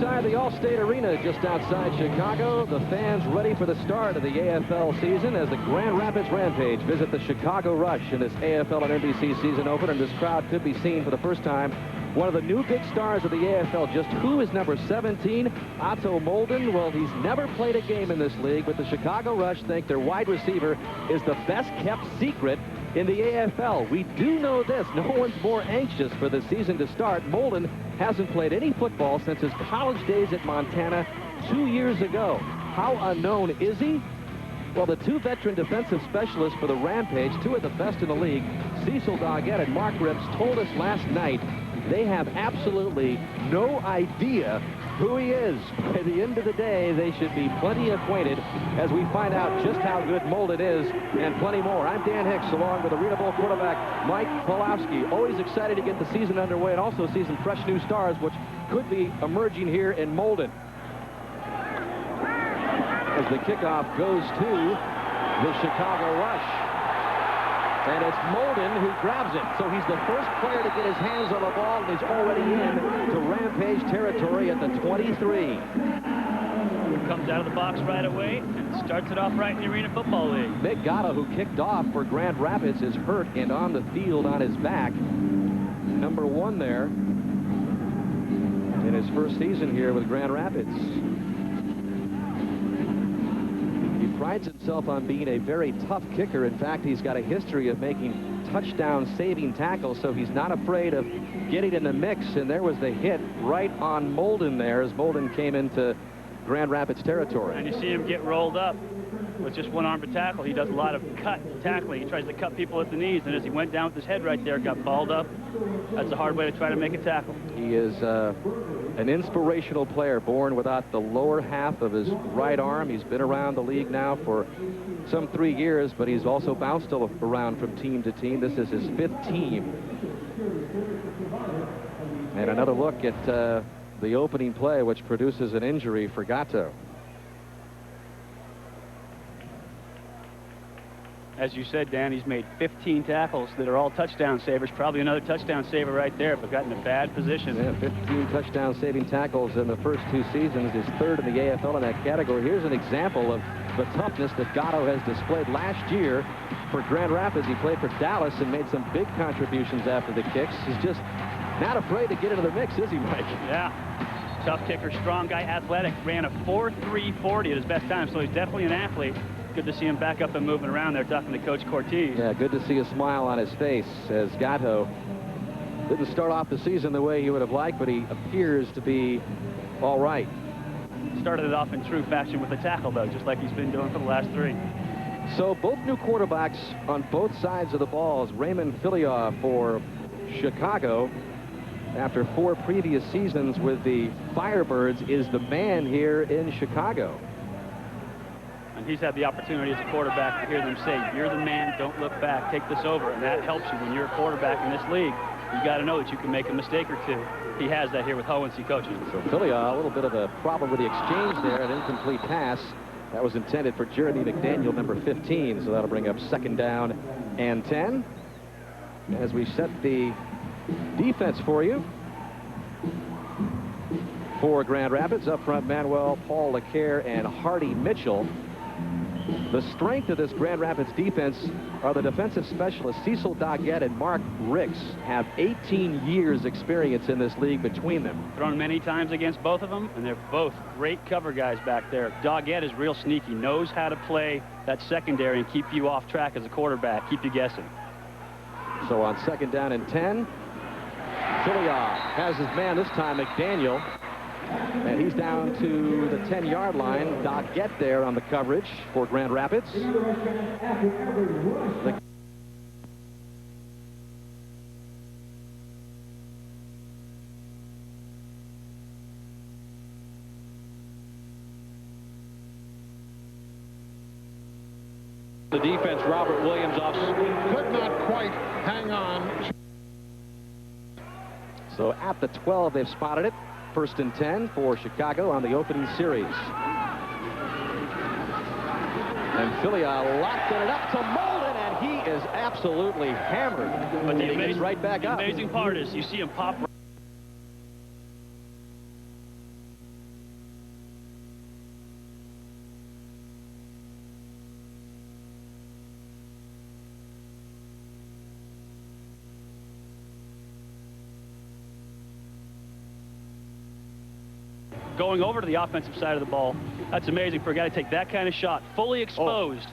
inside the Allstate Arena just outside Chicago. The fans ready for the start of the AFL season as the Grand Rapids Rampage visit the Chicago Rush in this AFL and NBC season opener. And this crowd could be seen for the first time one of the new big stars of the AFL. Just who is number 17? Otto Molden. Well, he's never played a game in this league, but the Chicago Rush think their wide receiver is the best-kept secret in the AFL. We do know this. No one's more anxious for the season to start. Molden hasn't played any football since his college days at Montana 2 years ago. How unknown is he? Well, the two veteran defensive specialists for the Rampage, two of the best in the league, Cecil Doggett and Mark Rips, told us last night they have absolutely no idea who he is. By the end of the day, they should be plenty acquainted as we find out just how good Molden is and plenty more. I'm Dan Hicks, along with Arena Bowl quarterback Mike Pawlowski. Always excited to get the season underway and also see some fresh new stars, which could be emerging here in Molden. As the kickoff goes to the Chicago Rush. And it's Molden who grabs it. So he's the first player to get his hands on the ball, and he's already in to Rampage territory at the 23. Comes out of the box right away and starts it off right in the Arena Football League. Mick Gatto, who kicked off for Grand Rapids, is hurt and on the field on his back. Number 1 there in his first season here with Grand Rapids. Prides himself on being a very tough kicker. In fact, he's got a history of making touchdown-saving tackles, so he's not afraid of getting in the mix. And there was the hit right on Molden there as Molden came into Grand Rapids territory. And you see him get rolled up with just one arm to tackle. He does a lot of cut tackling. He tries to cut people at the knees, and as he went down with his head right there, got balled up. That's a hard way to try to make a tackle. He is an inspirational player, born without the lower half of his right arm. He's been around the league now for some 3 years, but he's also bounced around from team to team. This is his 5th team. And another look at the opening play, which produces an injury for Gatto. As you said, Dan, he's made 15 tackles that are all touchdown savers. Probably another touchdown saver right there, but got in a bad position. Yeah, 15 touchdown-saving tackles in the first 2 seasons. His 3rd in the AFL in that category. Here's an example of the toughness that Gatto has displayed last year for Grand Rapids. He played for Dallas and made some big contributions after the kicks. He's just not afraid to get into the mix, is he, Mike? Yeah. Tough kicker, strong guy, athletic. Ran a 4.340 at his best time, so he's definitely an athlete. Good to see him back up and moving around there, talking to Coach Cortez. Yeah, good to see a smile on his face as Gatto didn't start off the season the way he would have liked, but he appears to be all right. Started it off in true fashion with a tackle, though, just like he's been doing for the last 3. So both new quarterbacks on both sides of the ball. Raymond Filiaw for Chicago, after 4 previous seasons with the Firebirds, is the man here in Chicago. And he's had the opportunity as a quarterback to hear them say, "You're the man, don't look back, take this over." And that helps you when you're a quarterback in this league. You got to know that you can make a mistake or two. He has that here with Hohensee coaching. So Filiaw, a little bit of a problem with the exchange there, an incomplete pass. That was intended for Jeremy McDaniel, number 15, so that'll bring up 2nd down and 10. As we set the defense for you. For Grand Rapids, up front, Manuel, Paul LeCaire, and Hardy Mitchell. The strength of this Grand Rapids defense are the defensive specialists. Cecil Doggett and Mark Ricks have 18 years experience in this league between them. Thrown many times against both of them, and they're both great cover guys back there. Doggett is real sneaky, knows how to play that secondary and keep you off track as a quarterback, keep you guessing. So on 2nd down and 10, Filiaw has his man this time, McDaniel. And he's down to the 10-yard line. Doggett there on the coverage for Grand Rapids. The defense, Robert Williams off, could not quite hang on. So at the 12, they've spotted it. 1st and 10 for Chicago on the opening series. And Filiaw locked it up to Molden, and he is absolutely hammered. But he gets right back up. The amazing part is you see him pop going over to the offensive side of the ball. That's amazing for a guy to take that kind of shot, fully exposed.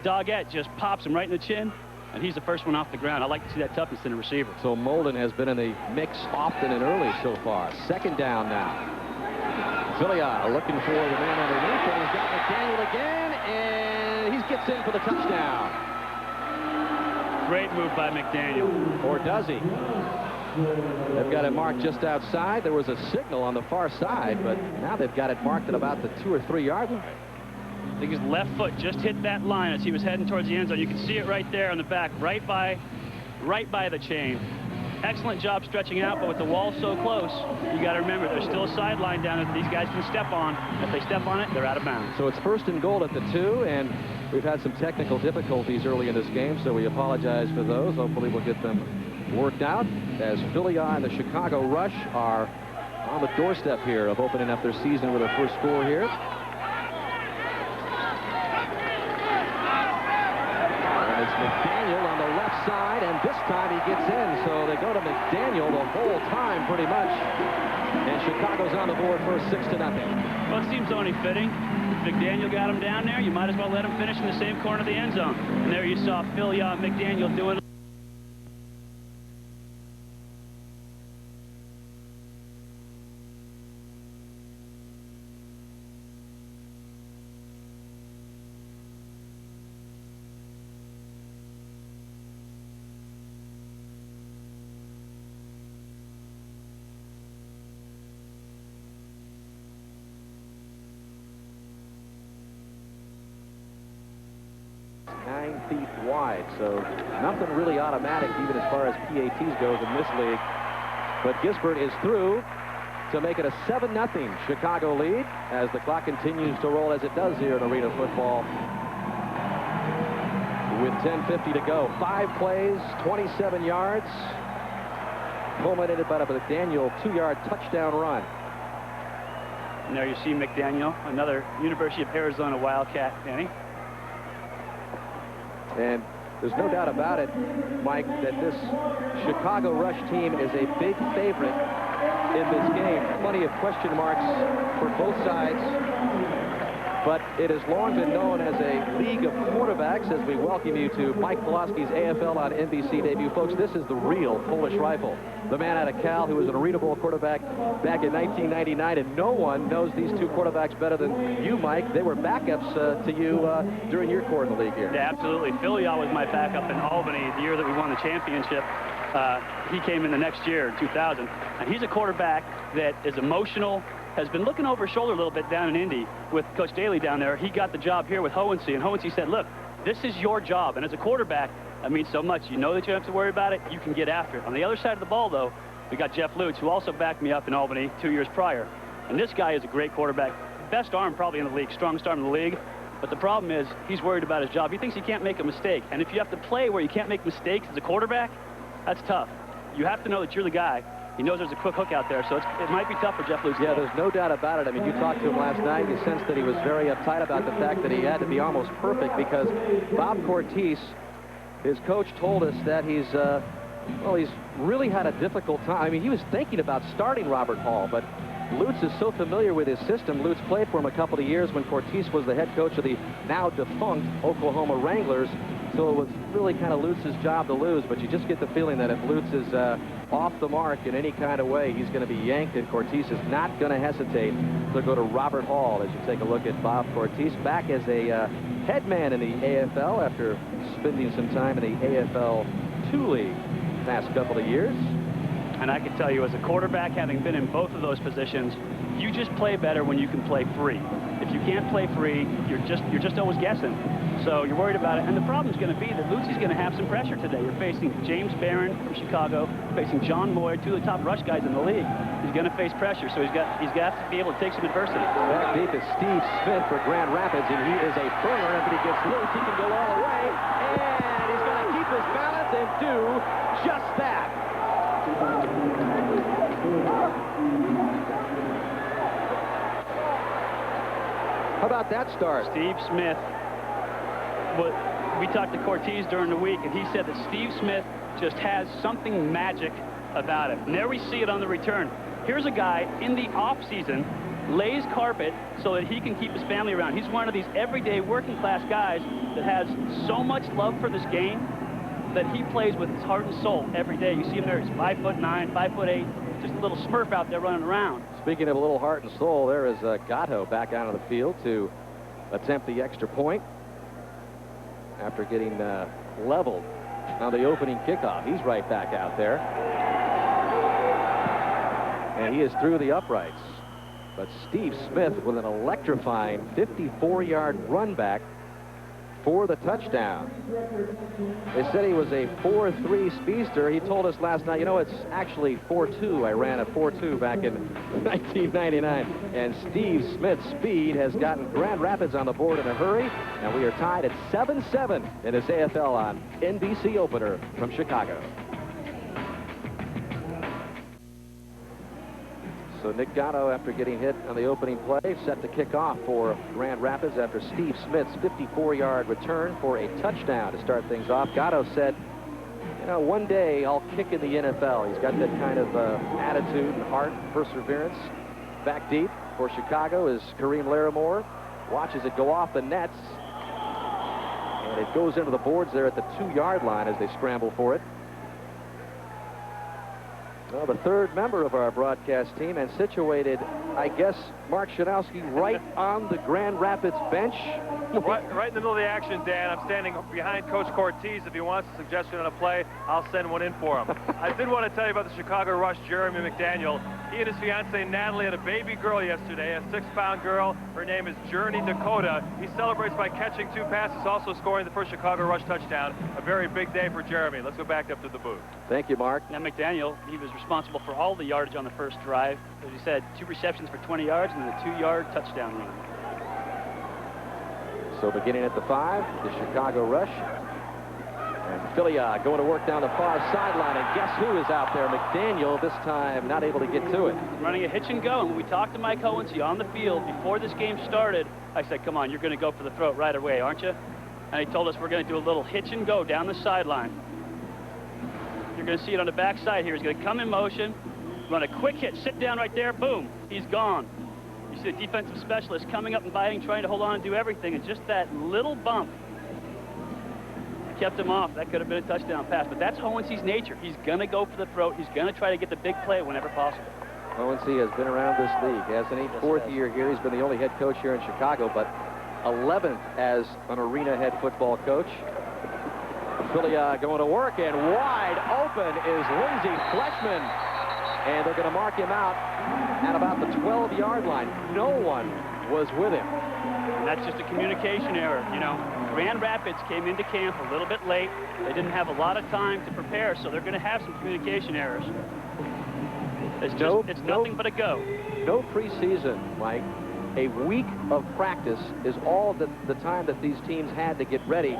Doggett just pops him right in the chin, and he's the first one off the ground. I like to see that toughness in a receiver. So Molden has been in the mix often and early so far. Second down now. Filia looking for the man underneath, and he's got McDaniel again, and he gets in for the touchdown. Great move by McDaniel. Or does he? They've got it marked just outside. There was a signal on the far side, but now they've got it marked at about the 2 or 3 yard line. I think his left foot just hit that line as he was heading towards the end zone. You can see it right there on the back, right by the chain. Excellent job stretching out, but with the wall so close, you got to remember there's still a sideline down there that these guys can step on. If they step on it, they're out of bounds. So it's first and goal at the 2, and we've had some technical difficulties early in this game, so we apologize for those. Hopefully we'll get them worked out as Filia and the Chicago Rush are on the doorstep here of opening up their season with their first score here. It's McDaniel on the left side, and this time he gets in. So they go to McDaniel the whole time pretty much. And Chicago's on the board for 6-0. Well, it seems only fitting. McDaniel got him down there. You might as well let him finish in the same corner of the end zone. And there you saw Filia and McDaniel doing. Wide, so nothing really automatic even as far as PATs goes in this league. But Gisbert is through to make it a 7-0 Chicago lead as the clock continues to roll as it does here in arena football with 10:50 to go. 5 plays, 27 yards, culminated by a McDaniel 2-yard touchdown run. And there you see McDaniel, another University of Arizona Wildcat, Danny. And there's no doubt about it, Mike, that this Chicago Rush team is a big favorite in this game. Plenty of question marks for both sides. But it has long been known as a league of quarterbacks as we welcome you to Mike Pulaski's AFL on NBC debut. Folks, this is the real Polish Rifle. The man out of Cal who was an Arena Bowl quarterback back in 1999, and no one knows these two quarterbacks better than you, Mike. They were backups to you during your core in the league here. Yeah, absolutely. Filia was my backup in Albany the year that we won the championship. He came in the next year, in 2000, and he's a quarterback that is emotional, has been looking over his shoulder a little bit down in Indy with Coach Daly down there. He got the job here with Hohensee, and Hohensee said, look, this is your job. And as a quarterback, that means so much. You know that you don't have to worry about it. You can get after it. On the other side of the ball, though, we got Jeff Lutz, who also backed me up in Albany 2 years prior. And this guy is a great quarterback. Best arm probably in the league, strongest arm in the league. But the problem is he's worried about his job. He thinks he can't make a mistake. And if you have to play where you can't make mistakes as a quarterback, that's tough. You have to know that you're the guy. He knows there's a quick hook out there, so it might be tough for Jeff Lutz. Yeah, there's no doubt about it. I mean, you talked to him last night. You sensed that he was very uptight about the fact that he had to be almost perfect because Bob Cortese, his coach, told us that he's really had a difficult time. I mean, he was thinking about starting Robert Hall, but Lutz is so familiar with his system. Lutz played for him a couple of years when Cortese was the head coach of the now defunct Oklahoma Wranglers. So it was really kind of Lutz's job to lose, but you just get the feeling that if Lutz is off the mark in any kind of way, he's going to be yanked, and Cortese is not going to hesitate to go to Robert Hall as you take a look at Bob Cortese back as a head man in the AFL after spending some time in the AFL 2 league the past couple of years. And I can tell you, as a quarterback, having been in both of those positions, you just play better when you can play free. If you can't play free, you're just always guessing. So you're worried about it. And the problem's going to be that Lutz is going to have some pressure today. You're facing James Barron from Chicago, facing John Lloyd, 2 of the top rush guys in the league. He's going to face pressure, so he's got to be able to take some adversity. Back deep is Steve Smith for Grand Rapids, and he is a burner. If he gets loose, he can go all the way, and he's going to keep his balance and do just that. How about that start? Steve Smith. We talked to Cortese during the week, and he said that Steve Smith just has something magic about it. And there we see it on the return. Here's a guy in the offseason lays carpet so that he can keep his family around. He's one of these everyday working class guys that has so much love for this game that he plays with his heart and soul every day. You see him there, he's 5'9", 5'8", just a little smurf out there running around. Speaking of a little heart and soul, there is Gatto back out of the field to attempt the extra point after getting leveled on the opening kickoff. He's right back out there. And he is through the uprights. But Steve Smith with an electrifying 54-yard run back for the touchdown. They said he was a 4.3 speedster. He told us last night, you know, it's actually 4.2. I ran a 4.2 back in 1999. And Steve Smith's speed has gotten Grand Rapids on the board in a hurry. And we are tied at 7-7 in this AFL on NBC opener from Chicago. So Nick Gatto, after getting hit on the opening play, set to kick off for Grand Rapids after Steve Smith's 54-yard return for a touchdown to start things off. Gatto said, you know, one day I'll kick in the NFL. He's got that kind of attitude and heart and perseverance. Back deep for Chicago is Kareem Larimore. Watches it go off the nets. And it goes into the boards there at the 2-yard line as they scramble for it. Well, the third member of our broadcast team, and situated, I guess, Mark Shanowski, right on the Grand Rapids bench. Right in the middle of the action, Dan. I'm standing behind Coach Cortez. If he wants a suggestion on a play, I'll send one in for him. I did want to tell you about the Chicago Rush, Jeremy McDaniel. He and his fiancée, Natalie, had a baby girl yesterday, a 6-pound girl. Her name is Journey Dakota. He celebrates by catching 2 passes, also scoring the first Chicago Rush touchdown. A very big day for Jeremy. Let's go back up to the booth. Thank you, Mark. Now, McDaniel, he was responsible for all the yardage on the first drive. As he said, 2 receptions for 20 yards and then a 2-yard touchdown run. So beginning at the 5, the Chicago Rush. And Philly going to work down the far sideline. And guess who is out there? McDaniel, this time not able to get to it. Running a hitch and go. And when we talked to Mike Hohensee on the field before this game started, I said, come on, you're going to go for the throat right away, aren't you? And he told us we're going to do a little hitch and go down the sideline. You're going to see it on the backside here. He's going to come in motion, run a quick hit, sit down right there, boom, he's gone. You see the defensive specialist coming up and biting, trying to hold on and do everything, and just that little bump kept him off. That could have been a touchdown pass, but that's Hohensee's nature. He's going to go for the throat. He's going to try to get the big play whenever possible. Hohensee has been around this league, hasn't he? 4th year here. He's been the only head coach here in Chicago, but 11th as an arena head football coach. Philly going to work, and wide open is Lindsey Fleshman. And they're going to mark him out at about the 12-yard line. No one was with him. And that's just a communication error. You know, Grand Rapids came into camp a little bit late. They didn't have a lot of time to prepare, so they're going to have some communication errors. It's nothing but a go. No preseason, Mike. A week of practice is all the time that these teams had to get ready.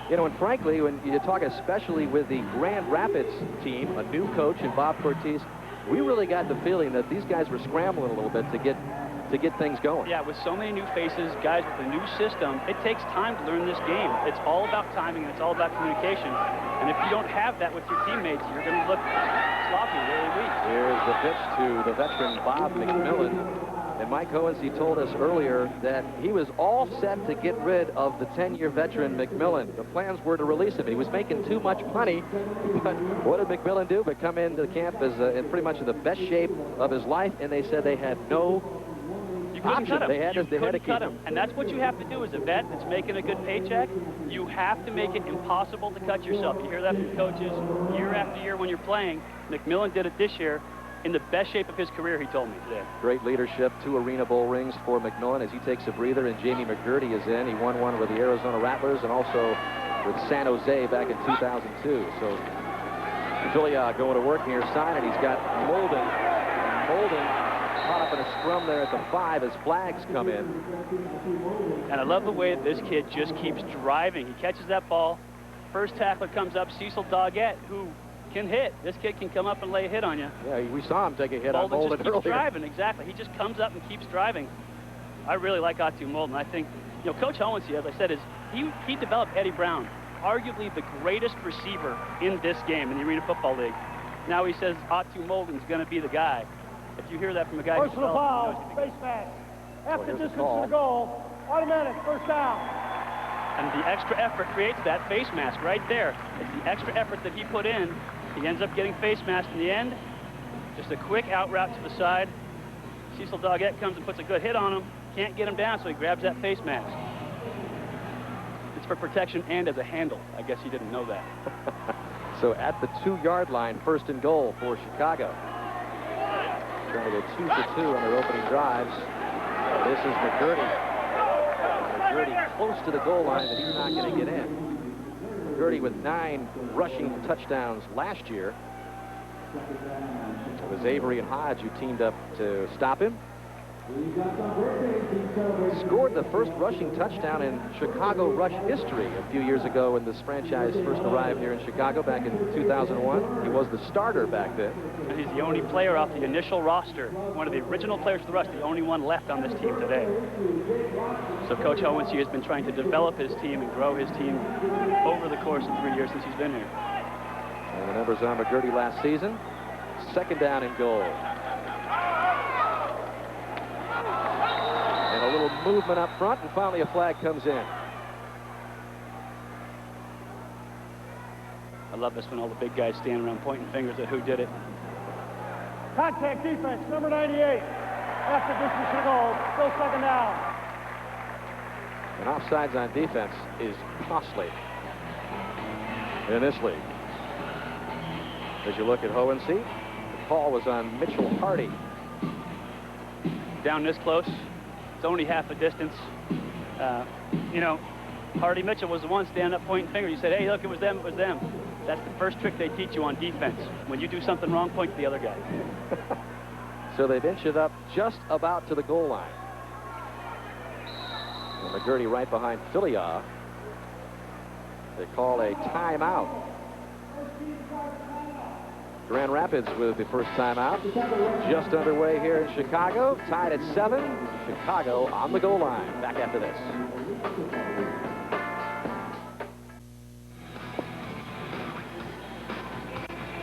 You know, and frankly, when you talk especially with the Grand Rapids team, a new coach in Bob Cortez, we really got the feeling that these guys were scrambling a little bit to get things going. Yeah, with so many new faces, guys with a new system, it takes time to learn this game. It's all about timing, and it's all about communication. And if you don't have that with your teammates, you're going to look sloppy, really weak. Here's the pitch to the veteran Bob McMillan. And Mike Hohensee told us earlier that he was all set to get rid of the 10-year veteran McMillan. The plans were to release him. He was making too much money. But what did McMillan do but come into camp as in pretty much the best shape of his life, and they said they had no option. They had to keep him. And that's what you have to do as a vet that's making a good paycheck. You have to make it impossible to cut yourself. You hear that from coaches year after year when you're playing. McMillan did it this year. In the best shape of his career, he told me today. Great leadership, 2 Arena Bowl rings for McMillan as he takes a breather, and Jamie McGurty is in. He won one with the Arizona Rattlers and also with San Jose back in 2002. So Philly going to work here, sign it. He's got Molden. Molden caught up in a scrum there at the 5 as flags come in. And I love the way this kid just keeps driving. He catches that ball. First tackler comes up, Cecil Doggett, who can hit. This kid can come up and lay a hit on you. Yeah, we saw him take a hit on Molden just keeps driving, exactly. He just comes up and keeps driving. I really like Atu Molden. I think, you know, Coach Hohensee, as I said, he developed Eddie Brown, arguably the greatest receiver in this game, in the Arena Football League. Now he says Atu Molden's going to be the guy. If you hear that from a guy who's Personal foul, face mask. After distance to the goal, automatic, first down. And the extra effort creates that face mask right there. It's the extra effort that he put in. He ends up getting face masked in the end. Just a quick out route to the side. Cecil Doggett comes and puts a good hit on him. Can't get him down, so he grabs that face mask. It's for protection and as a handle. I guess he didn't know that. So at the 2-yard line, first and goal for Chicago. Trying to go 2 for 2 on their opening drives. This is McGurty. McGurty close to the goal line, but he's not going to get in. McGurty with 9 rushing touchdowns last year. It was Avery and Hodge who teamed up to stop him. Scored the first rushing touchdown in Chicago Rush history a few years ago when this franchise first arrived here in Chicago back in 2001. He was the starter back then. And he's the only player off the initial roster, one of the original players for the Rush, the only one left on this team today. So Coach Hohensee has been trying to develop his team and grow his team over the course of 3 years since he's been here. And the numbers on McGurty last season. Second down and goal. And a little movement up front, and finally a flag comes in. I love this when all the big guys stand around pointing fingers at who did it. Contact defense, number 98. After distance to the goal, still second down. And offsides on defense is costly in this league. As you look at Hohensee, the call was on Mitchell Hardy. Down this close, it's only half a distance. You know, Hardy Mitchell was the one standing up pointing fingers. You said, hey, look, it was them, it was them. That's the first trick they teach you on defense. When you do something wrong, point to the other guy. So they've inched it up just about to the goal line. And McGurty right behind Filia. They call a timeout. Grand Rapids with the first timeout. Just underway here in Chicago. Tied at 7. Chicago on the goal line. Back after this.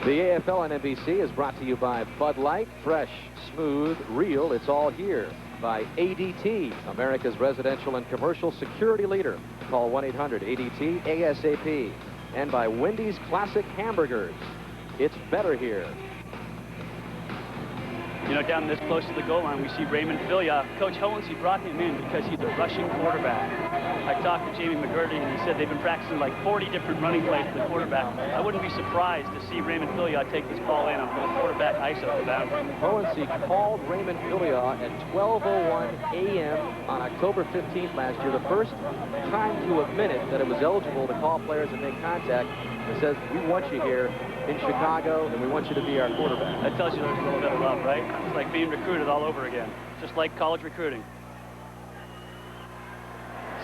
The AFL on NBC is brought to you by Bud Light. Fresh, smooth, real. It's all here. By ADT, America's residential and commercial security leader. Call 1-800-ADT ASAP. And by Wendy's Classic Hamburgers. It's better here. You know, down this close to the goal line, we see Raymond Filia. Coach Hohensee brought him in because he's a rushing quarterback. I talked to Jamie McGurty, and he said they've been practicing like 40 different running plays for the quarterback. I wouldn't be surprised to see Raymond Filia take this ball in on the quarterback ISO boundary. Hohensee called Raymond Filia at 12:01 a.m. on October 15th last year. The first time to a minute that it was eligible to call players and make contact. It says, we want you here in Chicago, and we want you to be our quarterback. That tells you there's a little bit of love, right? It's like being recruited all over again, just like college recruiting.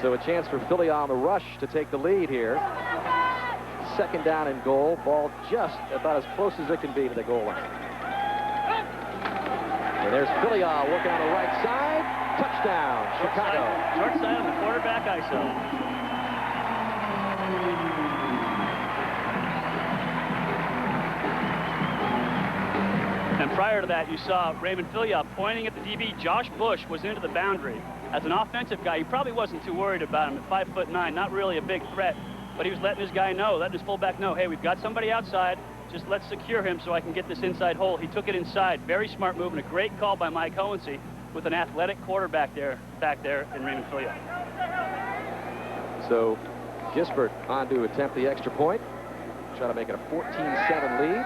So a chance for Philly on the rush to take the lead here. Second down and goal. Ball just about as close as it can be to the goal line. And there's Philly working on the right side. Touchdown, Chicago. Short side on the quarterback ISO. And prior to that, you saw Raymond Filia pointing at the DB. Josh Bush was into the boundary. As an offensive guy, he probably wasn't too worried about him at 5'9", not really a big threat, but he was letting his guy know, letting his fullback know, hey, we've got somebody outside, just let's secure him so I can get this inside hole. He took it inside. Very smart move and a great call by Mike Hohensee with an athletic quarterback back there in Raymond Filia. So Gisbert on to attempt the extra point. Try to make it a 14-7 lead.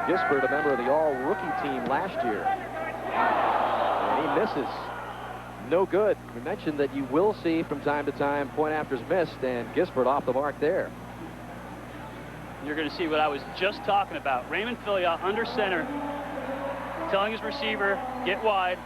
Gisbert, a member of the all-rookie team last year. And he misses. No good. We mentioned that you will see from time to time point afters missed, and Gisbert off the mark there. You're going to see what I was just talking about. Raymond Filia under center, telling his receiver, get wide,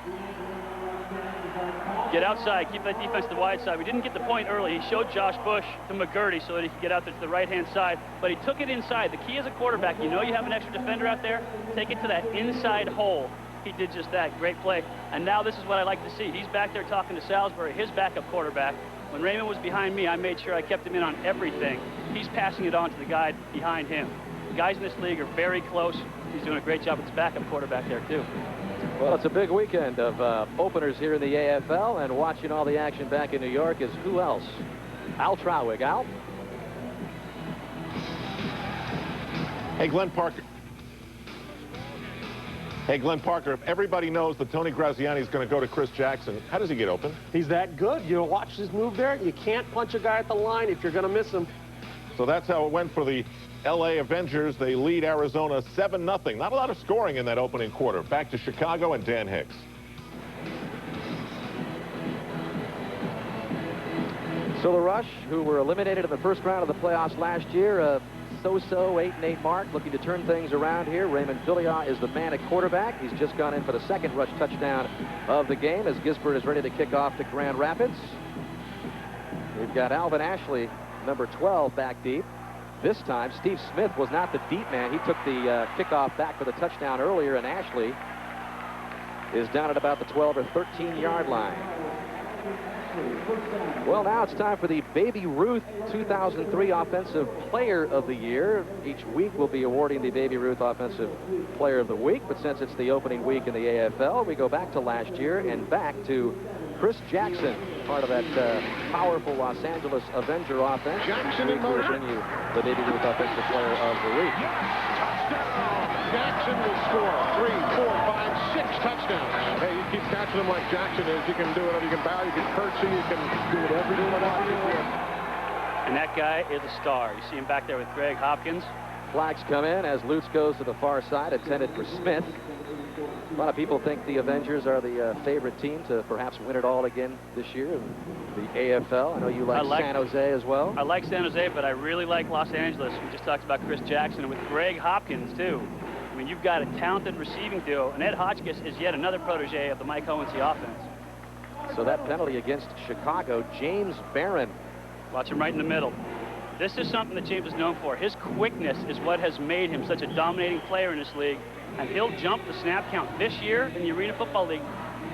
get outside, keep that defense to the wide side. We didn't get the point early. He showed Josh Bush to McGurty so that he could get out there to the right-hand side, but he took it inside. The key as a quarterback, you know you have an extra defender out there, take it to that inside hole. He did just that. Great play. And now this is what I like to see. He's back there talking to Salisbury, his backup quarterback. When Raymond was behind me, I made sure I kept him in on everything. He's passing it on to the guy behind him. guys in this league are very close. He's doing a great job with his backup quarterback there, too. Well, it's a big weekend of openers here in the AFL, and watching all the action back in New York is who else? Al Trowig. Al? Hey, Glenn Parker. Hey, Glenn Parker, if everybody knows that Tony Graziani is going to go to Chris Jackson, how does he get open? He's that good. You watch his move there. You can't punch a guy at the line if you're going to miss him. So that's how it went for the L.A. Avengers. They lead Arizona 7-0. Not a lot of scoring in that opening quarter. Back to Chicago and Dan Hicks. So the Rush, who were eliminated in the first round of the playoffs last year, so-so 8-8 mark, looking to turn things around here. Raymond Fillion is the man at quarterback. He's just gone in for the second Rush touchdown of the game as Gisbert is ready to kick off to Grand Rapids. We've got Alvin Ashley, number 12, back deep. This time, Steve Smith was not the deep man. He took the kickoff back for the touchdown earlier, and Ashley is down at about the 12 or 13-yard line. Well, now it's time for the Baby Ruth 2003 Offensive Player of the Year. Each week we'll be awarding the Baby Ruth Offensive Player of the Week, but since it's the opening week in the AFL, we go back to last year and back to Chris Jackson, part of that powerful Los Angeles Avenger offense. Jackson in motion. Bring you the Baby Ruth Offensive Player of the Week. Touchdown! Jackson will score 3, 4, 5, 6 touchdowns. Hey, you keep catching them like Jackson is. You can do it. You can bow. You can curtsy. You can do whatever you want. And that guy is a star. You see him back there with Greg Hopkins. Flags come in as Lutz goes to the far side, intended for Smith. A lot of people think the Avengers are the favorite team to perhaps win it all again this year in the AFL. I know you like San Jose as well. I like San Jose, but I really like Los Angeles. We just talked about Chris Jackson and with Greg Hopkins, too. I mean, you've got a talented receiving duo, and Ed Hotchkiss is yet another protege of the Mike Hohensee offense. So that penalty against Chicago, James Barron. Watch him right in the middle. This is something that James is known for. His quickness is what has made him such a dominating player in this league, and he'll jump the snap count. This year in the Arena Football League,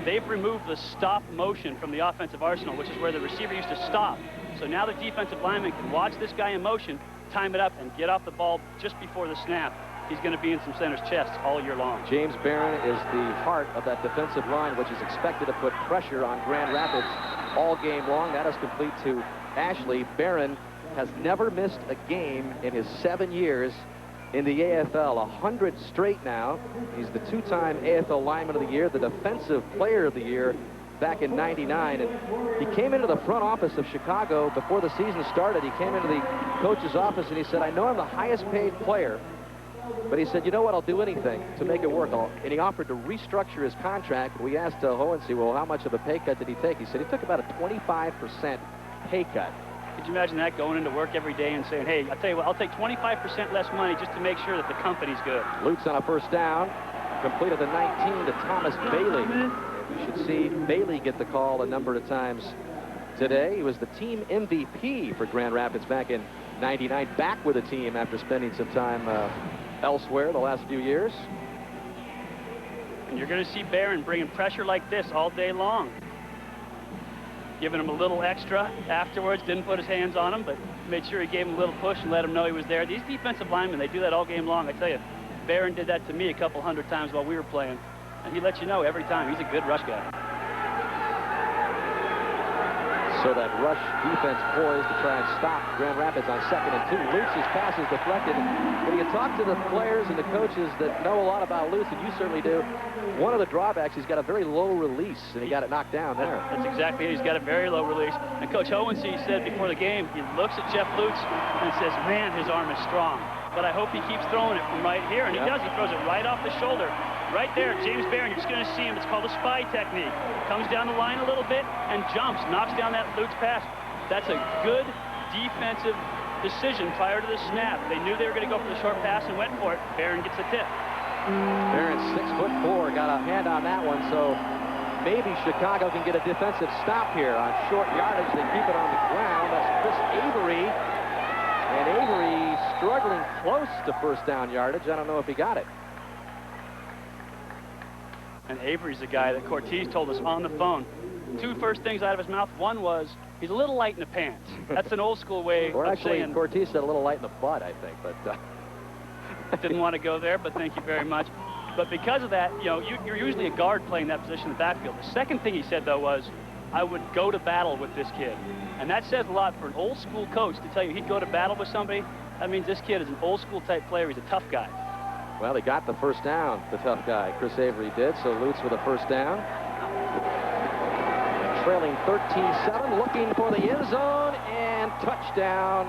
they've removed the stop motion from the offensive arsenal, which is where the receiver used to stop. So now the defensive lineman can watch this guy in motion, time it up, and get off the ball just before the snap. He's going to be in some center's chests all year long. James Barron is the heart of that defensive line, which is expected to put pressure on Grand Rapids all game long. That is complete to Ashley. Barron has never missed a game in his 7 years in the AFL, 100 straight now. He's the two-time AFL Lineman of the Year, the Defensive Player of the Year back in '99. And he came into the front office of Chicago before the season started. He came into the coach's office and he said, I know I'm the highest paid player, but he said, you know what, I'll do anything to make it work. And he offered to restructure his contract. We asked Hohensee, well, how much of a pay cut did he take? He said he took about a 25% pay cut. Could you imagine that, going into work every day and saying, hey, I'll tell you what, I'll take 25% less money just to make sure that the company's good. Lutz on a first down, completed the 19 to Thomas Bailey. We should see Bailey get the call a number of times today. He was the team MVP for Grand Rapids back in '99, back with the team after spending some time elsewhere the last few years. And you're going to see Barron bringing pressure like this all day long. Giving him a little extra afterwards, didn't put his hands on him, but made sure he gave him a little push and let him know he was there. These defensive linemen, they do that all game long. I tell you, Barron did that to me a couple hundred times while we were playing, and he lets you know every time. He's a good rush guy. So that rush defense poised to try and stop Grand Rapids on 2nd and 2. Lutz's pass is deflected. When you talk to the players and the coaches that know a lot about Lutz, and you certainly do, one of the drawbacks, he's got a very low release, and he got it knocked down there. That's exactly it. He's got a very low release. And Coach Hohensee said before the game, he looks at Jeff Lutz and says, man, his arm is strong. But I hope he keeps throwing it from right here. And he does. He throws it right off the shoulder. Right there, James Barron, you're just going to see him. It's called a spy technique. Comes down the line a little bit and jumps, knocks down that Lutz pass. That's a good defensive decision prior to the snap. They knew they were going to go for the short pass and went for it. Barron gets a tip. Barron's 6'4", got a hand on that one, so maybe Chicago can get a defensive stop here on short yardage. They keep it on the ground. That's Chris Avery. And Avery struggling close to first down yardage. I don't know if he got it. And Avery's the guy that Cortez told us on the phone. Two first things out of his mouth. One was, he's a little light in the pants. That's an old school way or of actually, saying... Cortez said a little light in the butt, I think. But Didn't want to go there, but thank you very much. But because of that, you know, you're usually a guard playing that position in the backfield. The second thing he said, though, was, I would go to battle with this kid. And that says a lot for an old school coach to tell you he'd go to battle with somebody. That means this kid is an old school type player. He's a tough guy. Well, he got the first down, the tough guy. Chris Avery did, so Lutz with a first down. Trailing 13-7, looking for the end zone, and touchdown.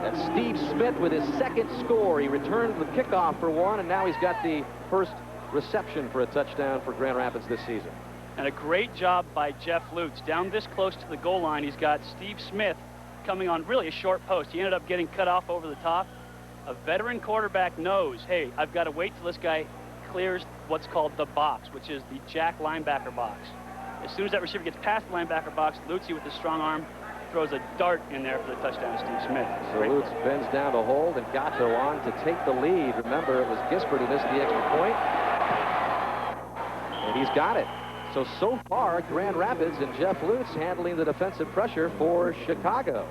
That's Steve Smith with his second score. He returned the kickoff for one, and now he's got the first reception for a touchdown for Grand Rapids this season. And a great job by Jeff Lutz. Down this close to the goal line, he's got Steve Smith coming on really a short post. He ended up getting cut off over the top. A veteran quarterback knows, hey, I've got to wait till this guy clears what's called the box, which is the jack linebacker box. As soon as that receiver gets past the linebacker box, Lutz with his strong arm throws a dart in there for the touchdown to Steve Smith. So Lutz bends down to hold, and Gatto on to take the lead. Remember, it was Gispert who missed the extra point. And he's got it. So far, Grand Rapids and Jeff Lutz handling the defensive pressure for Chicago.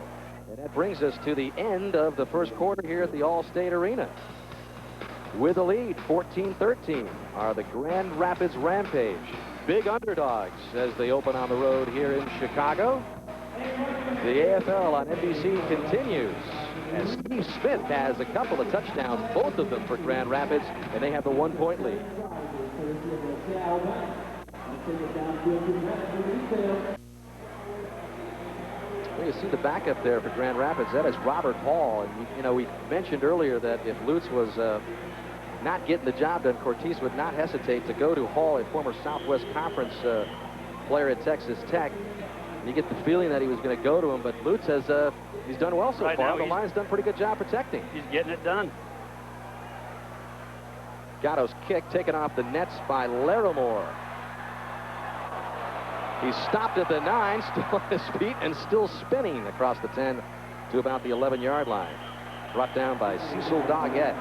And that brings us to the end of the first quarter here at the All-State Arena. With a lead, 14-13, are the Grand Rapids Rampage. Big underdogs as they open on the road here in Chicago. The AFL on NBC continues as Steve Smith has a couple of touchdowns, both of them for Grand Rapids, and they have the 1-point lead. Well, you see the backup there for Grand Rapids. That is Robert Hall. And, you know, we mentioned earlier that if Lutz was not getting the job done, Cortese would not hesitate to go to Hall, a former Southwest Conference player at Texas Tech. And you get the feeling that he was going to go to him, but Lutz has he's done well so far. The line's done a pretty good job protecting. He's getting it done. Gatto's kick taken off the nets by Larimore. He's stopped at the 9, still on his feet, and still spinning across the 10 to about the 11-yard line. Brought down by Cecil Doggett.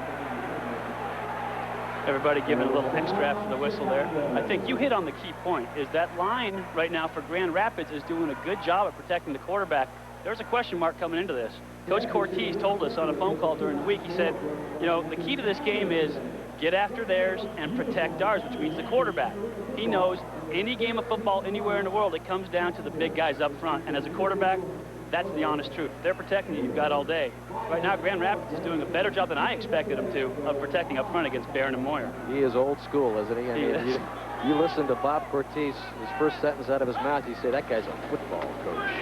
Everybody giving a little extra after the whistle there. I think you hit on the key point, is that line right now for Grand Rapids is doing a good job of protecting the quarterback. There's a question mark coming into this. Coach Cortese told us on a phone call during the week, he said, you know, the key to this game is get after theirs and protect ours, which means the quarterback. He knows any game of football anywhere in the world, it comes down to the big guys up front. And as a quarterback, that's the honest truth. If they're protecting you, you've got all day. Right now, Grand Rapids is doing a better job than I expected him to of protecting up front against Barron and Moyer. He is old school, isn't he? I mean, you listen to Bob Cortese, his first sentence out of his mouth, you say, that guy's a football coach.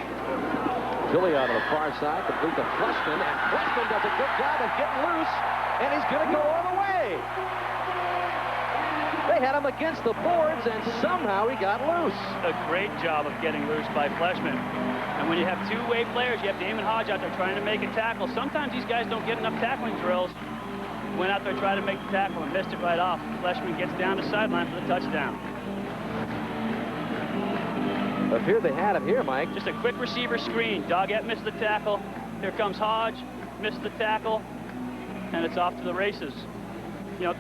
Billy on the far side, complete to Fleshman, and Fleshman does a good job of getting loose, and he's going to go all the way. They had him against the boards, and somehow he got loose. A great job of getting loose by Fleshman. And when you have two-way players, you have Damon Hodge out there trying to make a tackle. Sometimes these guys don't get enough tackling drills. Went out there trying to make the tackle and missed it right off. Fleshman gets down the sideline for the touchdown. But here they had him here, Mike. Just a quick receiver screen. Doggett missed the tackle. Here comes Hodge, missed the tackle, and it's off to the races. You know,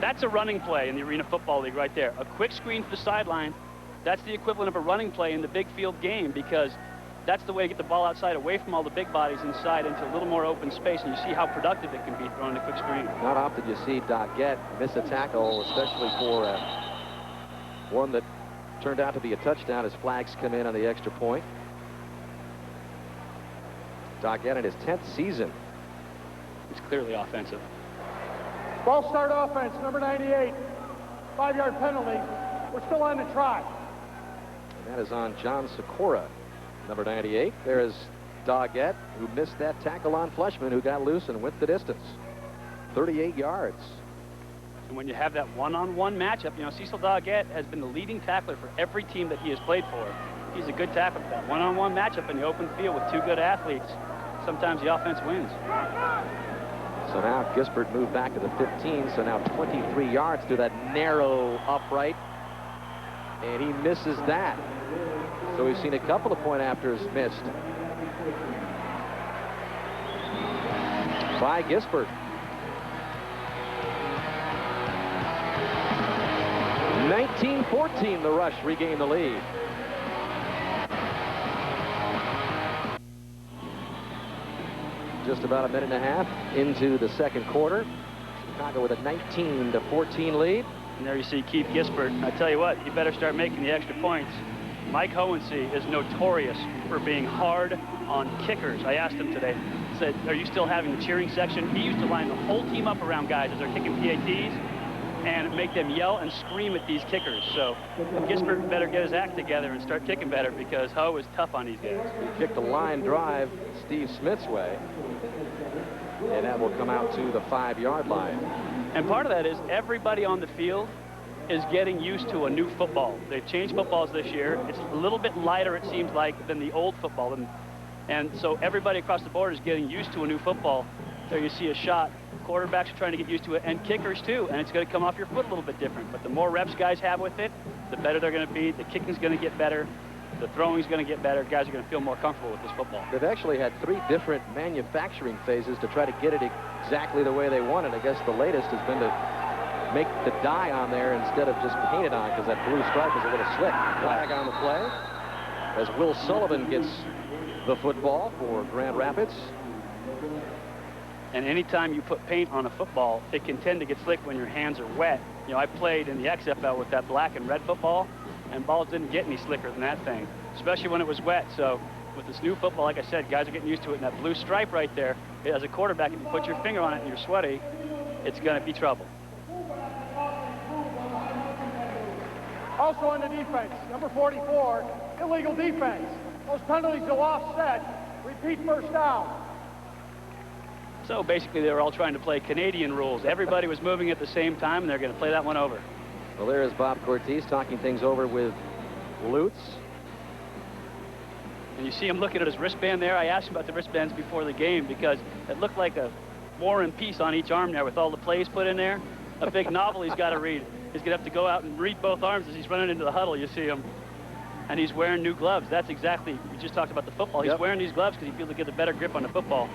that's a running play in the Arena Football League right there. A quick screen to the sideline. That's the equivalent of a running play in the big field game, because that's the way to get the ball outside, away from all the big bodies inside into a little more open space, and you see how productive it can be throwing a quick screen. Not often you see Doggett miss a tackle, especially for one that turned out to be a touchdown as flags come in on the extra point. Doggett in his 10th season. It's clearly offensive. Ball start offense, number 98. 5-yard penalty. We're still on the try. And that is on John Sikora, number 98. There is Doggett, who missed that tackle on Fleshman, who got loose and went the distance. 38 yards. And when you have that one-on-one matchup, you know, Cecil Doggett has been the leading tackler for every team that he has played for. He's a good tackler for that one-on-one matchup in the open field with two good athletes. Sometimes the offense wins. So now Gispert moved back to the 15, so now 23 yards to that narrow upright. And he misses that. So we've seen a couple of point afters missed by Gispert. 19-14, the Rush regained the lead. Just about a minute and a half into the second quarter. Chicago with a 19-14 lead. And there you see Keith Gisbert. I tell you what, you better start making the extra points. Mike Hohensee is notorious for being hard on kickers. I asked him today, said, are you still having the cheering section? He used to line the whole team up around guys as they're kicking PATs and make them yell and scream at these kickers. So Gisbert better get his act together and start kicking better, because Ho is tough on these guys. He kicked a line drive Steve Smith's way, and that will come out to the 5-yard line. And part of that is everybody on the field is getting used to a new football. They've changed footballs this year. It's a little bit lighter, it seems like, than the old football. And so everybody across the board is getting used to a new football. There you see a shot. Quarterbacks are trying to get used to it, and kickers too, and it's going to come off your foot a little bit different. But the more reps guys have with it, the better they're going to be. The kicking's going to get better. The throwing's going to get better. Guys are going to feel more comfortable with this football. They've actually had 3 different manufacturing phases to try to get it exactly the way they want it. I guess the latest has been to make the dye on there instead of just paint it on, because that blue stripe is a little slick. Flag on the play as Will Sullivan gets the football for Grand Rapids. And anytime you put paint on a football, it can tend to get slick when your hands are wet. You know, I played in the XFL with that black and red football, and balls didn't get any slicker than that thing, especially when it was wet. So with this new football, like I said, guys are getting used to it. And that blue stripe right there, as a quarterback, if you put your finger on it and you're sweaty, it's going to be trouble. Also on the defense, number 44, illegal defense. Those penalties go offset. Repeat first down. So basically, they were all trying to play Canadian rules. Everybody was moving at the same time, and they're going to play that one over. Well, there is Bob Cortese talking things over with Lutz. And you see him looking at his wristband there. I asked him about the wristbands before the game, because it looked like a War and Peace on each arm there with all the plays put in there. A big novel he's got to read. He's going to have to go out and read both arms as he's running into the huddle. You see him. And he's wearing new gloves. That's exactly, we just talked about the football. He's wearing these gloves because he feels he gets a better grip on the football.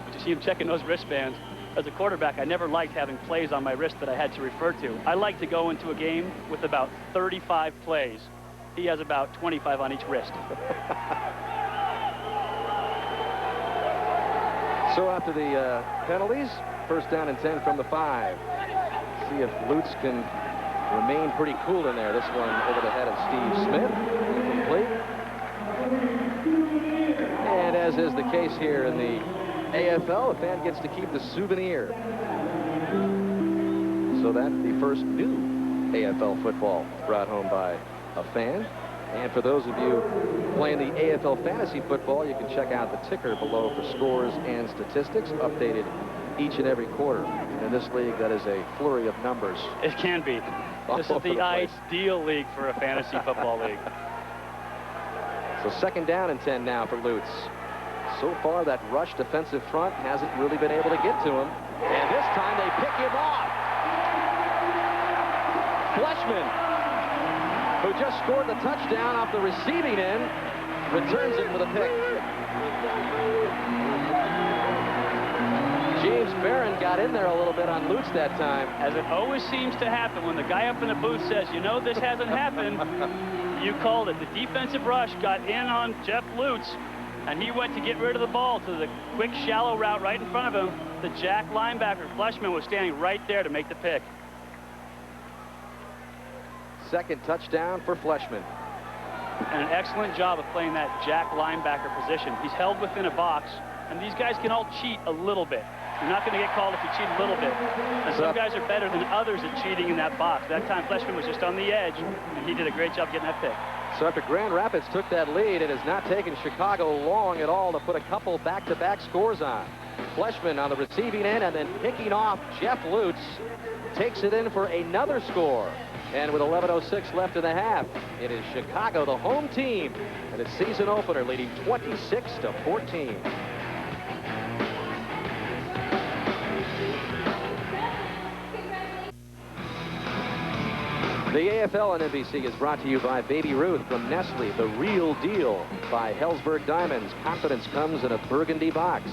But you see him checking those wristbands. As a quarterback, I never liked having plays on my wrist that I had to refer to. I like to go into a game with about 35 plays. He has about 25 on each wrist. So after the penalties, first down and 10 from the 5. See if Lutz can remain pretty cool in there. This one over the head of Steve Smith. Complete. And as is the case here in the AFL, a fan gets to keep the souvenir. So that's the first new AFL football brought home by a fan. And for those of you playing the AFL fantasy football, you can check out the ticker below for scores and statistics, updated each and every quarter. In this league, that is a flurry of numbers. It can be. This is the ideal league for a fantasy football league. So second down and 10 now for Lutz. So far, that rush defensive front hasn't really been able to get to him. And this time they pick him off. Fleshman, who just scored the touchdown off the receiving end, returns it for the pick. James Barron got in there a little bit on Lutz that time. As it always seems to happen when the guy up in the booth says, you know, this hasn't happened, you called it. The defensive rush got in on Jeff Lutz, and he went to get rid of the ball to the quick, shallow route right in front of him. The Jack linebacker, Fleshman, was standing right there to make the pick. Second touchdown for Fleshman. And an excellent job of playing that Jack linebacker position. He's held within a box, and these guys can all cheat a little bit. You're not going to get called if you cheat a little bit. And some guys are better than others at cheating in that box. That time, Fleshman was just on the edge, and he did a great job getting that pick. So after Grand Rapids took that lead, it has not taken Chicago long at all to put a couple back-to-back scores on. Fleshman on the receiving end, and then picking off Jeff Lutz, takes it in for another score. And with 11:06 left in the half, it is Chicago, the home team, and its season opener, leading 26-14. The AFL on NBC is brought to you by Baby Ruth from Nestle, the real deal, by Hellsberg Diamonds, confidence comes in a burgundy box,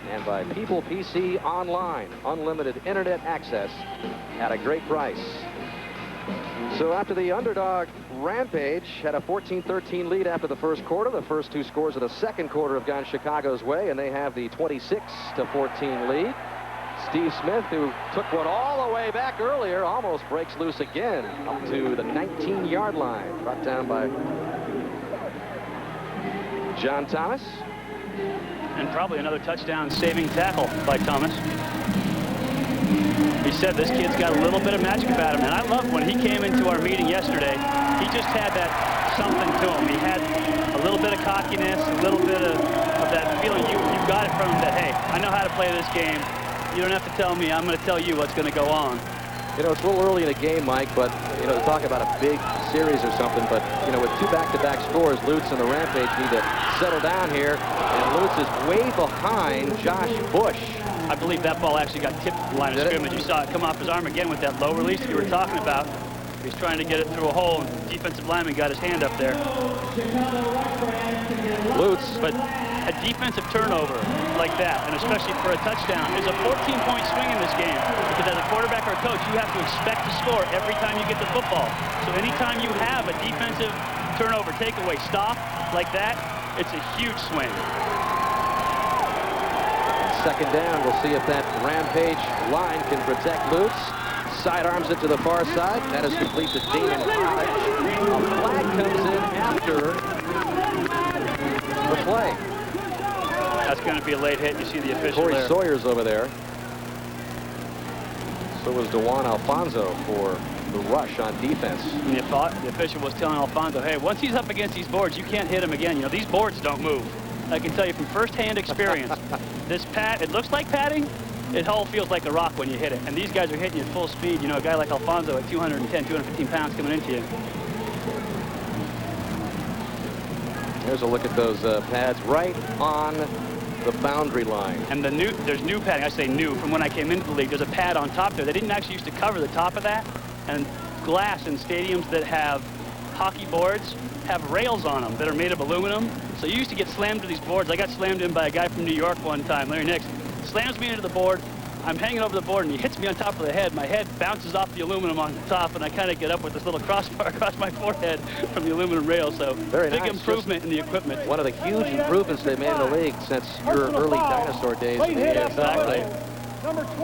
and by People PC Online, unlimited internet access at a great price. So after the underdog Rampage had a 14-13 lead after the first quarter, the first 2 scores of the second quarter have gone Chicago's way, and they have the 26-14 lead. Steve Smith, who took one all the way back earlier, almost breaks loose again up to the 19-yard line. Brought down by John Thomas. And probably another touchdown saving tackle by Thomas. He said this kid's got a little bit of magic about him, and I loved when he came into our meeting yesterday. He just had that something to him. He had a little bit of cockiness, a little bit of that feeling. You got it from him that, hey, I know how to play this game. You don't have to tell me. I'm going to tell you what's going to go on. You know, it's a little early in the game, Mike, but, you know, to talk about a big series or something, but, you know, with 2 back-to-back scores, Lutz and the Rampage need to settle down here, and Lutz is way behind Josh Bush. I believe that ball actually got tipped at the line of scrimmage. You saw it come off his arm again with that low release that you were talking about. He's trying to get it through a hole, and the defensive lineman got his hand up there. Lutz, but a defensive turnover like that, and especially for a touchdown, is a 14-point swing in this game. Because as a quarterback or a coach, you have to expect to score every time you get the football. So anytime you have a defensive turnover, takeaway, stop like that, it's a huge swing. Second down, we'll see if that Rampage line can protect Lutz. Sidearms it to the far side. That is complete to Damon Hodge. A flag comes in after the play. That's going to be a late hit. You see the official Corey there. Sawyer's over there. So was DeJuan Alfonso for the rush on defense. And the official was telling Alfonso, hey, once he's up against these boards, you can't hit him again. You know, these boards don't move. I can tell you from first-hand experience, this pad, it looks like padding. It all feels like a rock when you hit it. And these guys are hitting you at full speed. You know, a guy like Alfonso at 210, 215 pounds coming into you. Here's a look at those pads right on the boundary line. And there's new padding. I say new from when I came into the league. There's a pad on top there. They didn't actually used to cover the top of that. And glass in stadiums that have hockey boards have rails on them that are made of aluminum. So you used to get slammed to these boards. I got slammed in by a guy from New York one time, Larry Nix. Slams me into the board. I'm hanging over the board, and he hits me on top of the head. My head bounces off the aluminum on the top, and I kind of get up with this little crossbar across my forehead from the aluminum rail. So very big nice. improvement in the equipment. One of the huge improvements they made in the league since your early dinosaur days. Exactly.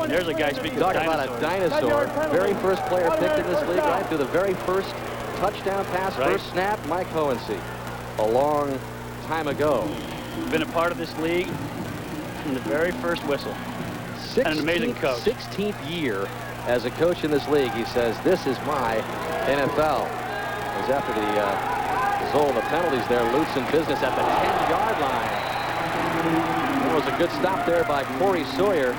There's a guy speaking Talk of about a dinosaur. Very first player picked in this league, right through the very first touchdown pass, first snap, Mike Hohensee. A long time ago. Been a part of this league from the very first whistle. And an amazing coach. 16th year as a coach in this league. He says, this is my NFL. It was after the result of the penalties there. Lutz in business at the 10-yard line. It was a good stop there by Corey Sawyer.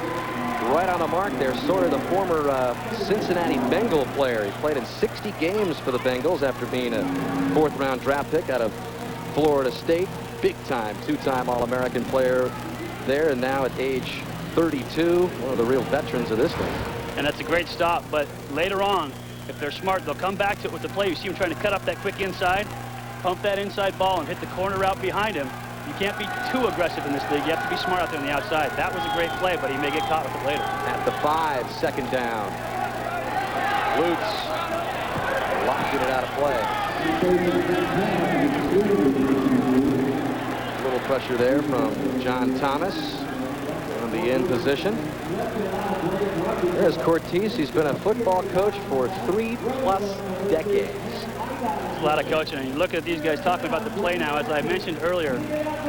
Right on the mark there. Sawyer, the former Cincinnati Bengal player. He played in 60 games for the Bengals after being a 4th-round draft pick out of Florida State. Big-time, 2-time All-American player there, and now at age 32, one of the real veterans of this league. And that's a great stop, but later on, if they're smart, they'll come back to it with the play. You see him trying to cut up that quick inside, pump that inside ball, and hit the corner route behind him. You can't be too aggressive in this league. You have to be smart out there on the outside. That was a great play, but he may get caught with it later. At the 5, second down. Lutz locking it out of play. A little pressure there from John Thomas on the end position. There's Cortez. He's been a football coach for 3+ decades. A lot of coaching, and you look at these guys talking about the play now. As I mentioned earlier,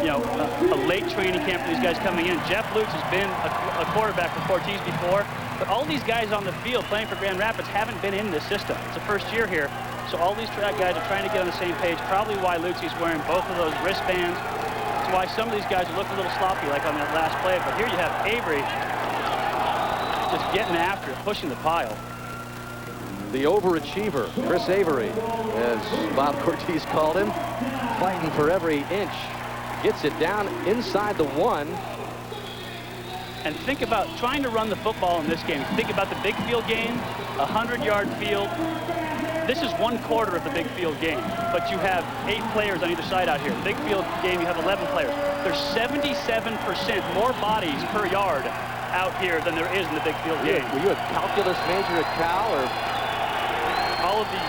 you know, a late training camp for these guys coming in. Jeff Lutz has been a quarterback for Cortez before, but all these guys on the field playing for Grand Rapids haven't been in this system. It's the first year here, so all these track guys are trying to get on the same page. Probably why Lutz is wearing both of those wristbands. It's why some of these guys look a little sloppy, like on that last play. But here you have Avery just getting after it, pushing the pile. The overachiever, Chris Avery, as Bob Cortez called him, fighting for every inch. Gets it down inside the 1. And think about trying to run the football in this game. Think about the big field game, a 100-yard field. This is 1/4 of the big field game, but you have 8 players on either side out here. The big field game, you have 11 players. There's 77% more bodies per yard out here than there is in the big field game. Were you a calculus major at Cal, or? All of the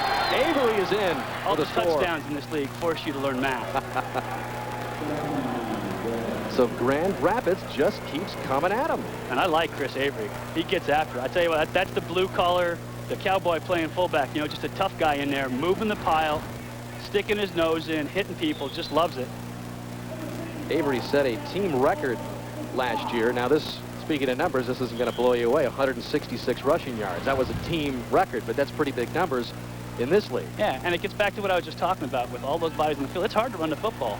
Avery is in. All the touchdowns in this league force you to learn math. So Grand Rapids just keeps coming at him. And I like Chris Avery. He gets after it. I tell you what, that's the blue collar, the cowboy playing fullback. You know, just a tough guy in there, moving the pile, sticking his nose in, hitting people, just loves it. Avery set a team record last year. Now this, speaking of numbers, this isn't going to blow you away. 166 rushing yards. That was a team record, but that's pretty big numbers in this league. Yeah, and it gets back to what I was just talking about with all those bodies in the field. It's hard to run the football.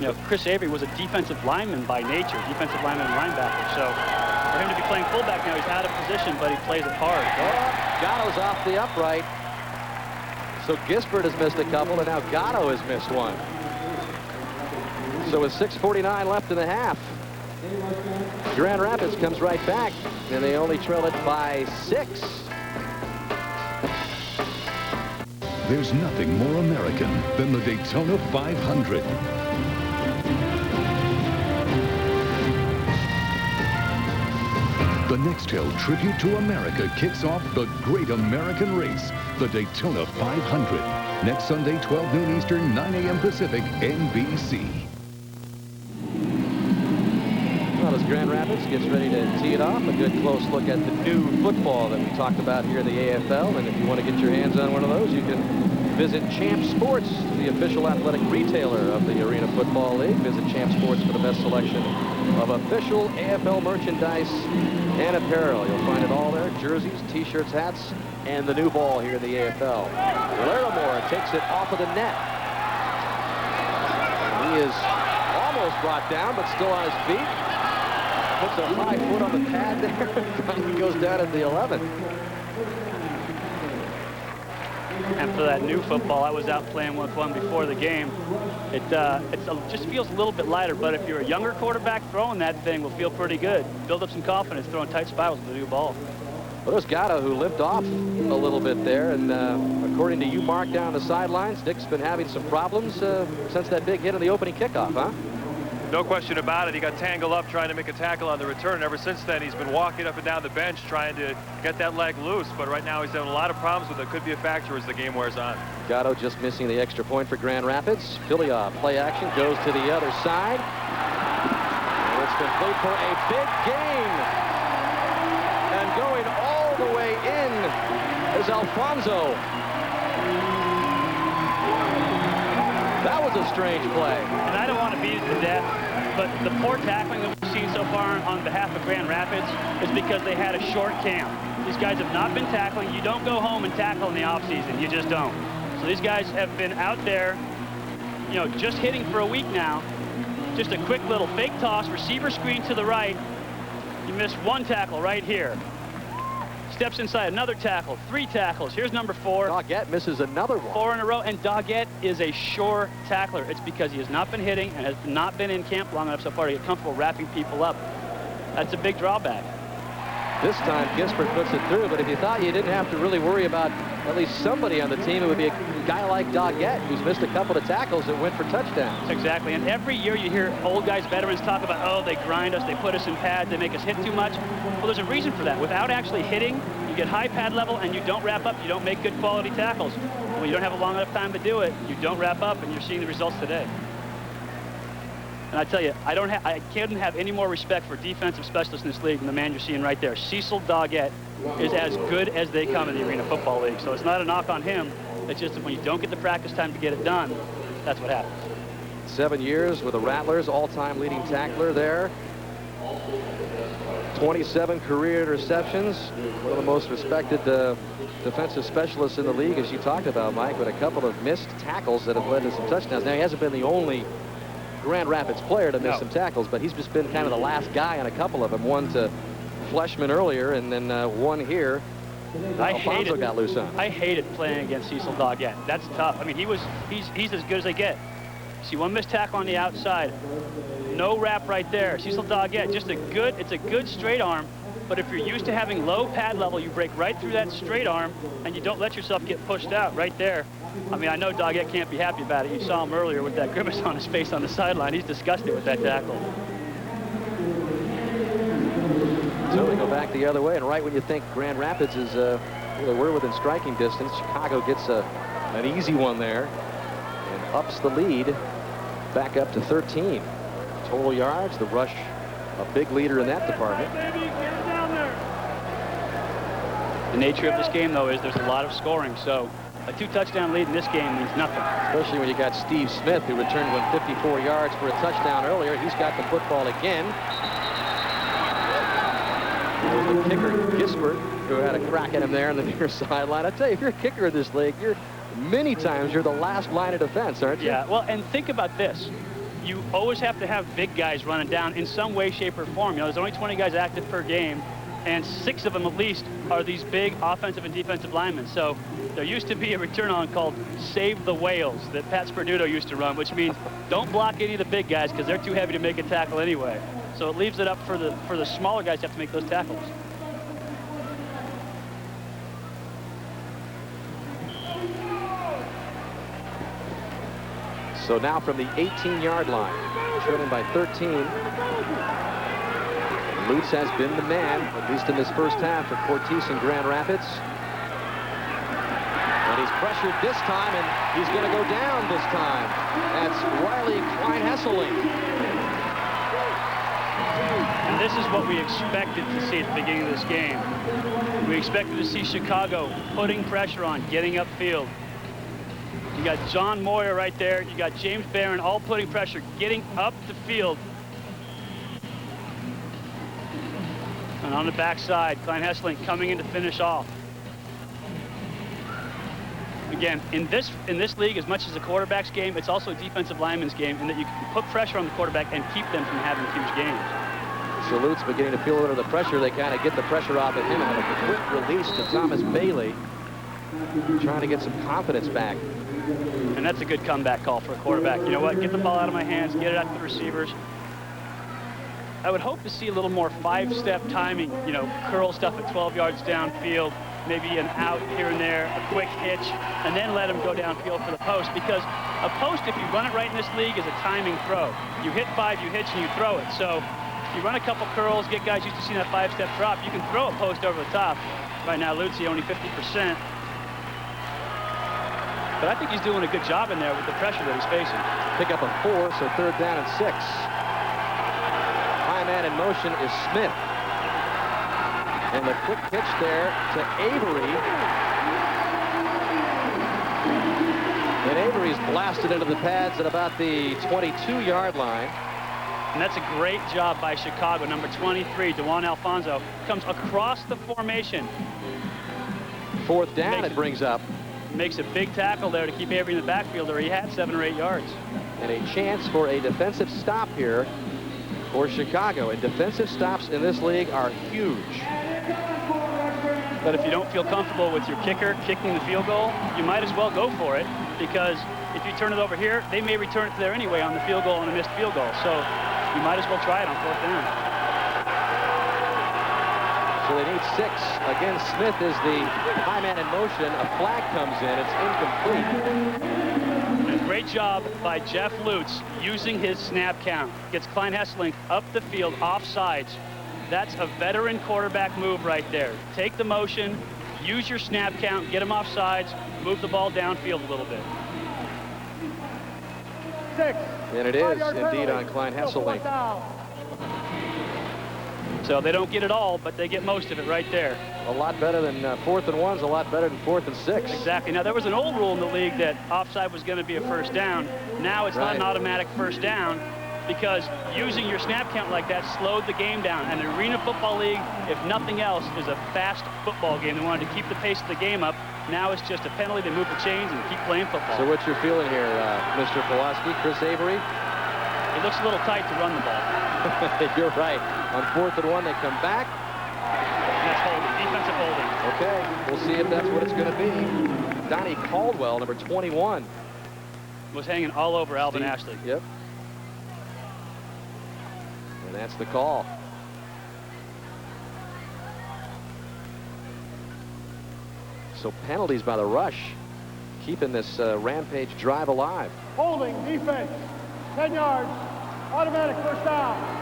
You know, Chris Avery was a defensive lineman by nature, defensive lineman and linebacker. So for him to be playing fullback now, he's out of position, but he plays it hard. Gatto's off the upright. So Gisbert has missed a couple, and now Gatto has missed one. So with 6:49 left in the half, Grand Rapids comes right back, and they only trail it by 6. There's nothing more American than the Daytona 500. The Nextel Tribute to America kicks off the Great American Race, the Daytona 500. Next Sunday, 12 noon Eastern, 9 a.m. Pacific, NBC. Well, as Grand Rapids gets ready to tee it off, a good close look at the new football that we talked about here in the AFL. And if you want to get your hands on one of those, you can visit Champ Sports, the official athletic retailer of the Arena Football League. Visit Champ Sports for the best selection of official AFL merchandise and apparel. You'll find it all there: jerseys, t-shirts, hats, and the new ball here in the AFL. Larimore takes it off of the net. He is almost brought down, but still on his feet. Puts a high foot on the pad there. He goes down at the 11. And for that new football, I was out playing with one before the game. It just feels a little bit lighter, but if you're a younger quarterback, throwing that thing will feel pretty good. Build up some confidence throwing tight spirals with the new ball. Well, there's Gatto, who limped off a little bit there, and according to you, Mark, down the sidelines, Dick's been having some problems since that big hit on the opening kickoff, huh? No question about it. He got tangled up trying to make a tackle on the return. And ever since then, he's been walking up and down the bench trying to get that leg loose. But right now, he's having a lot of problems with it. Could be a factor as the game wears on. Gatto just missing the extra point for Grand Rapids. Filioff, play action, goes to the other side. And it's complete for a big gain. And going all the way in is Alfonso. That was a strange play. And I don't want to beat it to death, but the poor tackling that we've seen so far on behalf of Grand Rapids is because they had a short camp. These guys have not been tackling. You don't go home and tackle in the offseason. You just don't. So these guys have been out there, you know, just hitting for a week now. Just a quick little fake toss, receiver screen to the right. You missed one tackle right here. Steps inside, another tackle, 3 tackles. Here's number 4. Doggett misses another one. 4 in a row, and Doggett is a sure tackler. It's because he has not been hitting and has not been in camp long enough so far to get comfortable wrapping people up. That's a big drawback. This time, Gisbert puts it through, but if you thought you didn't have to really worry about at least somebody on the team, it would be a guy like Doggett, who's missed a couple of tackles that went for touchdowns. Exactly, and every year you hear old guys, veterans talk about, oh, they grind us, they put us in pads, they make us hit too much. Well, there's a reason for that. Without actually hitting, you get high pad level and you don't wrap up, you don't make good quality tackles. When you don't have a long enough time to do it, you don't wrap up, and you're seeing the results today. And I tell you, I can't have any more respect for defensive specialists in this league than the man you're seeing right there. Cecil Doggett is as good as they come in the Arena Football League. So it's not a knock on him. It's just that when you don't get the practice time to get it done, that's what happens. 7 years with the Rattlers, all-time leading tackler there. 27 career interceptions. One of the most respected defensive specialists in the league, as you talked about, Mike, with a couple of missed tackles that have led to some touchdowns. Now, he hasn't been the only Grand Rapids player to miss some tackles, but he's just been kind of the last guy on a couple of them. One to Fleshman earlier, and then one here. Alfonso got loose on. I hated playing against Cecil Doggett. That's tough. I mean, he's as good as they get. See, one missed tackle on the outside. No wrap right there. Cecil Doggett, just it's a good straight arm, but if you're used to having low pad level, you break right through that straight arm, and you don't let yourself get pushed out right there. I mean, I know Doggett can't be happy about it. You saw him earlier with that grimace on his face on the sideline. He's disgusted with that tackle. So we go back the other way, and right when you think Grand Rapids is, we're within striking distance, Chicago gets an easy one there and ups the lead back up to 13. total yards. The rush, a big leader in that department. The nature of this game, though, is there's a lot of scoring. So a 2-touchdown lead in this game means nothing. Especially when you got Steve Smith, who returned 154 yards for a touchdown earlier. He's got the football again. There's the kicker, Gisbert, who had a crack at him there on the near sideline. I tell you, if you're a kicker in this league, many times you're the last line of defense, aren't you? Yeah, well, and think about this. You always have to have big guys running down in some way, shape, or form. You know, there's only 20 guys active per game, and 6 of them at least are these big offensive and defensive linemen. So there used to be a return on called Save the Whales that Pat Sperduto used to run, which means don't block any of the big guys because they're too heavy to make a tackle anyway. So it leaves it up for the smaller guys to have to make those tackles. So now from the 18-yard line, trailing by 13. Lutz has been the man, at least in this first half, for Cortese and Grand Rapids. And he's pressured this time, and he's going to go down this time. That's Riley Klein-Hesseling. And this is what we expected to see at the beginning of this game. We expected to see Chicago putting pressure on, getting upfield. You got John Moyer right there. You got James Barron all putting pressure, getting up the field. And on the backside, Klein-Hesseling coming in to finish off. Again, in this league, as much as a quarterback's game, it's also a defensive lineman's game in that you can put pressure on the quarterback and keep them from having huge games. So Lutz beginning to feel a little of the pressure. They kind of get the pressure off of him and have a quick release to Thomas Bailey, trying to get some confidence back. And that's a good comeback call for a quarterback. You know what? Get the ball out of my hands, get it out to the receivers. I would hope to see a little more 5-step timing, you know, curl stuff at 12 yards downfield, maybe an out here and there, a quick hitch, and then let him go downfield for the post. Because a post, if you run it right in this league, is a timing throw. You hit 5, you hitch, and you throw it. So if you run a couple curls, get guys used to seeing that 5-step drop, you can throw a post over the top. Right now, Lutz only 50%. But I think he's doing a good job in there with the pressure that he's facing. Pick up a 4, so 3rd down and 6. High man in motion is Smith. And the quick pitch there to Avery. And Avery's blasted into the pads at about the 22-yard line. And that's a great job by Chicago. Number 23, Dewan Alfonso, comes across the formation. 4th down it brings up. Makes a big tackle there to keep Avery in the backfield, or he had 7 or 8 yards. And a chance for a defensive stop here for Chicago. And defensive stops in this league are huge. But if you don't feel comfortable with your kicker kicking the field goal, you might as well go for it, because if you turn it over here, they may return it to there anyway on the field goal and a missed field goal. So you might as well try it on 4th down. So they need 6. Again, Smith is the high man in motion. A flag comes in. It's incomplete. And a great job by Jeff Lutz using his snap count. Gets Klein-Hesseling up the field, offsides. That's a veteran quarterback move right there. Take the motion, use your snap count, get him offsides, move the ball downfield a little bit. 6. And it is indeed on Klein-Hesseling. So they don't get it all, but they get most of it right there. A lot better than 4th and 1's, a lot better than 4th and 6. Exactly. Now, there was an old rule in the league that offside was going to be a 1st down. Now it's not an automatic 1st down, because using your snap count like that slowed the game down. And the Arena Football League, if nothing else, is a fast football game. They wanted to keep the pace of the game up. Now it's just a penalty. They move the chains and keep playing football. So what's your feeling here, Mr. Kowalski? Chris Avery? It looks a little tight to run the ball. You're right. On 4th and 1, they come back. And that's holding, defensive holding. Okay, we'll see if that's what it's going to be. Donnie Caldwell, number 21. Was hanging all over Alvin Ashley. Yep. And that's the call. So penalties by the rush, keeping this Rampage drive alive. Holding, defense, 10 yards, automatic 1st down.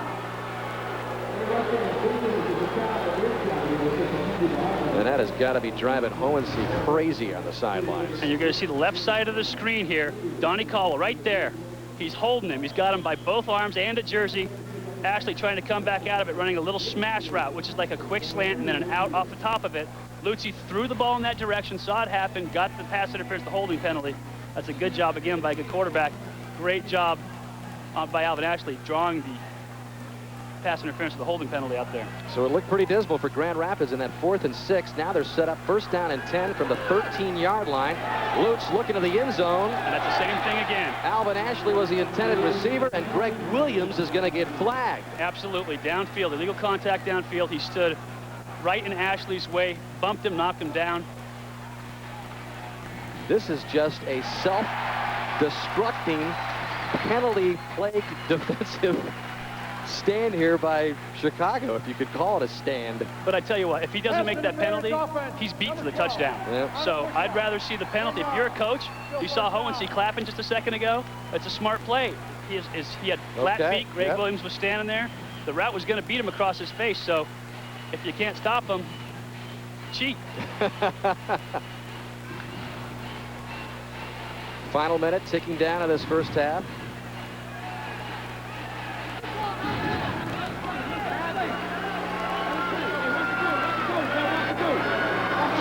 And that has got to be driving Hohensee crazy on the sidelines. And you're going to see the left side of the screen here. Donnie Caldwell right there. He's holding him. He's got him by both arms and a jersey. Ashley trying to come back out of it, running a little smash route, which is like a quick slant and then an out off the top of it. Lutzi threw the ball in that direction, saw it happen, got the pass interference, the holding penalty. That's a good job again by a good quarterback. Great job by Alvin Ashley drawing the pass interference with the holding penalty out there. So it looked pretty dismal for Grand Rapids in that 4th and 6. Now they're set up 1st down and 10 from the 13-yard line. Lutz looking to the end zone. And that's the same thing again. Alvin Ashley was the intended receiver, and Greg Williams is going to get flagged. Absolutely. Downfield, illegal contact downfield. He stood right in Ashley's way, bumped him, knocked him down. This is just a self-destructing, penalty-plagued defensive stand here by Chicago, if you could call it a stand. But I tell you what, if he doesn't make that penalty, he's beat to the touchdown. Yep. So I'd rather see the penalty. If you're a coach, you saw Hohensee clapping just a second ago. It's a smart play. He had flat feet. Greg Williams was standing there. The route was going to beat him across his face. So if you can't stop him, cheat. Final minute ticking down in this first half.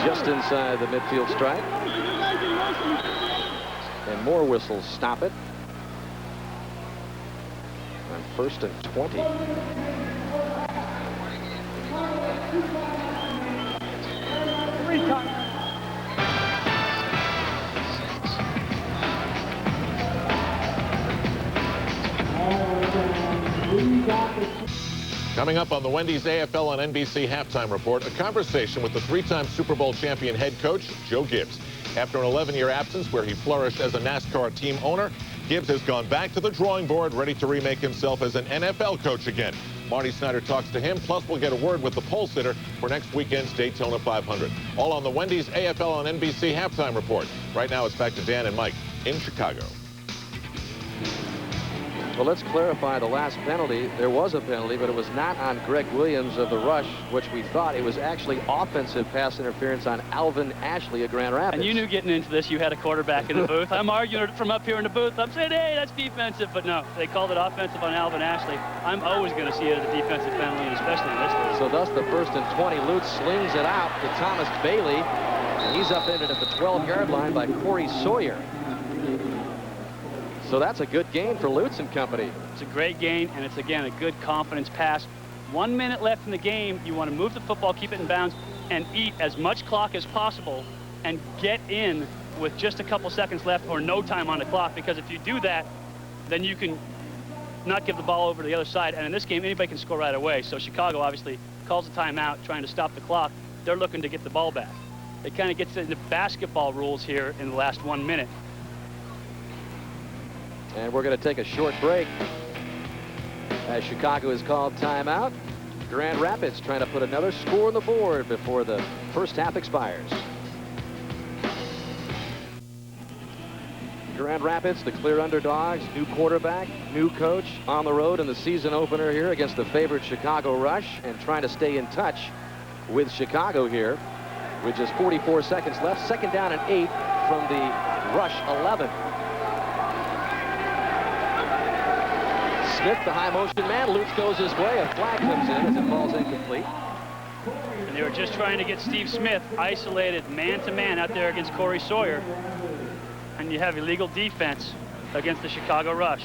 Just inside the midfield stripe. And more whistles stop it. On 1st and 20. Coming up on the Wendy's AFL on NBC halftime report, a conversation with the 3-time Super Bowl champion head coach, Joe Gibbs. After an 11-year absence where he flourished as a NASCAR team owner, Gibbs has gone back to the drawing board, ready to remake himself as an NFL coach again. Marty Snyder talks to him, plus we'll get a word with the pole sitter for next weekend's Daytona 500. All on the Wendy's AFL on NBC halftime report. Right now it's back to Dan and Mike in Chicago. Well, let's clarify the last penalty. There was a penalty, but it was not on Greg Williams of the Rush, which we thought. It was actually offensive pass interference on Alvin Ashley of Grand Rapids. And you knew getting into this, you had a quarterback in the booth. I'm arguing it from up here in the booth. I'm saying, hey, that's defensive. But no, they called it offensive on Alvin Ashley. I'm always going to see it as a defensive penalty, and especially in this league. So thus the 1st and 20. Lutz slings it out to Thomas Bailey. And he's upended at the 12-yard line by Corey Sawyer. So that's a good gain for Lutz and company. It's a great gain, and it's, again, a good confidence pass. 1 minute left in the game. You want to move the football, keep it in bounds, and eat as much clock as possible and get in with just a couple seconds left or no time on the clock, because if you do that, then you can not give the ball over to the other side. And in this game, anybody can score right away. So Chicago obviously calls a timeout, trying to stop the clock. They're looking to get the ball back. It kind of gets into basketball rules here in the last 1 minute. And we're going to take a short break as Chicago has called timeout. Grand Rapids trying to put another score on the board before the first half expires. Grand Rapids, the clear underdogs, new quarterback, new coach, on the road in the season opener here against the favored Chicago Rush, and trying to stay in touch with Chicago here with just 44 seconds left. 2nd down and 8 from the Rush 11. Smith, the high motion man. Lutz goes his way. A flag comes in as it falls incomplete. And they were just trying to get Steve Smith isolated man-to-man out there against Corey Sawyer. And you have illegal defense against the Chicago Rush.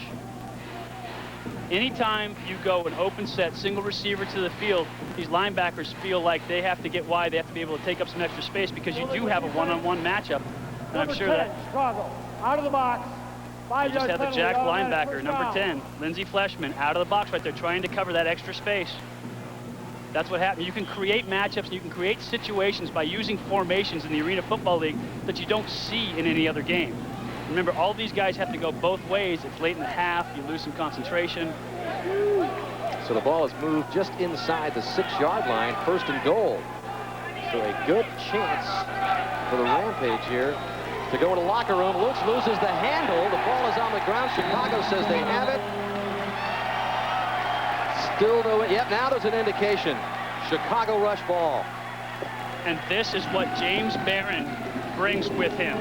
Anytime you go an open set, single receiver to the field, these linebackers feel like they have to get wide. They have to be able to take up some extra space because you do have a one-on-one matchup. And I'm sure that Chicago, out of the box. you just have the jacked linebacker, number 10, Lindsey Fleshman, out of the box right there, trying to cover that extra space. That's what happens. You can create matchups and you can create situations by using formations in the Arena Football League that you don't see in any other game. Remember, all these guys have to go both ways. It's late in the half. You lose some concentration. So the ball is moved just inside the 6-yard line, 1st and goal. So a good chance for the Rampage here to go in the locker room. Lutz loses the handle. The ball is on the ground. Chicago says they have it. Still no. Yep, now there's an indication. Chicago Rush ball. And this is what James Barron brings with him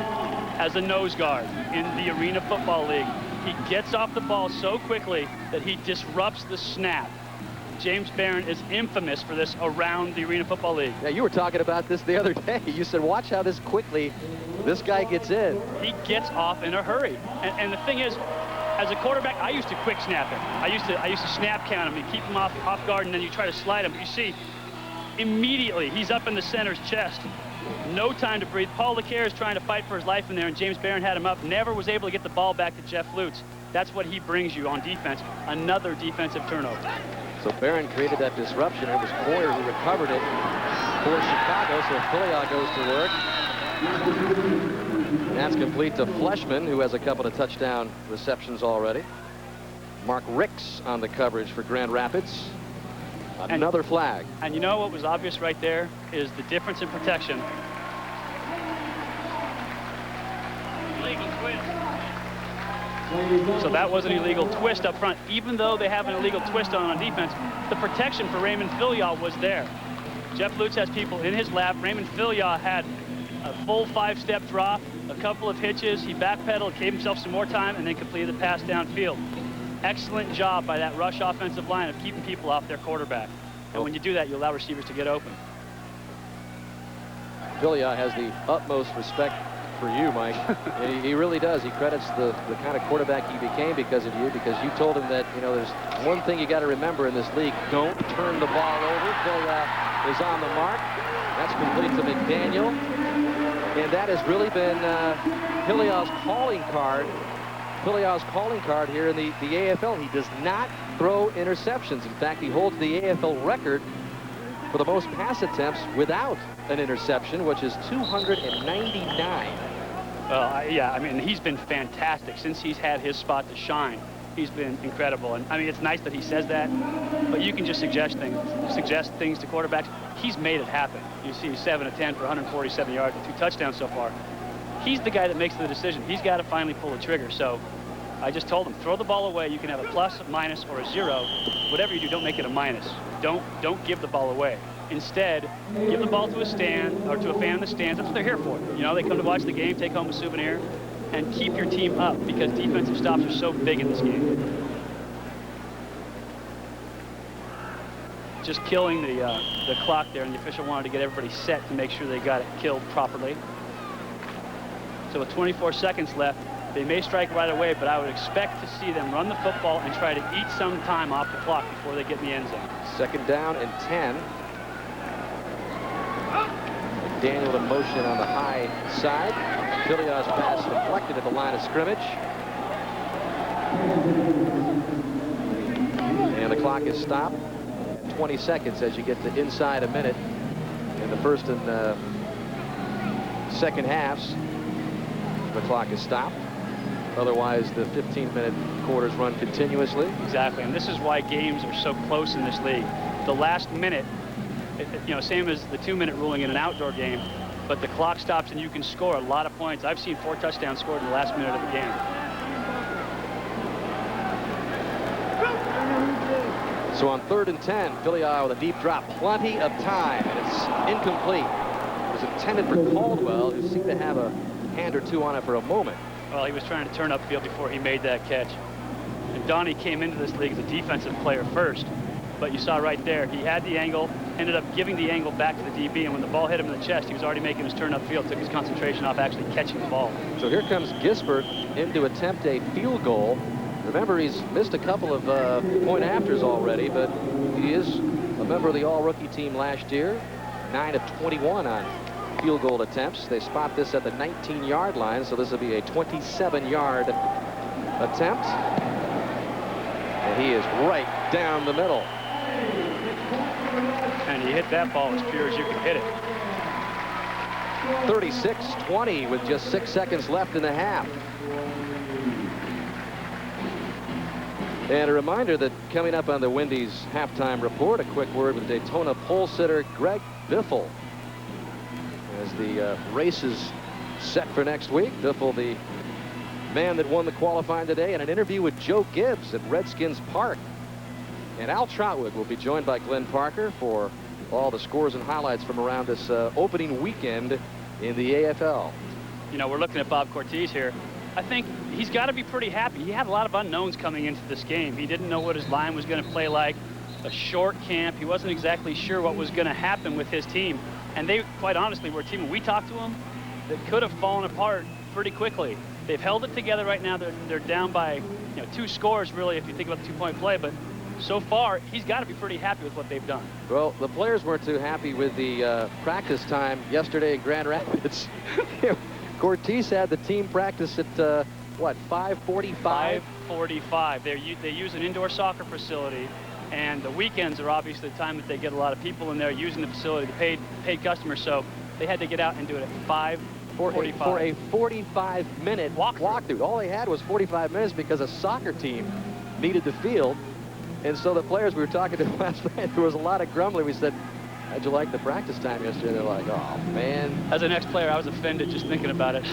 as a nose guard in the Arena Football League. He gets off the ball so quickly that he disrupts the snap. James Barron is infamous for this around the Arena Football League. Yeah, you were talking about this the other day. You said, watch how this quickly this guy gets in. He gets off in a hurry. And the thing is, as a quarterback, I used to quick snap him. I used to snap count him and keep him off guard, and then you try to slide him. But you see, immediately he's up in the center's chest. No time to breathe. Paul LeCaire is trying to fight for his life in there, and James Barron had him up. Never was able to get the ball back to Jeff Lutz. That's what he brings you on defense. Another defensive turnover. So Barron created that disruption. It was Poyer who recovered it for Chicago, so Filion goes to work. And that's complete to Fleshman, who has a couple of touchdown receptions already. Mark Ricks on the coverage for Grand Rapids. Another flag. And you know what was obvious right there is the difference in protection. Illegal twist. So that was an illegal twist up front. Even though they have an illegal twist on defense, the protection for Raymond Filion was there. Jeff Lutz has people in his lap. Raymond Filion had a full 5-step drop, a couple of hitches. He backpedaled, gave himself some more time, and then completed the pass downfield. Excellent job by that rush offensive line of keeping people off their quarterback. And when you do that, you allow receivers to get open. Filion has the utmost respect for you, Mike. He really does. He credits the kind of quarterback he became because of you, because you told him that, you know, there's one thing you got to remember in this league: don't turn the ball over. Filion is on the mark. That's complete to McDaniel. And that has really been Filion's calling card. Filion's calling card here in the AFL. He does not throw interceptions. In fact, he holds the AFL record for the most pass attempts without an interception, which is 299. Yeah, I mean, he's been fantastic since he's had his spot to shine. He's been incredible. And I mean, it's nice that he says that, but you can just suggest things to quarterbacks. He's made it happen. You see 7 of 10 for 147 yards and 2 touchdowns so far. He's the guy that makes the decision. He's got to finally pull the trigger. So I just told him, throw the ball away. You can have a plus, a minus, or a 0. Whatever you do, don't make it a minus. Don't give the ball away. Instead, give the ball to a stand or to a fan in the stands. That's what they're here for. You know, they come to watch the game, take home a souvenir, and keep your team up, because defensive stops are so big in this game. Just killing the clock there, and the official wanted to get everybody set to make sure they got it killed properly. So with 24 seconds left, they may strike right away, but I would expect to see them run the football and try to eat some time off the clock before they get in the end zone. 2nd down and 10. McDaniel in motion on the high side. Filion's pass deflected at the line of scrimmage. And the clock is stopped at 20 seconds as you get to inside a minute in the first and second halves. The clock is stopped. Otherwise, the 15-minute quarters run continuously. Exactly, and this is why games are so close in this league. The last minute, you know, same as the 2-minute ruling in an outdoor game, but the clock stops and you can score a lot of points. I've seen 4 touchdowns scored in the last minute of the game. So on 3rd and 10, Filion with a deep drop, plenty of time, and it's incomplete. It was intended for Caldwell, who seemed to have a hand or two on it for a moment. Well, he was trying to turn upfield before he made that catch. And Donnie came into this league as a defensive player first, but you saw right there, he had the angle, ended up giving the angle back to the DB, and when the ball hit him in the chest, he was already making his turn upfield, took his concentration off actually catching the ball. So here comes Gisbert in to attempt a field goal. Remember, he's missed a couple of point afters already, but he is a member of the all-rookie team last year. 9 of 21 on field goal attempts. They spot this at the 19-yard line, so this will be a 27-yard attempt. And he is right down the middle. And he hit that ball as pure as you can hit it. 36-20 with just 6 seconds left in the half. And a reminder that coming up on the Wendy's halftime report, a quick word with Daytona pole sitter Greg Biffle. As the race is set for next week, Biffle, the man that won the qualifying today, and an interview with Joe Gibbs at Redskins Park. And Al Trotwood will be joined by Glenn Parker for all the scores and highlights from around this opening weekend in the AFL. You know, we're looking at Bob Cortez here. I think he's got to be pretty happy. He had a lot of unknowns coming into this game. He didn't know what his line was going to play like. A short camp. He wasn't exactly sure what was going to happen with his team. And they, quite honestly, were a team, when we talked to them, that could have fallen apart pretty quickly. They've held it together right now. They're down by 2 scores, really, if you think about the 2-point play. But so far, he's got to be pretty happy with what they've done. Well, the players weren't too happy with the practice time yesterday in Grand Rapids. Cortez had the team practice at, what, 5:45? 5:45. They use an indoor soccer facility. And the weekends are obviously the time that they get a lot of people in there using the facility, the paid customers. So they had to get out and do it at 5:45. For a 45-minute walkthrough. All they had was 45 minutes because a soccer team needed the field. And so the players we were talking to last night, there was a lot of grumbling. We said, how'd you like the practice time yesterday? They're like, oh, man. As an ex-player, I was offended just thinking about it.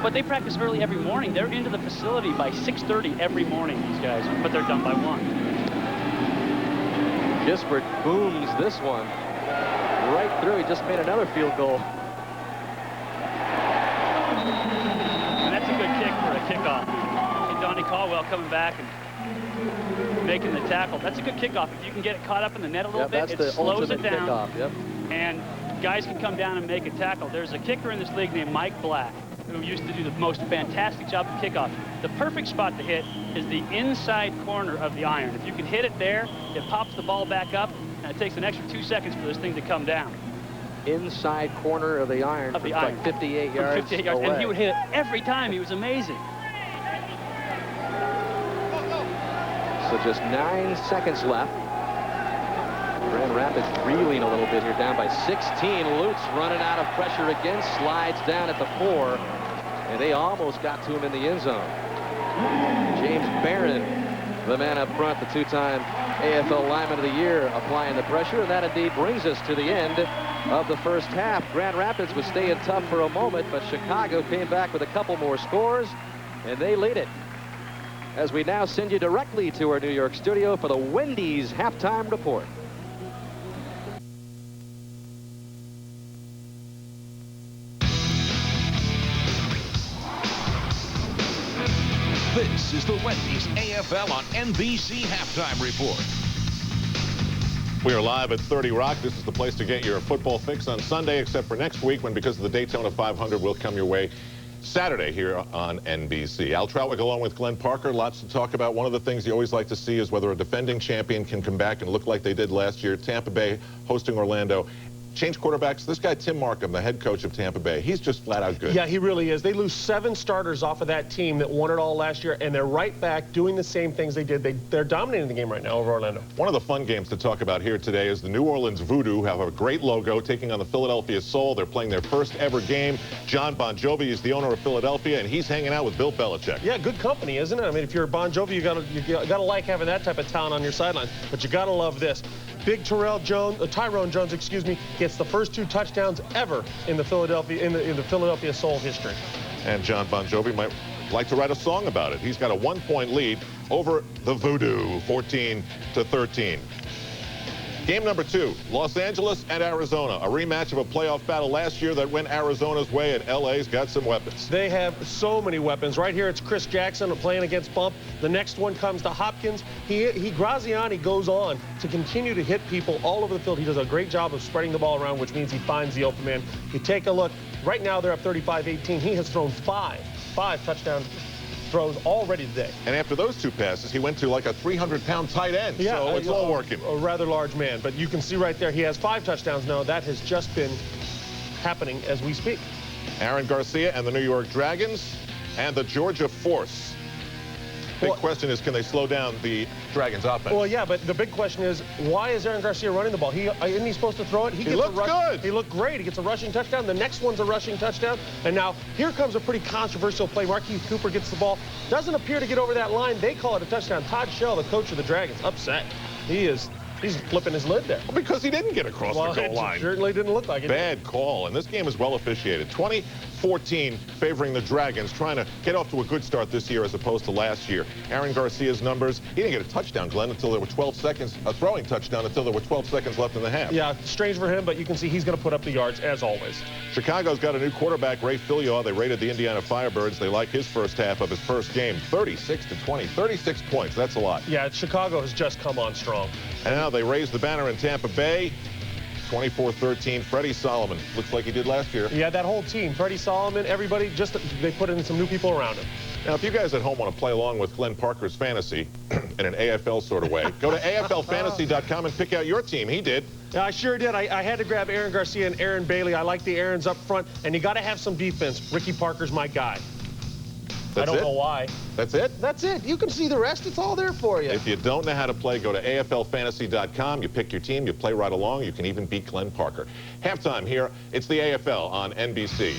But they practice early every morning. They're into the facility by 6:30 every morning, these guys, but they're done by 1. Gisbert booms this one right through. He just made another field goal. And that's a good kick for a kickoff. See Donnie Caldwell coming back and making the tackle. That's a good kickoff. If you can get it caught up in the net a little bit, it slows it down. Kickoff, yep. And guys can come down and make a tackle. There's a kicker in this league named Mike Black, who used to do the most fantastic job of kickoff. The perfect spot to hit is the inside corner of the iron. If you can hit it there, it pops the ball back up, and it takes an extra 2 seconds for this thing to come down. Inside corner of the iron. Like 58 yards. 58 yards, away. and he would hit it every time. He was amazing. So just 9 seconds left. Grand Rapids reeling a little bit here, down by 16. Lutz running out of pressure again, slides down at the 4, and they almost got to him in the end zone. James Barron, the man up front, the 2-time AFL Lineman of the Year, applying the pressure, and that indeed brings us to the end of the first half. Grand Rapids was staying tough for a moment, but Chicago came back with a couple more scores, and they lead it. As we now send you directly to our New York studio for the Wendy's halftime report. This is the Wendy's AFL on NBC halftime report. We are live at 30 Rock. This is the place to get your football fix on Sunday, except for next week when, because of the Daytona 500, will come your way Saturday here on NBC. Al Troutwick along with Glenn Parker. Lots to talk about. One of the things you always like to see is whether a defending champion can come back and look like they did last year. Tampa Bay hosting Orlando. Change quarterbacks. This guy, Tim Markham, the head coach of Tampa Bay, he's just flat out good. Yeah, he really is. They lose 7 starters off of that team that won it all last year, and they're right back doing the same things they did. They're dominating the game right now over Orlando. One of the fun games to talk about here today is the New Orleans Voodoo, who have a great logo, taking on the Philadelphia Soul. They're playing their first ever game. John Bon Jovi is the owner of Philadelphia, and he's hanging out with Bill Belichick. Yeah, good company, isn't it? I mean, if you're Bon Jovi, you gotta like having that type of talent on your sideline, but you gotta love this. Big Tyrone Jones, excuse me, gets the first 2 touchdowns ever in the Philadelphia Soul history. And John Bon Jovi might like to write a song about it. He's got a 1-point lead over the Voodoo, 14-13. Game number 2, Los Angeles and Arizona, a rematch of a playoff battle last year that went Arizona's way, and LA's got some weapons. They have so many weapons. Right here, it's Chris Jackson playing against Bump. The next one comes to Hopkins. Graziani goes on to continue to hit people all over the field. He does a great job of spreading the ball around, which means he finds the open man. You take a look. Right now, they're up 35-18. He has thrown five touchdown throws already today. And after those 2 passes, he went to like a 300-pound tight end. Yeah, so it's all working. A rather large man, but you can see right there, he has 5 touchdowns now. That has just been happening as we speak. Aaron Garcia and the New York Dragons and the Georgia Force. Big question is, can they slow down the Dragons' offense? Well, yeah, but the big question is, why is Aaron Garcia running the ball? Isn't he supposed to throw it? He looked good. He looked great. He gets a rushing touchdown. The next one's a rushing touchdown. And now here comes a pretty controversial play. Marquise Cooper gets the ball. Doesn't appear to get over that line. They call it a touchdown. Todd Shell, the coach of the Dragons, upset. He's flipping his lid there. Well, because he didn't get across the goal line. It certainly didn't look like it. Bad call, and this game is well officiated. 20-14 favoring the Dragons, trying to get off to a good start this year as opposed to last year. Aaron Garcia's numbers, he didn't get a touchdown, Glenn, until there were 12 seconds, a throwing touchdown until there were 12 seconds left in the half. Yeah, strange for him, but you can see he's going to put up the yards as always. Chicago's got a new quarterback, Ray Filio. They rated the Indiana Firebirds. They like his first half of his first game, 36-20, 36 points. That's a lot. Yeah, Chicago has just come on strong. And now they raise the banner in Tampa Bay, 24-13. Freddie Solomon looks like he did last year. Yeah, that whole team, Freddie Solomon, everybody, just they put in some new people around him. Now, if you guys at home want to play along with Glenn Parker's fantasy in an AFL sort of way, go to AFLfantasy.com and pick out your team. He did. Yeah, I sure did. I had to grab Aaron Garcia and Aaron Bailey. I like the Aarons up front, and you got to have some defense. Ricky Parker's my guy. I don't know why. That's it? That's it. You can see the rest. It's all there for you. If you don't know how to play, go to AFLfantasy.com. You pick your team. You play right along. You can even beat Glenn Parker. Halftime here. It's the AFL on NBC.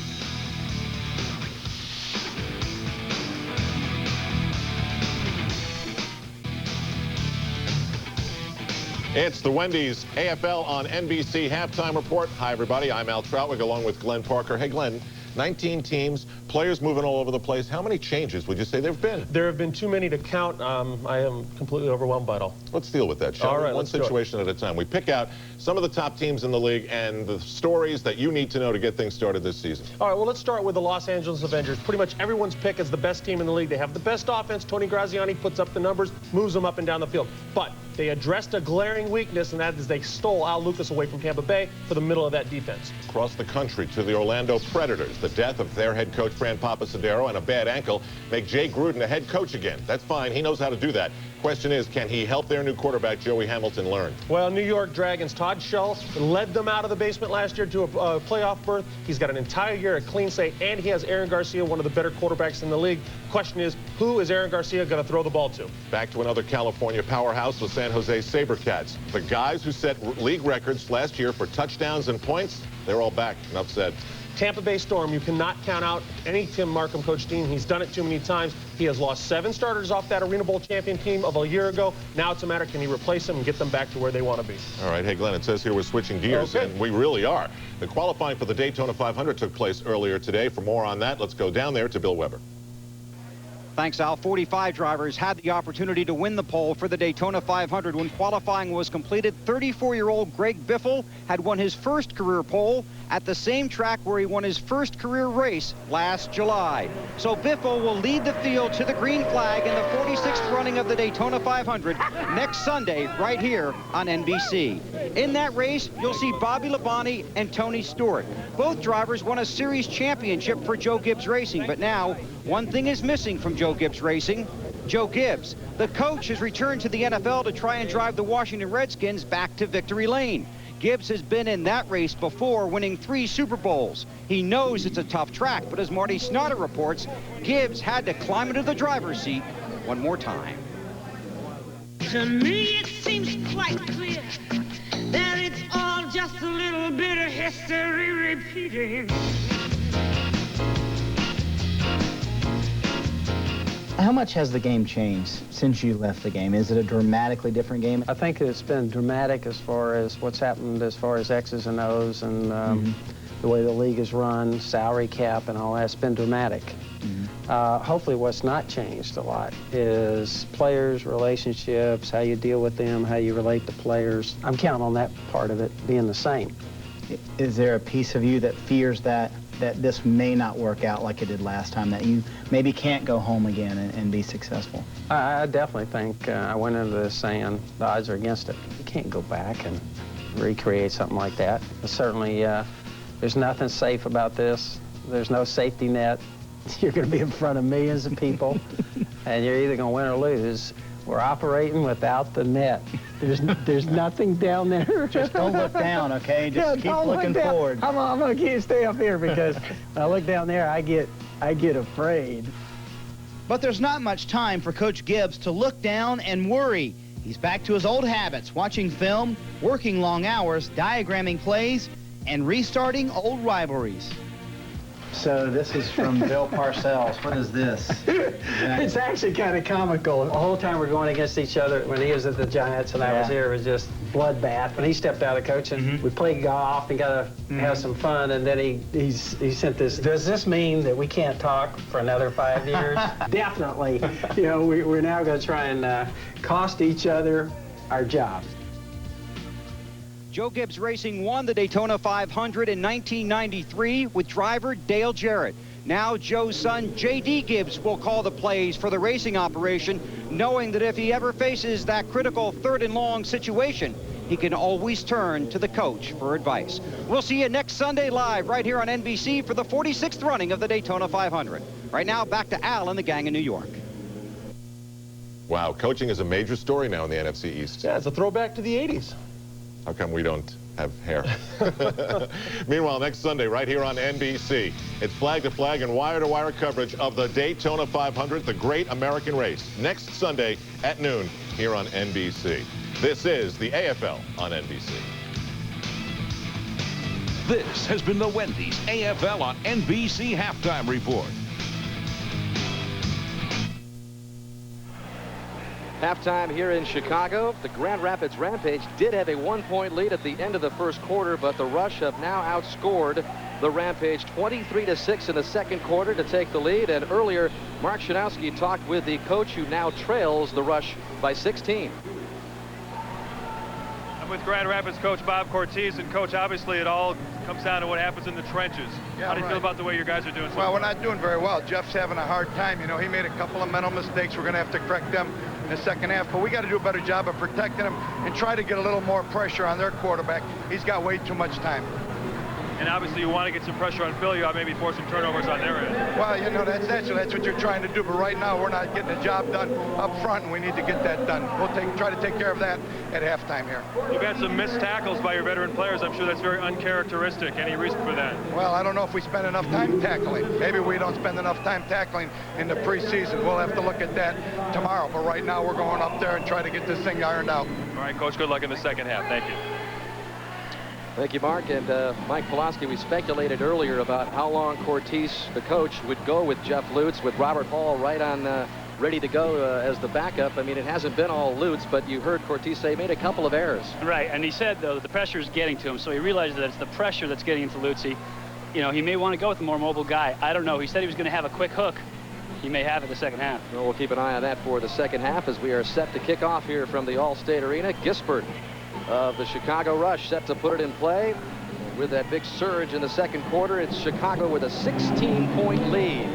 It's the Wendy's AFL on NBC halftime report. Hi, everybody. I'm Al Troutwig along with Glenn Parker. Hey, Glenn, 19 teams, players moving all over the place. How many changes would you say there have been? There have been too many to count. I am completely overwhelmed by it all. Let's deal with that, shall we? All right, One situation at a time. We pick out some of the top teams in the league and the stories that you need to know to get things started this season. All right, well, let's start with the Los Angeles Avengers. Pretty much everyone's pick is the best team in the league. They have the best offense. Tony Graziani puts up the numbers, moves them up and down the field. But they addressed a glaring weakness, and that is they stole Al Lucas away from Tampa Bay for the middle of that defense. Across the country to the Orlando Predators. The death of their head coach, Fran Papasadero, and a bad ankle make Jay Gruden a head coach again. That's fine. He knows how to do that. Question is, can he help their new quarterback, Joey Hamilton, learn? Well, New York Dragons, Todd Schull led them out of the basement last year to a playoff berth. He's got an entire year at clean slate, and he has Aaron Garcia, one of the better quarterbacks in the league. Question is, who is Aaron Garcia going to throw the ball to? Back to another California powerhouse, the San Jose SaberCats. The guys who set league records last year for touchdowns and points, they're all back. Enough said. Tampa Bay Storm, you cannot count out any Tim Markham coach team. He's done it too many times. He has lost 7 starters off that Arena Bowl champion team of a year ago. Now it's a matter, can he replace them and get them back to where they want to be? All right, hey, Glenn, it says here we're switching gears, and we really are. The qualifying for the Daytona 500 took place earlier today. For more on that, let's go down there to Bill Weber. Thanks, Al. 45 drivers had the opportunity to win the pole for the Daytona 500 when qualifying was completed. 34-year-old Greg Biffle had won his first career pole at the same track where he won his first career race last July. So Biffle will lead the field to the green flag in the 46th running of the Daytona 500 next Sunday right here on NBC. In that race, you'll see Bobby Labonte and Tony Stewart. Both drivers won a series championship for Joe Gibbs Racing, but now one thing is missing from Joe Gibbs Racing. Joe Gibbs, the coach, has returned to the NFL to try and drive the Washington Redskins back to victory lane. Gibbs has been in that race before, winning 3 Super Bowls. He knows it's a tough track, but as Marty Snotter reports, Gibbs had to climb into the driver's seat one more time. To me, it seems quite clear that it's all just a little bit of history repeating. How much has the game changed since you left the game? Is it a dramatically different game? I think it's been dramatic as far as what's happened as far as X's and O's and the way the league is run, salary cap and all that's been dramatic. Hopefully what's not changed a lot is players, relationships, how you deal with them, how you relate to players. I'm counting on that part of it being the same. Is there a piece of you that fears that this may not work out like it did last time, that you maybe can't go home again and be successful? I definitely think I went into this saying the odds are against it. You can't go back and recreate something like that. But certainly, there's nothing safe about this. There's no safety net. You're going to be in front of millions of people, and you're either going to win or lose. We're operating without the net. There's nothing down there. Just don't look down, okay? Just keep looking forward. I'm going to stay up here because when I look down there, I get afraid. But there's not much time for Coach Gibbs to look down and worry. He's back to his old habits, watching film, working long hours, diagramming plays, and restarting old rivalries. So this is from Bill Parcells. What is this? Exactly. It's actually kind of comical. The whole time we're going against each other, when he was at the Giants and I was here, it was just bloodbath. When he stepped out of coaching, we played golf and got to have some fun, and then he sent this, does this mean that we can't talk for another 5 years? Definitely. You know, we're now going to try and cost each other our jobs. Joe Gibbs Racing won the Daytona 500 in 1993 with driver Dale Jarrett. Now Joe's son, J.D. Gibbs, will call the plays for the racing operation, knowing that if he ever faces that critical third and long situation, he can always turn to the coach for advice. We'll see you next Sunday live right here on NBC for the 46th running of the Daytona 500. Right now, back to Al and the gang in New York. Wow, coaching is a major story now in the NFC East. Yeah, it's a throwback to the 80s. How come we don't have hair? Meanwhile, next Sunday, right here on NBC, it's flag-to-flag and wire-to-wire coverage of the Daytona 500, the great American race. Next Sunday at noon here on NBC. This is the AFL on NBC. This has been the Wendy's AFL on NBC Halftime Report. Halftime here in Chicago. The Grand Rapids Rampage did have a 1-point lead at the end of the first quarter, but the Rush have now outscored the Rampage 23-6 in the second quarter to take the lead. And earlier, Mark Shanowski talked with the coach who now trails the Rush by 16. I'm with Grand Rapids coach Bob Cortese, and coach, obviously it all comes down to what happens in the trenches. Yeah, how do you feel about the way your guys are doing? Well, we're not doing very well. Jeff's having a hard time. You know, he made a couple of mental mistakes. We're going to have to correct them in the second half, but we got to do a better job of protecting him and try to get a little more pressure on their quarterback. He's got way too much time. And obviously you want to get some pressure on Phil. You ought maybe force some turnovers on their end. Well, you know, that's what you're trying to do, but right now we're not getting the job done up front, and we need to get that done. We'll try to take care of that at halftime here. You've had some missed tackles by your veteran players. I'm sure that's very uncharacteristic. Any reason for that? Well, I don't know if we spend enough time tackling. Maybe we don't spend enough time tackling in the preseason. We'll have to look at that tomorrow, but right now we're going up there and try to get this thing ironed out. All right, coach, good luck in the second half. Thank you. Thank you, Mark. And Mike Pulaski, we speculated earlier about how long Cortese, the coach, would go with Jeff Lutz, with Robert Hall right on ready to go as the backup. I mean, it hasn't been all Lutz, but you heard Cortese say he made a couple of errors. Right, and he said, though, the pressure is getting to him, so he realizes that it's the pressure that's getting into Lutz. You know, he may want to go with a more mobile guy. I don't know. He said he was going to have a quick hook. He may have it the second half. Well, we'll keep an eye on that for the second half as we are set to kick off here from the Allstate Arena. Gisbert of the Chicago Rush set to put it in play. With that big surge in the second quarter, it's Chicago with a 16-point lead.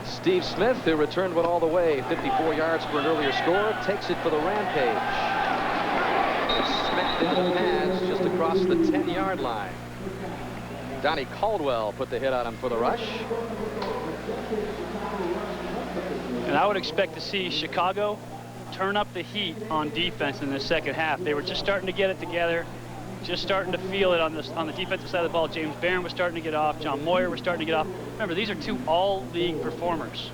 Steve Smith, who returned one all the way, 54 yards for an earlier score, takes it for the Rampage. Smacked into the pads just across the 10-yard line. Donnie Caldwell put the hit on him for the Rush. And I would expect to see Chicago turn up the heat on defense in the second half. They were just starting to get it together, just starting to feel it on the defensive side of the ball. James Barron was starting to get off. John Moyer was starting to get off. Remember, these are two all-league performers.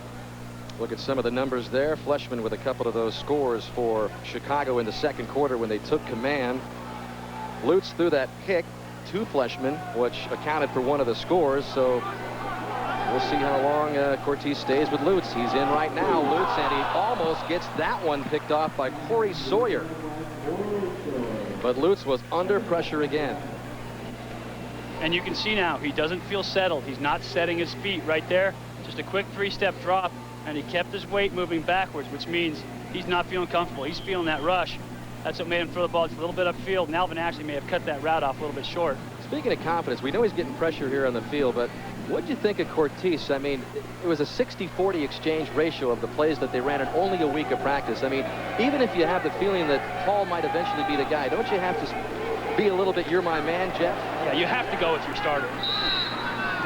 Look at some of the numbers there. Fleshman with a couple of those scores for Chicago in the second quarter when they took command. Lutz threw that kick to Fleshman, which accounted for one of the scores. So we'll see how long Cortese stays with Lutz. He's in right now, Lutz, and he almost gets that one picked off by Corey Sawyer. But Lutz was under pressure again. And you can see now he doesn't feel settled. He's not setting his feet right there. Just a quick three-step drop, and he kept his weight moving backwards, which means he's not feeling comfortable. He's feeling that rush. That's what made him throw the ball just a little bit upfield. And Alvin Ashley may have cut that route off a little bit short. Speaking of confidence, we know he's getting pressure here on the field, but what did you think of Cortese? I mean, it was a 60-40 exchange ratio of the plays that they ran in only a week of practice. I mean, even if you have the feeling that Hall might eventually be the guy, don't you have to be a little bit, you're my man, Jeff? Yeah, you have to go with your starter.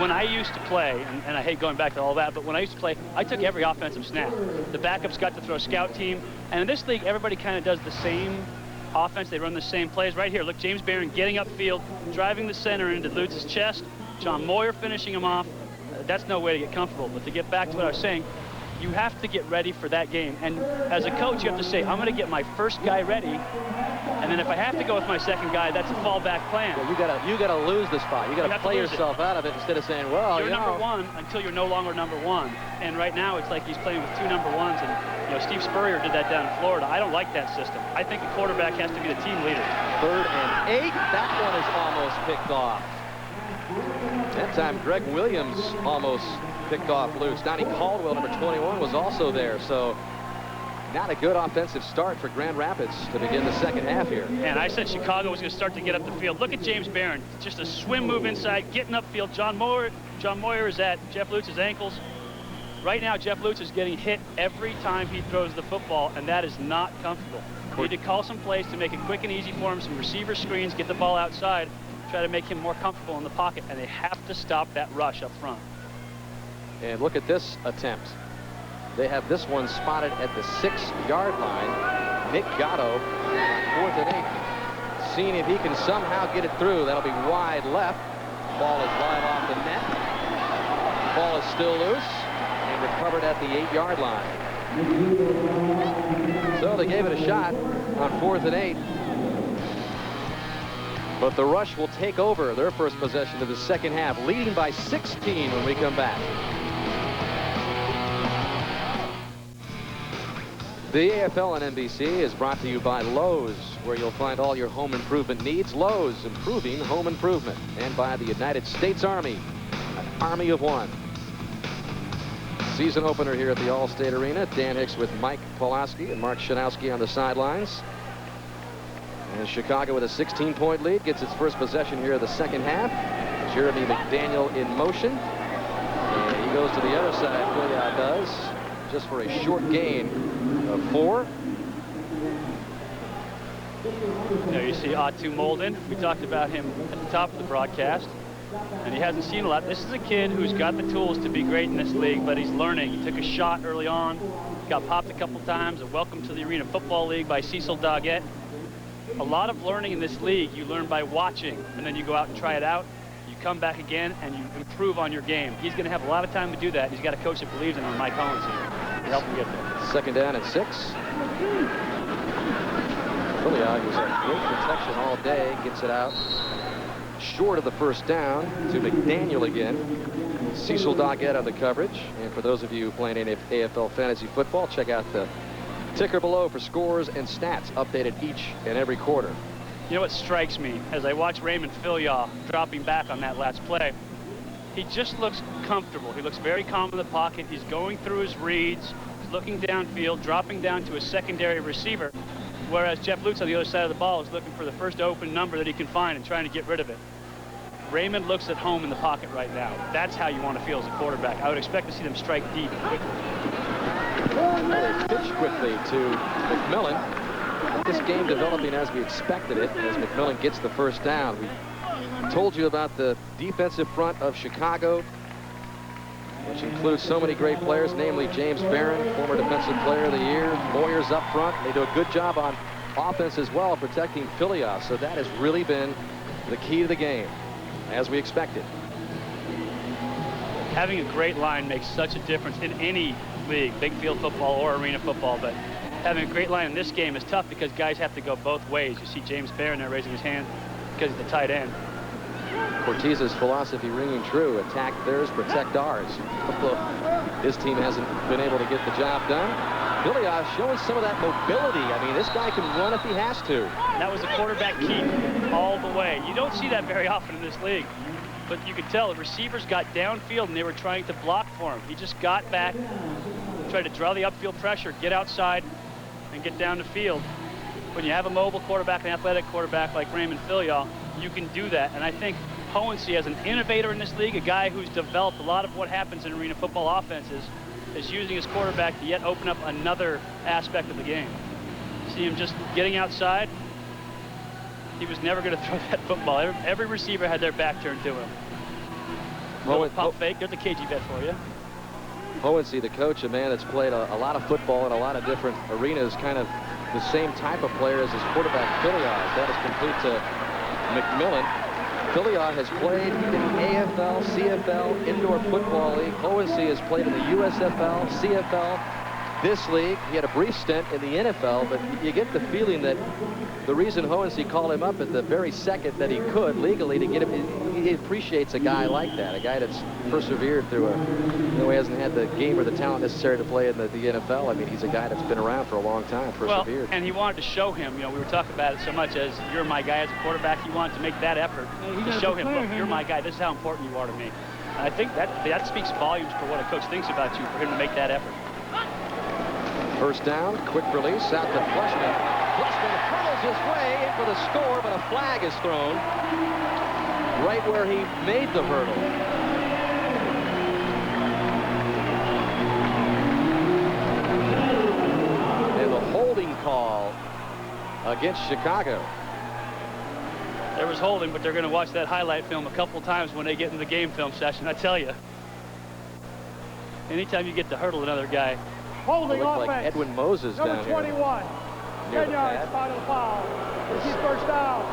When I used to play, and I hate going back to all that, but when I used to play, I took every offensive snap. The backups got to throw scout team, and in this league, everybody kind of does the same offense. They run the same plays. Right here, look, James Barron getting upfield, driving the center into Lutz's chest. John Moyer finishing him off. That's no way to get comfortable. But to get back to what I was saying, you have to get ready for that game. And as a coach, you have to say, I'm going to get my first guy ready. And then if I have to go with my second guy, that's a fallback plan. Yeah, you gotta lose the spot. You gotta play yourself out of it instead of saying, well, you're number one until you're no longer number one. And right now, it's like he's playing with two number ones. And Steve Spurrier did that down in Florida. I don't like that system. I think the quarterback has to be the team leader. 3rd and 8. That one is almost picked off. That time, Greg Williams almost picked off Lutz. Donnie Caldwell, number 21, was also there. So Not a good offensive start for Grand Rapids to begin the second half here. And I said Chicago was going to start to get up the field. Look at James Barron. Just a swim move inside, getting upfield. John Moyer is at Jeff Lutz's ankles. Right now, Jeff Lutz is getting hit every time he throws the football, and that is not comfortable. You need to call some plays to make it quick and easy for him, some receiver screens, get the ball outside, try to make him more comfortable in the pocket, and they have to stop that rush up front. And look at this attempt. They have this one spotted at the 6-yard line. Nick Gatto on 4th and 8. Seeing if he can somehow get it through. That'll be wide left. Ball is live off the net. Ball is still loose and recovered at the 8-yard line. So they gave it a shot on 4th and 8. But the Rush will take over their first possession of the second half, leading by 16 when we come back. The AFL on NBC is brought to you by Lowe's, where you'll find all your home improvement needs. Lowe's, improving home improvement. And by the United States Army, an army of one. Season opener here at the Allstate Arena. Dan Hicks with Mike Pulaski and Mark Shanowski on the sidelines. And Chicago with a 16-point lead gets its first possession here of the second half. Jeremy McDaniel in motion. And he goes to the other side, Philyaw does, just for a short gain of 4. There you see Atu Molden. We talked about him at the top of the broadcast, and he hasn't seen a lot. This is a kid who's got the tools to be great in this league, but he's learning. He took a shot early on, got popped a couple times. A welcome to the Arena Football League by Cecil Doggett. A lot of learning in this league you learn by watching, and then you go out and try it out. You come back again, and you improve on your game. He's going to have a lot of time to do that. He's got a coach that believes in him, Mike Owens here, to help him get there. Second down and 6. Philyaw, who's had great protection all day, gets it out short of the first down to McDaniel again. Cecil Doggett on the coverage. And for those of you playing AFL fantasy football, check out the ticker below for scores and stats updated each and every quarter. You know what strikes me as I watch Raymond Philyaw dropping back on that last play? He just looks comfortable. He looks very calm in the pocket. He's going through his reads, he's looking downfield, dropping down to a secondary receiver, whereas Jeff Lutz on the other side of the ball is looking for the first open number that he can find and trying to get rid of it. Raymond looks at home in the pocket right now. That's how you want to feel as a quarterback. I would expect to see them strike deep quickly. They pitch quickly to McMillan. This game developing as we expected it, as McMillan gets the first down. We told you about the defensive front of Chicago, which includes so many great players, namely James Barron, former Defensive Player of the Year. Moyer's up front. They do a good job on offense as well, protecting Philyaw. So that has really been the key to the game, as we expected. Having a great line makes such a difference in any league, big field football or arena football, but having a great line in this game is tough because guys have to go both ways. You see James Barron there raising his hand because he's the tight end. Cortez's philosophy ringing true. Attack theirs, protect ours. This team hasn't been able to get the job done. Philyaw showing some of that mobility. I mean, this guy can run if he has to. That was the quarterback keep all the way. You don't see that very often in this league. But you could tell the receivers got downfield and they were trying to block for him. He just got back, tried to draw the upfield pressure, get outside, and get down the field. When you have a mobile quarterback, an athletic quarterback like Raymond Philyaw, you can do that. And I think Hohensee, as an innovator in this league, a guy who's developed a lot of what happens in arena football offenses, is using his quarterback to yet open up another aspect of the game. See him just getting outside. He was never going to throw that football. Every receiver had their back turned to him. Pop fake. There's a KG bet for you. Hohensee, the coach, a man that's played a lot of football in a lot of different arenas, kind of the same type of player as his quarterback, Philyaw. That is complete to McMillan. Philyaw has played in the AFL, CFL, Indoor Football League. Hohensee has played in the USFL, CFL, this league. He had a brief stint in the NFL, but you get the feeling that the reason Hohensee called him up at the very second that he could legally to get him, he appreciates a guy like that, a guy that's persevered through he hasn't had the game or the talent necessary to play in the NFL. I mean, he's a guy that's been around for a long time, persevered. Well, and he wanted to show him, we were talking about it so much as you're my guy as a quarterback. He wanted to make that effort to show him, look, you're my guy. This is how important you are to me. And I think that speaks volumes for what a coach thinks about you, for him to make that effort. First down, quick release out to Fleshman. Fleshman hurdles his way in for the score, but a flag is thrown right where he made the hurdle. And the holding call against Chicago. There was holding, but they're going to watch that highlight film a couple times when they get in the game film session, I tell you. Anytime you get to hurdle another guy. Holding offense. Like Edwin Moses number down 21. Here. 10 yards, final foul. He's first down.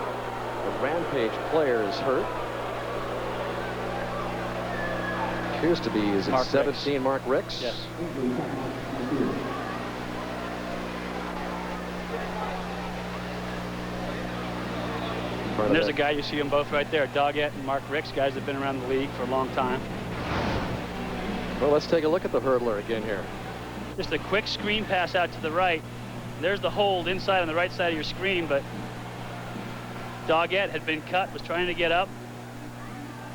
The Rampage player is hurt. Appears to be, is it Mark 17, Ricks. Mark Ricks? Yes. And there's a guy, you see them both right there, Doggett and Mark Ricks, guys that have been around the league for a long time. Well, let's take a look at the hurdler again here. Just a quick screen pass out to the right. There's the hold inside on the right side of your screen, but Doggett had been cut, was trying to get up,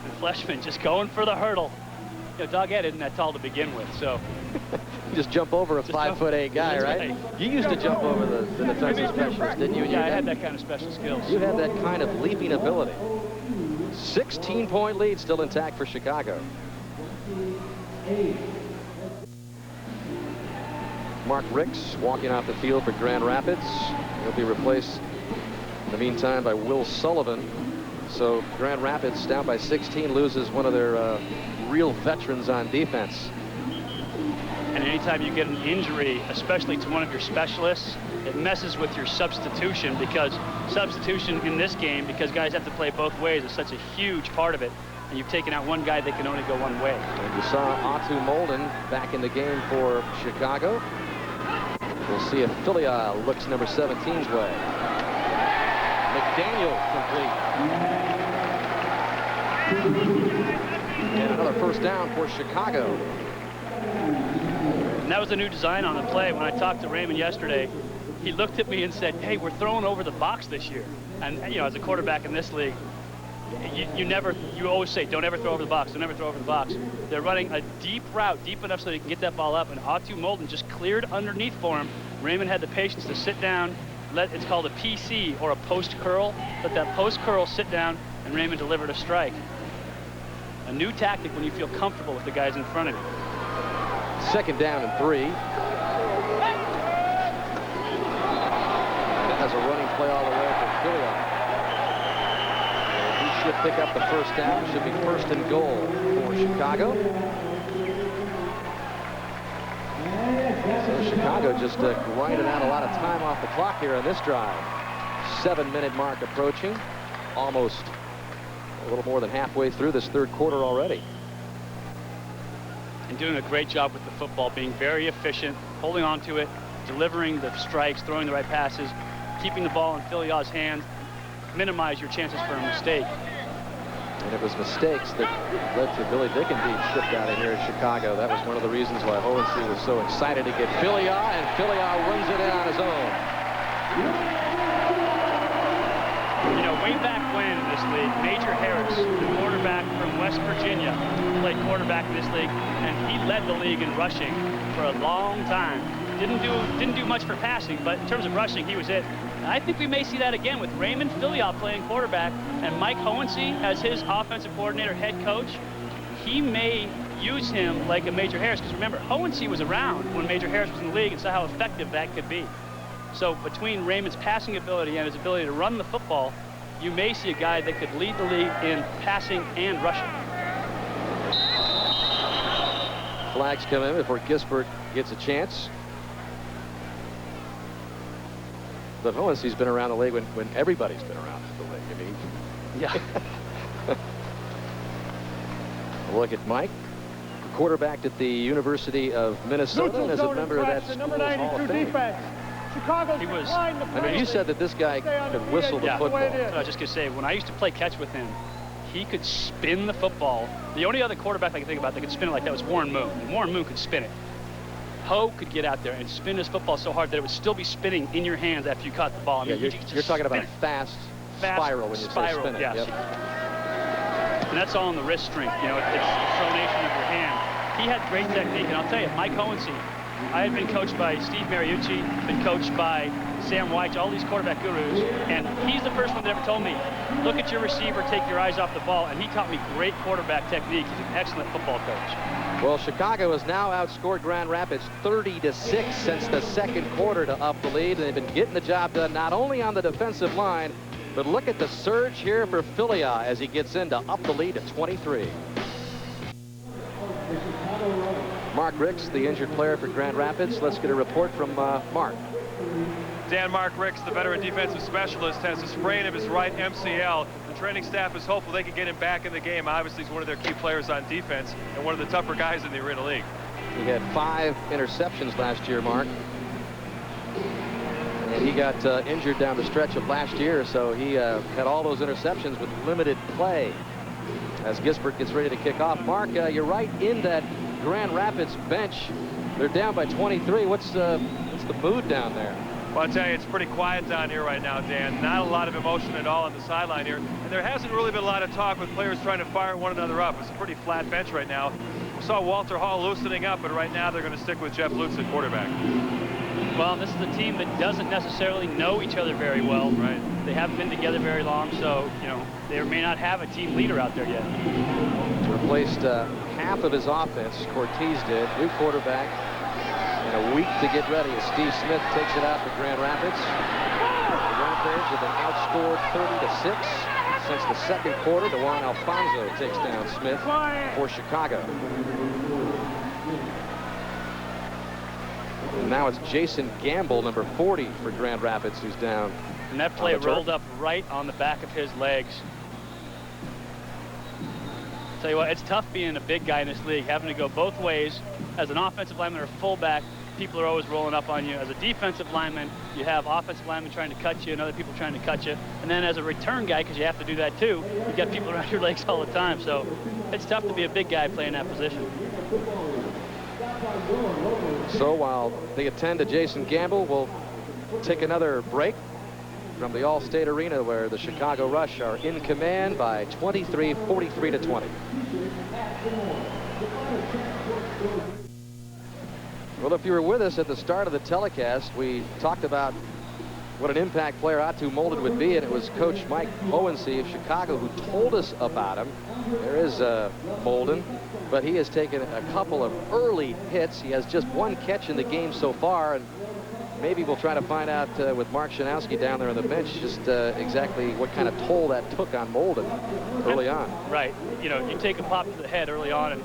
and Fleshman just going for the hurdle. You know, Doggett isn't that tall to begin with, so. You just jump over a 5'8" guy, right? You used to jump over the defensive specialist, didn't you? Yeah, I had that kind of special skills. You had that kind of leaping ability. 16-point lead still intact for Chicago. Mark Ricks walking off the field for Grand Rapids. He'll be replaced in the meantime by Will Sullivan. So Grand Rapids down by 16, loses one of their real veterans on defense. And anytime you get an injury, especially to one of your specialists, it messes with your substitution, because substitution in this game, because guys have to play both ways, is such a huge part of it. And you've taken out one guy that can only go one way. And you saw Atu Molden back in the game for Chicago. We'll see if Philia looks number 17's way. McDaniel complete. And another first down for Chicago. And that was a new design on the play. When I talked to Raymond yesterday, he looked at me and said, hey, we're throwing over the box this year. And, you know, as a quarterback in this league, you always say, don't ever throw over the box, don't ever throw over the box. They're running a deep route, deep enough so they can get that ball up, and Atu Molden just cleared underneath for him. Raymond had the patience to sit down, it's called a PC, or a post curl. Let that post curl sit down, and Raymond delivered a strike. A new tactic when you feel comfortable with the guys in front of you. Second down and 3. That has a running play all the way for Philia. He should pick up the first down. Should be first and goal for Chicago. So Chicago just grinding out a lot of time off the clock here on this drive. 7-minute mark approaching. Almost a little more than halfway through this third quarter already. And doing a great job with the football, being very efficient, holding on to it, delivering the strikes, throwing the right passes, keeping the ball in Philia's hands, minimize your chances for a mistake. And it was mistakes that led to Billy Dicken being shipped out of here in Chicago. That was one of the reasons why Hohensee was so excited to get Philia, and Philia runs it in on his own. You know, way back when in this league, Major Harris, the quarterback from West Virginia, played quarterback in this league, and he led the league in rushing for a long time. Didn't do much for passing, but in terms of rushing, he was it. And I think we may see that again with Raymond Philia playing quarterback and Mike Hohensee as his offensive coordinator, head coach. He may use him like a Major Harris, because remember, Hohensee was around when Major Harris was in the league and saw how effective that could be. So between Raymond's passing ability and his ability to run the football, you may see a guy that could lead the league in passing and rushing. Flags come in before Gisbert gets a chance. But Hohensee's been around the league when everybody's been around the league. I mean, yeah. Look at Mike, quarterbacked at the University of Minnesota, and as a member of that school's number 92 Hall of Fame. defense. Chicago's He was. I mean, you said that this guy could whistle the football. I was just gonna say, when I used to play catch with him, he could spin the football. The only other quarterback I can think about that could spin it like that was Warren Moon. And Warren Moon could spin it. Ho could get out there and spin his football so hard that it would still be spinning in your hands after you caught the ball. I mean, you're talking about a fast spiral when you say spin it. Yes. Yep. And that's all in the wrist strength. You know, it's pronation of your hand. He had great technique, and I'll tell you, Mike Hohensee I had been coached by Steve Mariucci, been coached by Sam Weich, all these quarterback gurus, and he's the first one that ever told me, look at your receiver, take your eyes off the ball, and he taught me great quarterback technique. He's an excellent football coach. Well, Chicago has now outscored Grand Rapids 30-6 since the second quarter to up the lead, and they've been getting the job done not only on the defensive line, but look at the surge here for Filia as he gets in to up the lead to 23. Mark Ricks, the injured player for Grand Rapids. Let's get a report from Mark. Dan, Mark Ricks, the veteran defensive specialist, has a sprain of his right MCL. The training staff is hopeful they can get him back in the game. Obviously, he's one of their key players on defense and one of the tougher guys in the Arena League. He had 5 interceptions last year, Mark. And he got injured down the stretch of last year, so he had all those interceptions with limited play as Gisbert gets ready to kick off. Mark, you're right in that Grand Rapids bench. They're down by 23. What's the mood down there? Well, I'll tell you, it's pretty quiet down here right now, Dan. Not a lot of emotion at all on the sideline here. And there hasn't really been a lot of talk with players trying to fire one another up. It's a pretty flat bench right now. We saw Walter Hall loosening up, but right now they're going to stick with Jeff Lutz at quarterback. Well, this is a team that doesn't necessarily know each other very well. Right. They haven't been together very long, so, you know, they may not have a team leader out there yet. Replaced half of his offense, Cortez did. New quarterback. And a week to get ready as Steve Smith takes it out for Grand Rapids. The Rampage have been outscored 30-6 since the second quarter. DeJuan Alfonso takes down Smith for Chicago. And now it's Jason Gamble, number 40 for Grand Rapids, who's down. And that play rolled up right on the back of his legs. Tell you what, it's tough being a big guy in this league, having to go both ways. As an offensive lineman or fullback, people are always rolling up on you. As a defensive lineman, you have offensive linemen trying to cut you and other people trying to cut you. And then as a return guy, because you have to do that too, you got people around your legs all the time. So it's tough to be a big guy playing that position. So while they attend to Jason Gamble, we'll take another break from the Allstate Arena, where the Chicago Rush are in command by 23, 43-20. Well, if you were with us at the start of the telecast, we talked about what an impact player Atu Molden would be, and it was Coach Mike Owensy of Chicago who told us about him. There is Molden, but he has taken a couple of early hits. He has just 1 catch in the game so far, and maybe we'll try to find out with Mark Shanowski down there on the bench just exactly what kind of toll that took on Molden early on. Right. You know, you take a pop to the head early on, and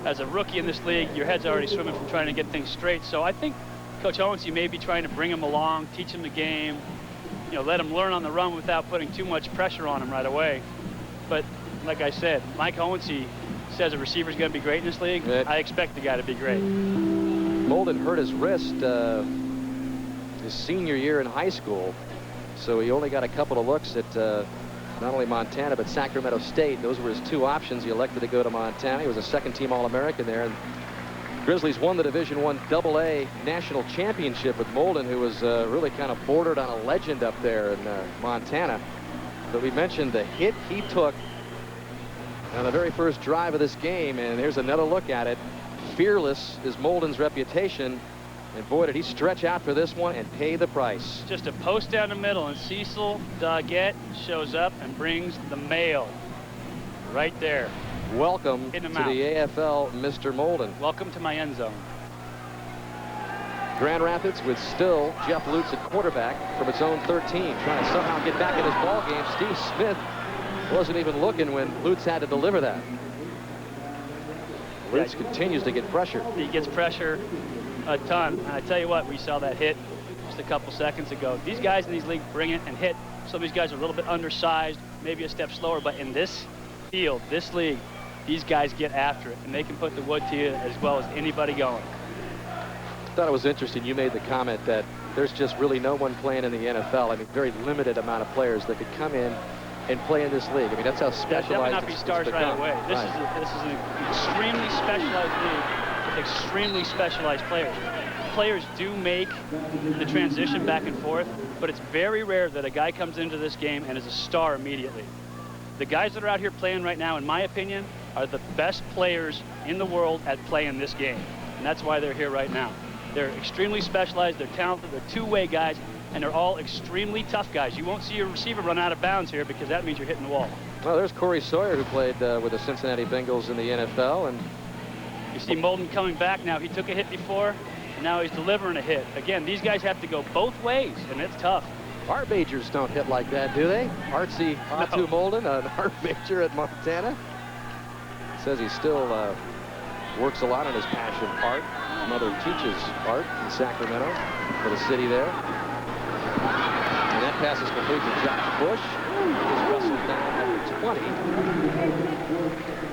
as a rookie in this league, your head's already swimming from trying to get things straight. So I think Coach Owensy may be trying to bring him along, teach him the game, you know, let him learn on the run without putting too much pressure on him right away. But like I said, Mike Owensy says a receiver's going to be great in this league. I expect the guy to be great. Molden hurt his wrist his senior year in high school, so he only got a couple of looks at not only Montana but Sacramento State. Those were his 2 options. He elected to go to Montana. He was a second-team All-American there, and Grizzlies won the Division I AA national championship with Molden, who was really kind of bordered on a legend up there in Montana. But we mentioned the hit he took on the very first drive of this game, and here's another look at it. Fearless is Molden's reputation, and boy, did he stretch out for this one and pay the price. Just a post down the middle, and Cecil Doggett shows up and brings the mail right there. Welcome to the AFL, Mr. Molden. Welcome to my end zone. Grand Rapids with still Jeff Lutz at quarterback from its own 13, trying to somehow get back in his ball game. Steve Smith wasn't even looking when Lutz had to deliver that. Lutz continues to get pressure. He gets pressure a ton. And I tell you what, we saw that hit just a couple seconds ago. These guys in these leagues bring it and hit. Some of these guys are a little bit undersized, maybe a step slower, but in this field, this league, these guys get after it, and they can put the wood to you as well as anybody going. I thought it was interesting. You made the comment that there's just really no one playing in the NFL. I mean, very limited amount of players that could come in and play in this league. I mean, that's how specialized that would not be stars right away. This is an extremely specialized league with extremely specialized players. Players do make the transition back and forth, but it's very rare that a guy comes into this game and is a star immediately. The guys that are out here playing right now, in my opinion, are the best players in the world at playing this game, and that's why they're here right now. They're extremely specialized, they're talented, they're two-way guys, and they're all extremely tough guys. You won't see a receiver run out of bounds here because that means you're hitting the wall. Well, there's Corey Sawyer, who played with the Cincinnati Bengals in the NFL. And you see Molden coming back now. He took a hit before, and now he's delivering a hit. Again, these guys have to go both ways, and it's tough. Art majors don't hit like that, do they? Artsy Atu Molden, an art major at Montana. Says he still works a lot on his passion, art. Mother teaches art in Sacramento for the city there. And that pass is complete to Josh Bush. He's wrestled down at the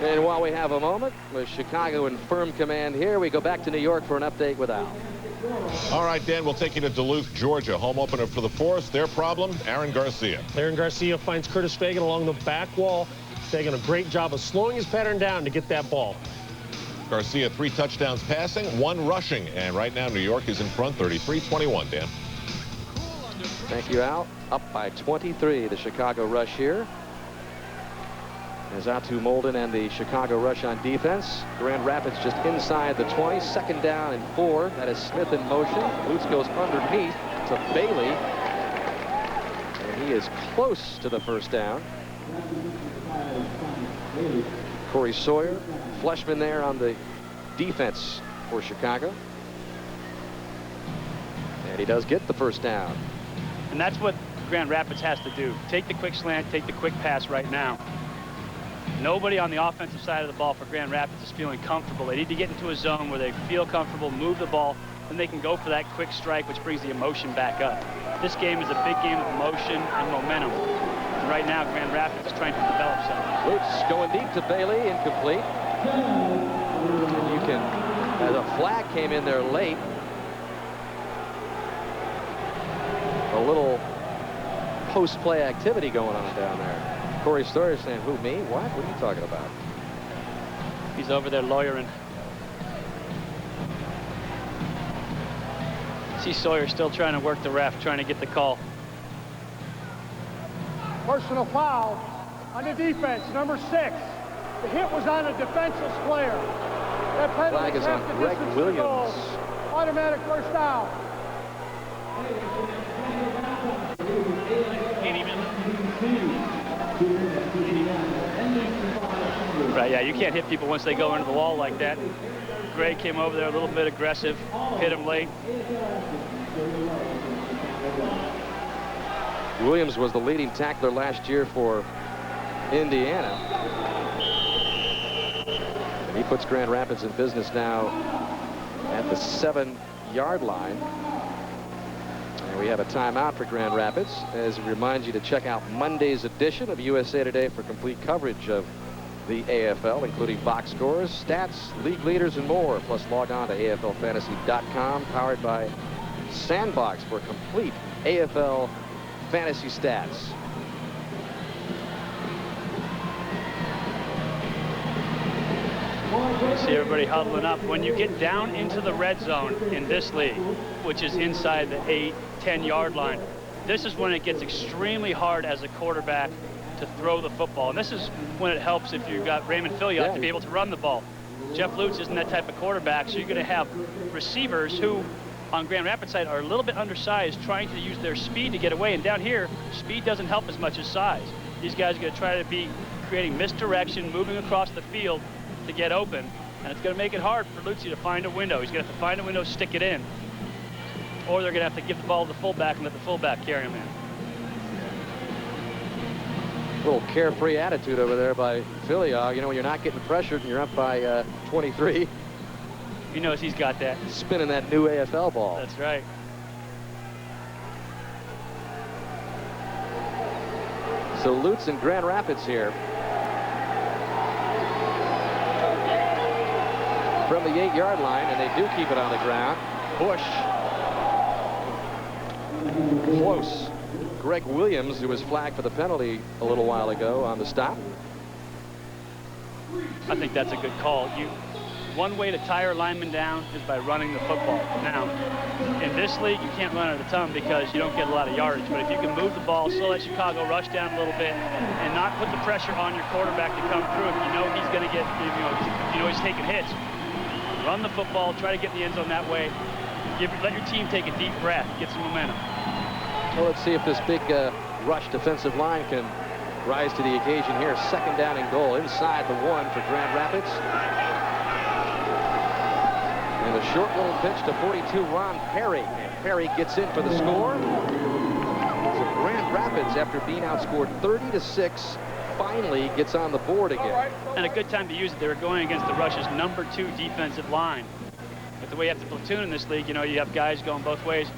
20. And while we have a moment, with Chicago in firm command here, we go back to New York for an update with Al. All right, Dan, we'll take you to Duluth, Georgia. Home opener for the Force. Their problem, Aaron Garcia. Aaron Garcia finds Curtis Fagan along the back wall. Fagan a great job of slowing his pattern down to get that ball. Garcia 3 touchdowns passing, 1 rushing. And right now, New York is in front, 33-21, Dan. Thank you, Al. Up by 23, the Chicago Rush here. As Atu Molden and the Chicago Rush on defense. Grand Rapids just inside the 20. 2nd down and 4. That is Smith in motion. Lutz goes underneath to Bailey. And he is close to the 1st down. Corey Sawyer, Fleshman there on the defense for Chicago. And he does get the 1st down. And that's what Grand Rapids has to do. Take the quick slant, take the quick pass right now. Nobody on the offensive side of the ball for Grand Rapids is feeling comfortable. They need to get into a zone where they feel comfortable, move the ball, and they can go for that quick strike, which brings the emotion back up. This game is a big game of emotion and momentum. And right now, Grand Rapids is trying to develop something. Lutz going deep to Bailey, incomplete. And you can, as a flag came in there late, a little post-play activity going on down there. Corey Sawyer saying, who, me? What? What are you talking about? He's over there lawyering. See Sawyer still trying to work the ref, trying to get the call. Personal foul on the defense, number 6. The hit was on a defenseless player. That penalty flag is half on the Greg distance to the goal. Williams. Automatic 1st down. Right, yeah, you can't hit people once they go into the wall like that. Greg came over there a little bit aggressive, hit him late. Williams was the leading tackler last year for Indiana. And he puts Grand Rapids in business now at the 7-yard line. And we have a timeout for Grand Rapids, as we remind you to check out Monday's edition of USA Today for complete coverage of the AFL, including box scores, stats, league leaders, and more. Plus, log on to AFLfantasy.com, powered by Sandbox for complete AFL fantasy stats. You see everybody huddling up. When you get down into the red zone in this league, which is inside the 8-10 line, this is when it gets extremely hard as a quarterback to throw the football. And this is when it helps if you've got Raymond Filiot to be able to run the ball. Jeff Lutz isn't that type of quarterback, so you're going to have receivers who, on Grand Rapids side, are a little bit undersized, trying to use their speed to get away. And down here, speed doesn't help as much as size. These guys are going to try to be creating misdirection, moving across the field to get open. And it's going to make it hard for Lutz to find a window. He's going to have to find a window, stick it in. Or they're going to have to give the ball to the fullback and let the fullback carry him in. Little carefree attitude over there by Filiog. You know, when you're not getting pressured and you're up by 23. He knows he's got that. Spinning that new AFL ball. That's right. So Lutz and Grand Rapids here. From the 8-yard line, and they do keep it on the ground. Bush. Close. Greg Williams, who was flagged for the penalty a little while ago on the stop. I think that's a good call. One way to tire a lineman down is by running the football. Now, in this league, you can't run at a ton because you don't get a lot of yardage. But if you can move the ball, slow that Chicago rush down a little bit, and not put the pressure on your quarterback to come through, if you know he's going to get, you know he's taking hits. Run the football, try to get in the end zone that way. Let your team take a deep breath, get some momentum. Well, let's see if this big rush defensive line can rise to the occasion here. 2nd down and goal inside the 1 for Grand Rapids. And a short little pitch to 42, Ron Perry. And Perry gets in for the score. So Grand Rapids, after being outscored 30-6, finally gets on the board again. And a good time to use it. They were going against the Rush's #2 defensive line. But the way you have to platoon in this league, you know, you have guys going both ways.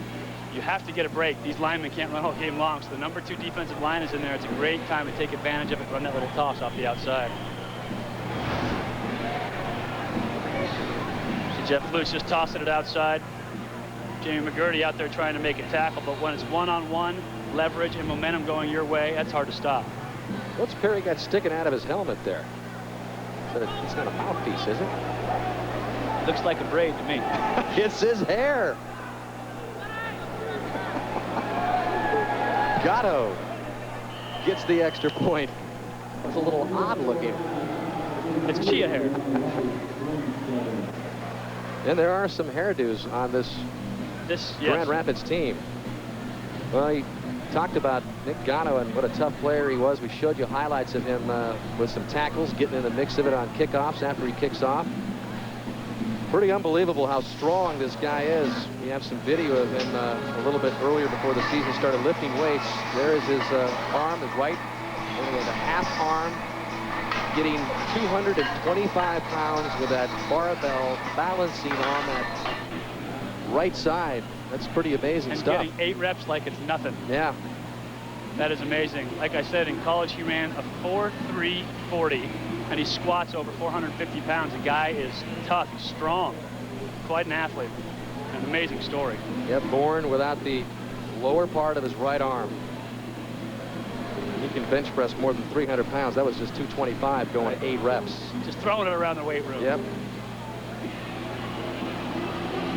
You have to get a break. These linemen can't run all game long, so the #2 defensive line is in there. It's a great time to take advantage of it, run that little toss off the outside. See Jeff Luce just tossing it outside. Jamie McGurty out there trying to make a tackle, but when it's one-on-one, leverage and momentum going your way, that's hard to stop. What's Perry got sticking out of his helmet there? It's not a mouthpiece, is it? Looks like a braid to me. It's his hair. Gatto gets the extra point. It's a little odd looking. It's chia hair. And there are some hairdos on this Grand Rapids team. Well, he talked about Nick Gatto and what a tough player he was. We showed you highlights of him with some tackles, getting in the mix of it on kickoffs after he kicks off. Pretty unbelievable how strong this guy is. We have some video of him a little bit earlier before the season started lifting weights. There is his arm, his right, only the half arm, getting 225 pounds with that barbell balancing on that right side. That's pretty amazing stuff. And getting 8 reps like it's nothing. Yeah. That is amazing. Like I said, in college he ran a 4.340. And he squats over 450 pounds. The guy is tough, he's strong, quite an athlete. An amazing story. Yep, born without the lower part of his right arm. He can bench press more than 300 pounds. That was just 225 going 8 reps. Just throwing it around the weight room. Yep.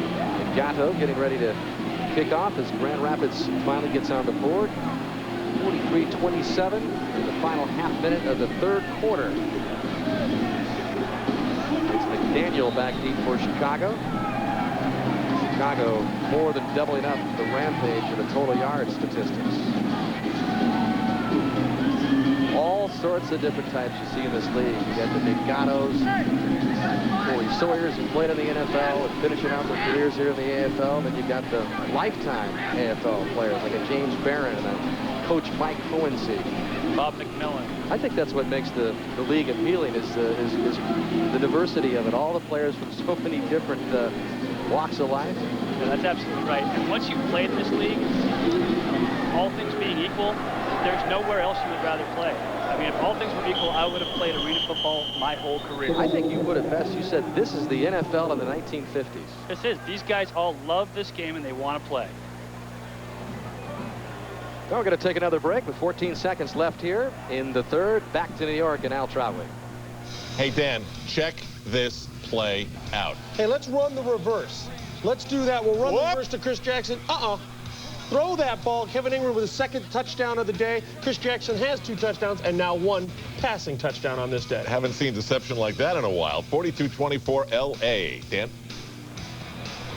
And Gatto getting ready to kick off as Grand Rapids finally gets on the board. 43-27 in the final half minute of the 3rd quarter. It's McDaniel back deep for Chicago. Chicago more than doubling up the Rampage in the total yard statistics. All sorts of different types you see in this league. You got the Nick Gattos, Corey Sawyers who played in the NFL and finishing out their careers here in the AFL. Then you've got the lifetime AFL players like a James Barron and a Coach Mike Cohensey. Bob McMillan. I think that's what makes the league appealing is the diversity of it. All the players from so many different walks of life. Yeah, that's absolutely right. And once you've played in this league, all things being equal, there's nowhere else you would rather play. I mean, if all things were equal, I would have played arena football my whole career. I think you put it best. You said this is the NFL in the 1950s. This is. These guys all love this game and they want to play. Now we're going to take another break with 14 seconds left here in the 3rd. Back to New York and Al Trautwig. Hey, Dan, check this play out. Hey, let's run the reverse. Let's do that. We'll run the reverse to Chris Jackson. Throw that ball. Kevin Ingram with his 2nd touchdown of the day. Chris Jackson has 2 touchdowns and now 1 passing touchdown on this day. Haven't seen deception like that in a while. 42-24 LA. Dan?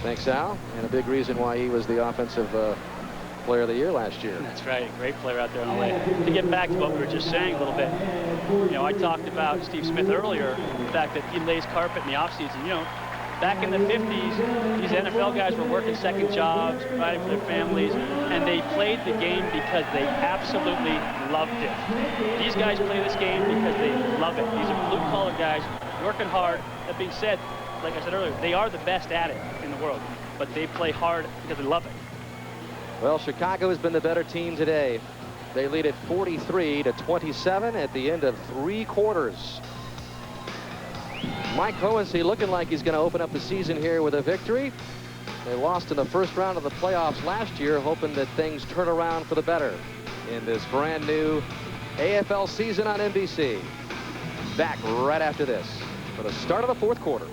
Thanks, Al. And a big reason why he was the offensive player of the year last year. That's right. Great player out there in LA. To get back to what we were just saying a little bit, you know, I talked about Steve Smith earlier, the fact that he lays carpet in the offseason. You know, back in the 50s, these NFL guys were working 2nd jobs, providing for their families, and they played the game because they absolutely loved it. These guys play this game because they love it. These are blue-collar guys working hard. That being said, like I said earlier, they are the best at it in the world, but they play hard because they love it. Well, Chicago has been the better team today. They lead at 43-27 at the end of 3 quarters. Mike Cohensey looking like he's going to open up the season here with a victory. They lost in the 1st round of the playoffs last year, hoping that things turn around for the better in this brand new AFL season on NBC. Back right after this for the start of the 4th quarter.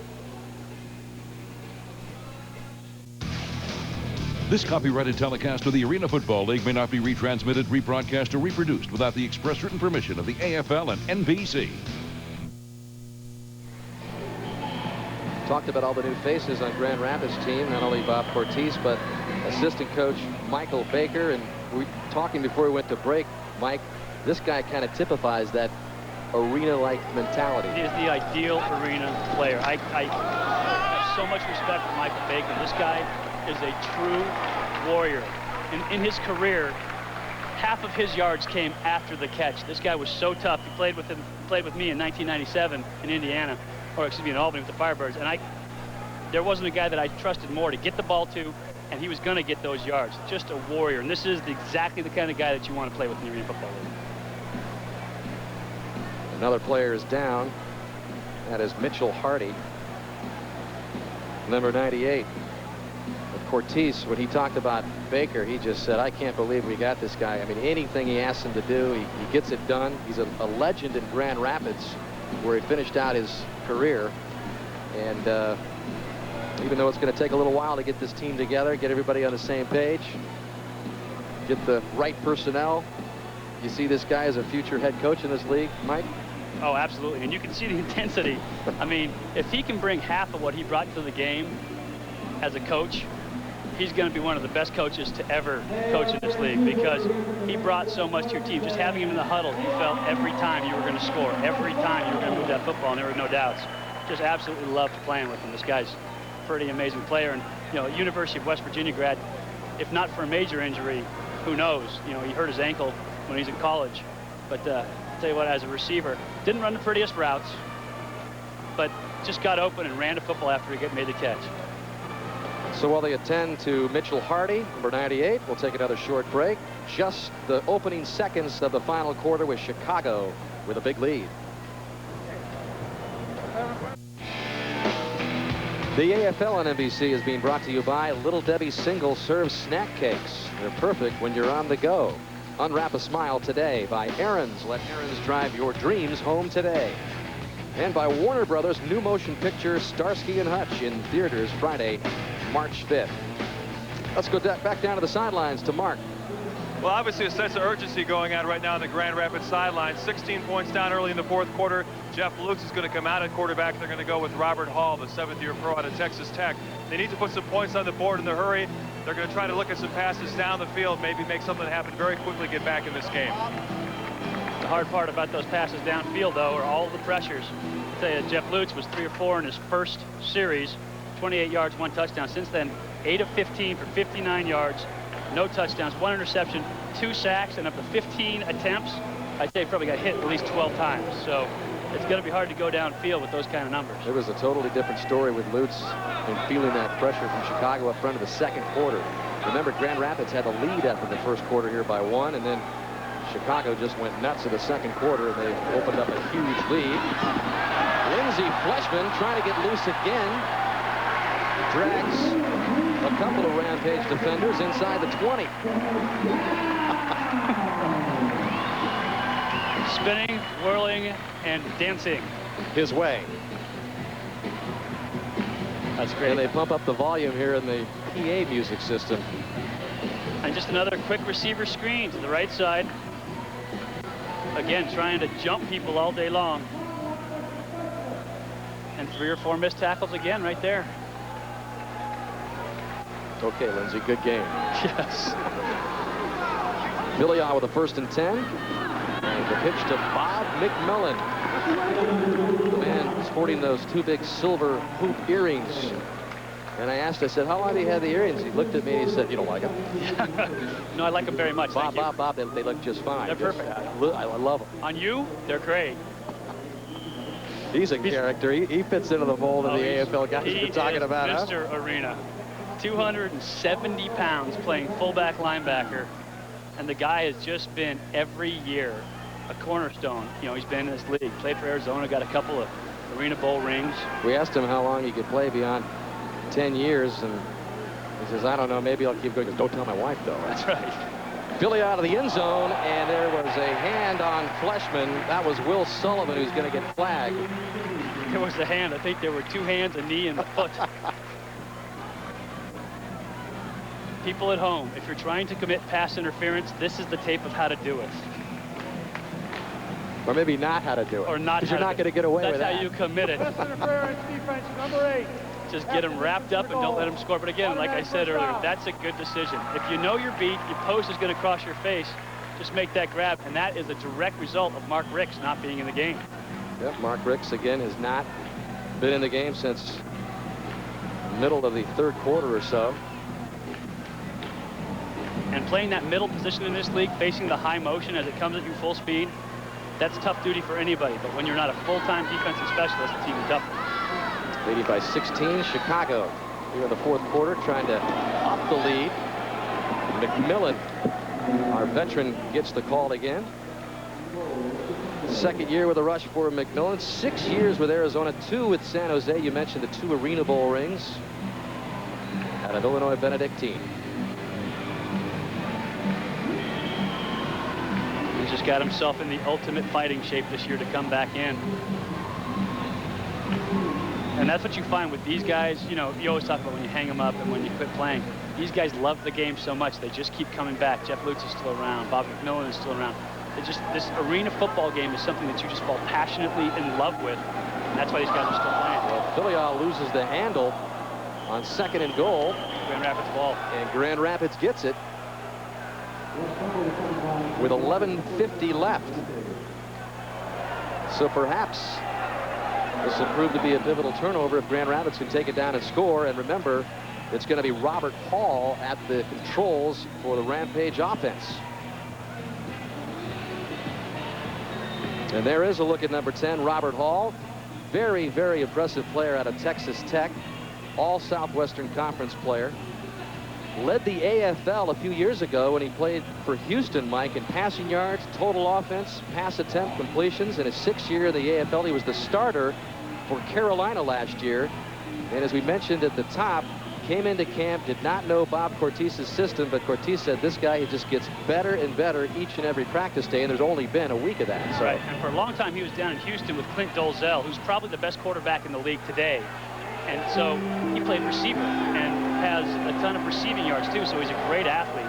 This copyrighted telecast of the Arena Football League may not be retransmitted, rebroadcast, or reproduced without the express written permission of the AFL and NBC. talked about all the new faces on Grand Rapids team, not only Bob Cortese, but assistant coach Michael Baker. And we talking before we went to break, Mike, this guy kind of typifies that arena-like mentality. He is the ideal arena player. I have so much respect for Michael Baker. This guy is a true warrior. In his career, half of his yards came after the catch. This guy was so tough. He played with me in 1997 in Indiana, or excuse me, in Albany with the Firebirds. And there wasn't a guy that I trusted more to get the ball to, and he was going to get those yards. Just a warrior. And this is exactly the kind of guy that you want to play with in the Arena Football League. Another player is down. That is Mitchell Hardy, number 98. Cortese, when he talked about Baker, he just said, I can't believe we got this guy. I mean, anything he asks him to do, he gets it done. He's a legend in Grand Rapids, where he finished out his career. And even though it's going to take a little while to get this team together, get everybody on the same page, get the right personnel, you see this guy as a future head coach in this league, Mike? Oh, absolutely. And you can see the intensity. I mean, if he can bring half of what he brought to the game as a coach, he's going to be one of the best coaches to ever coach in this league, because he brought so much to your team. Just having him in the huddle, you felt every time you were going to score, every time you were going to move that football, and there were no doubts. Just absolutely loved playing with him. This guy's a pretty amazing player. And, you know, University of West Virginia grad, if not for a major injury, who knows? You know, he hurt his ankle when he's in college. But I'll tell you what, as a receiver, didn't run the prettiest routes, but just got open and ran the football after he made the catch. So while they attend to Mitchell Hardy, number 98, we'll take another short break. Just the opening seconds of the final quarter with Chicago with a big lead. The AFL on NBC is being brought to you by Little Debbie's single serve snack cakes. They're perfect when you're on the go. Unwrap a smile today by Aaron's. Let Aaron's drive your dreams home today. And by Warner Brothers' new motion picture Starsky and Hutch in theaters Friday, March 5th. Let's go back down to the sidelines to Mark. Well, obviously a sense of urgency going on right now on the Grand Rapids sideline. 16 points down early in the fourth quarter. Jeff Lukes is going to come out at quarterback. They're going to go with Robert Hall, the 7th-year pro out of Texas Tech. They need to put some points on the board in a hurry. They're going to try to look at some passes down the field, maybe make something happen very quickly, get back in this game. The hard part about those passes downfield, though, are all the pressures. I'll tell you, Jeff Lutz was 3 of 4 in his first series, 28 yards, 1 touchdown. Since then, 8 of 15 for 59 yards, no touchdowns, 1 interception, 2 sacks, and up to 15 attempts. I'd say he probably got hit at least 12 times. So it's going to be hard to go downfield with those kind of numbers. It was a totally different story with Lutz and feeling that pressure from Chicago up front of the second quarter. Remember, Grand Rapids had the lead after the first quarter here by 1, and then Chicago just went nuts in the second quarter, and they opened up a huge lead. Lindsey Fleshman trying to get loose again. Drags a couple of Rampage defenders inside the 20. Spinning, whirling, and dancing his way. That's great. And they pump up the volume here in the PA music system. And just another quick receiver screen to the right side. Again, trying to jump people all day long. And 3 or 4 missed tackles again right there. Okay, Lindsey, good game. Yes. Billy with a 1st and 10. And the pitch to Bob McMillan. The man sporting those 2 big silver hoop earrings. And I asked, I said, how long do you have the earrings? He looked at me and he said, you don't like them? No, I like them very much. Bob, they look just fine. They're perfect. I love them. On you, they're great. He's a character. He fits into the mold of the AFL guys we've been talking about. Mr. Arena. 270 pounds playing fullback linebacker. And the guy has just been every year a cornerstone. You know, he's been in this league. Played for Arizona, got a couple of Arena Bowl rings. We asked him how long he could play beyond 10 years, and he says, I don't know, maybe I'll keep going. He goes, don't tell my wife, though. That's right. Billy out of the end zone, and there was a hand on Fleshman. That was Will Sullivan, who's going to get flagged. There was a hand. I think there were 2 hands, a knee, and a foot. People at home, if you're trying to commit pass interference, this is the tape of how to do it. Or maybe not how to do it. Or not. Because you're not going to get away with that. That's how you commit it. Interference, defense, number 8. Just get him wrapped up and don't let him score. But again, like I said earlier, that's a good decision. If you know you're beat, your post is going to cross your face, just make that grab. And that is a direct result of Mark Ricks not being in the game. Yep, Mark Ricks, again, has not been in the game since middle of the third quarter or so. And playing that middle position in this league, facing the high motion as it comes at you full speed, that's tough duty for anybody. But when you're not a full-time defensive specialist, it's even tougher. Leading by 16, Chicago here in the fourth quarter, trying to up the lead. McMillan, our veteran, gets the call again. Second year with a rush for McMillan. 6 years with Arizona, 2 with San Jose. You mentioned the 2 Arena Bowl rings out of Illinois Benedictine. He's just got himself in the ultimate fighting shape this year to come back in. And that's what you find with these guys. You know, you always talk about when you hang them up and when you quit playing. These guys love the game so much, they just keep coming back. Jeff Lutz is still around. Bob McMillan is still around. This arena football game is something that you just fall passionately in love with. And that's why these guys are still playing. Well, Filial loses the handle on 2nd and goal. Grand Rapids ball. And Grand Rapids gets it with 11:50 left. So perhaps this will prove to be a pivotal turnover if Grand Rapids can take it down and score. And remember, it's going to be Robert Hall at the controls for the Rampage offense. And there is a look at number 10, Robert Hall. Very, very impressive player out of Texas Tech. All Southwestern Conference player. Led the AFL a few years ago when he played for Houston, Mike, in passing yards, total offense, pass attempt completions. In his 6th year in the AFL, he was the starter for Carolina last year. And as we mentioned at the top, came into camp, did not know Bob Cortiz's system, but Cortiz said this guy, he just gets better and better each and every practice day, and there's only been a week of that. So. Right, and for a long time he was down in Houston with Clint Dolezal, who's probably the best quarterback in the league today. And so he played receiver and has a ton of receiving yards too, so he's a great athlete.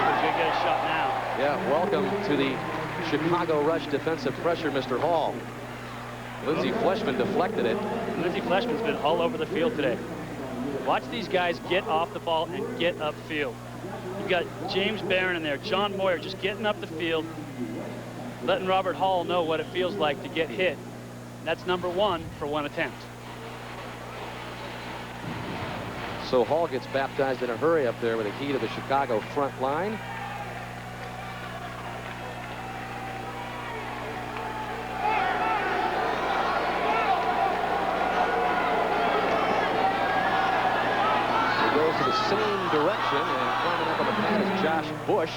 He's gonna get a shot now. Yeah, welcome to the Chicago Rush defensive pressure, Mr. Hall. Lindsey Fleshman deflected it. Lindsey Fleshman's been all over the field today. Watch these guys get off the ball and get upfield. You've got James Barron in there, John Moyer just getting up the field, letting Robert Hall know what it feels like to get hit. That's number 1 for 1 attempt. So Hall gets baptized in a hurry up there with a key to the Chicago front line. He goes to the same direction, and climbing up on the pad is Josh Bush.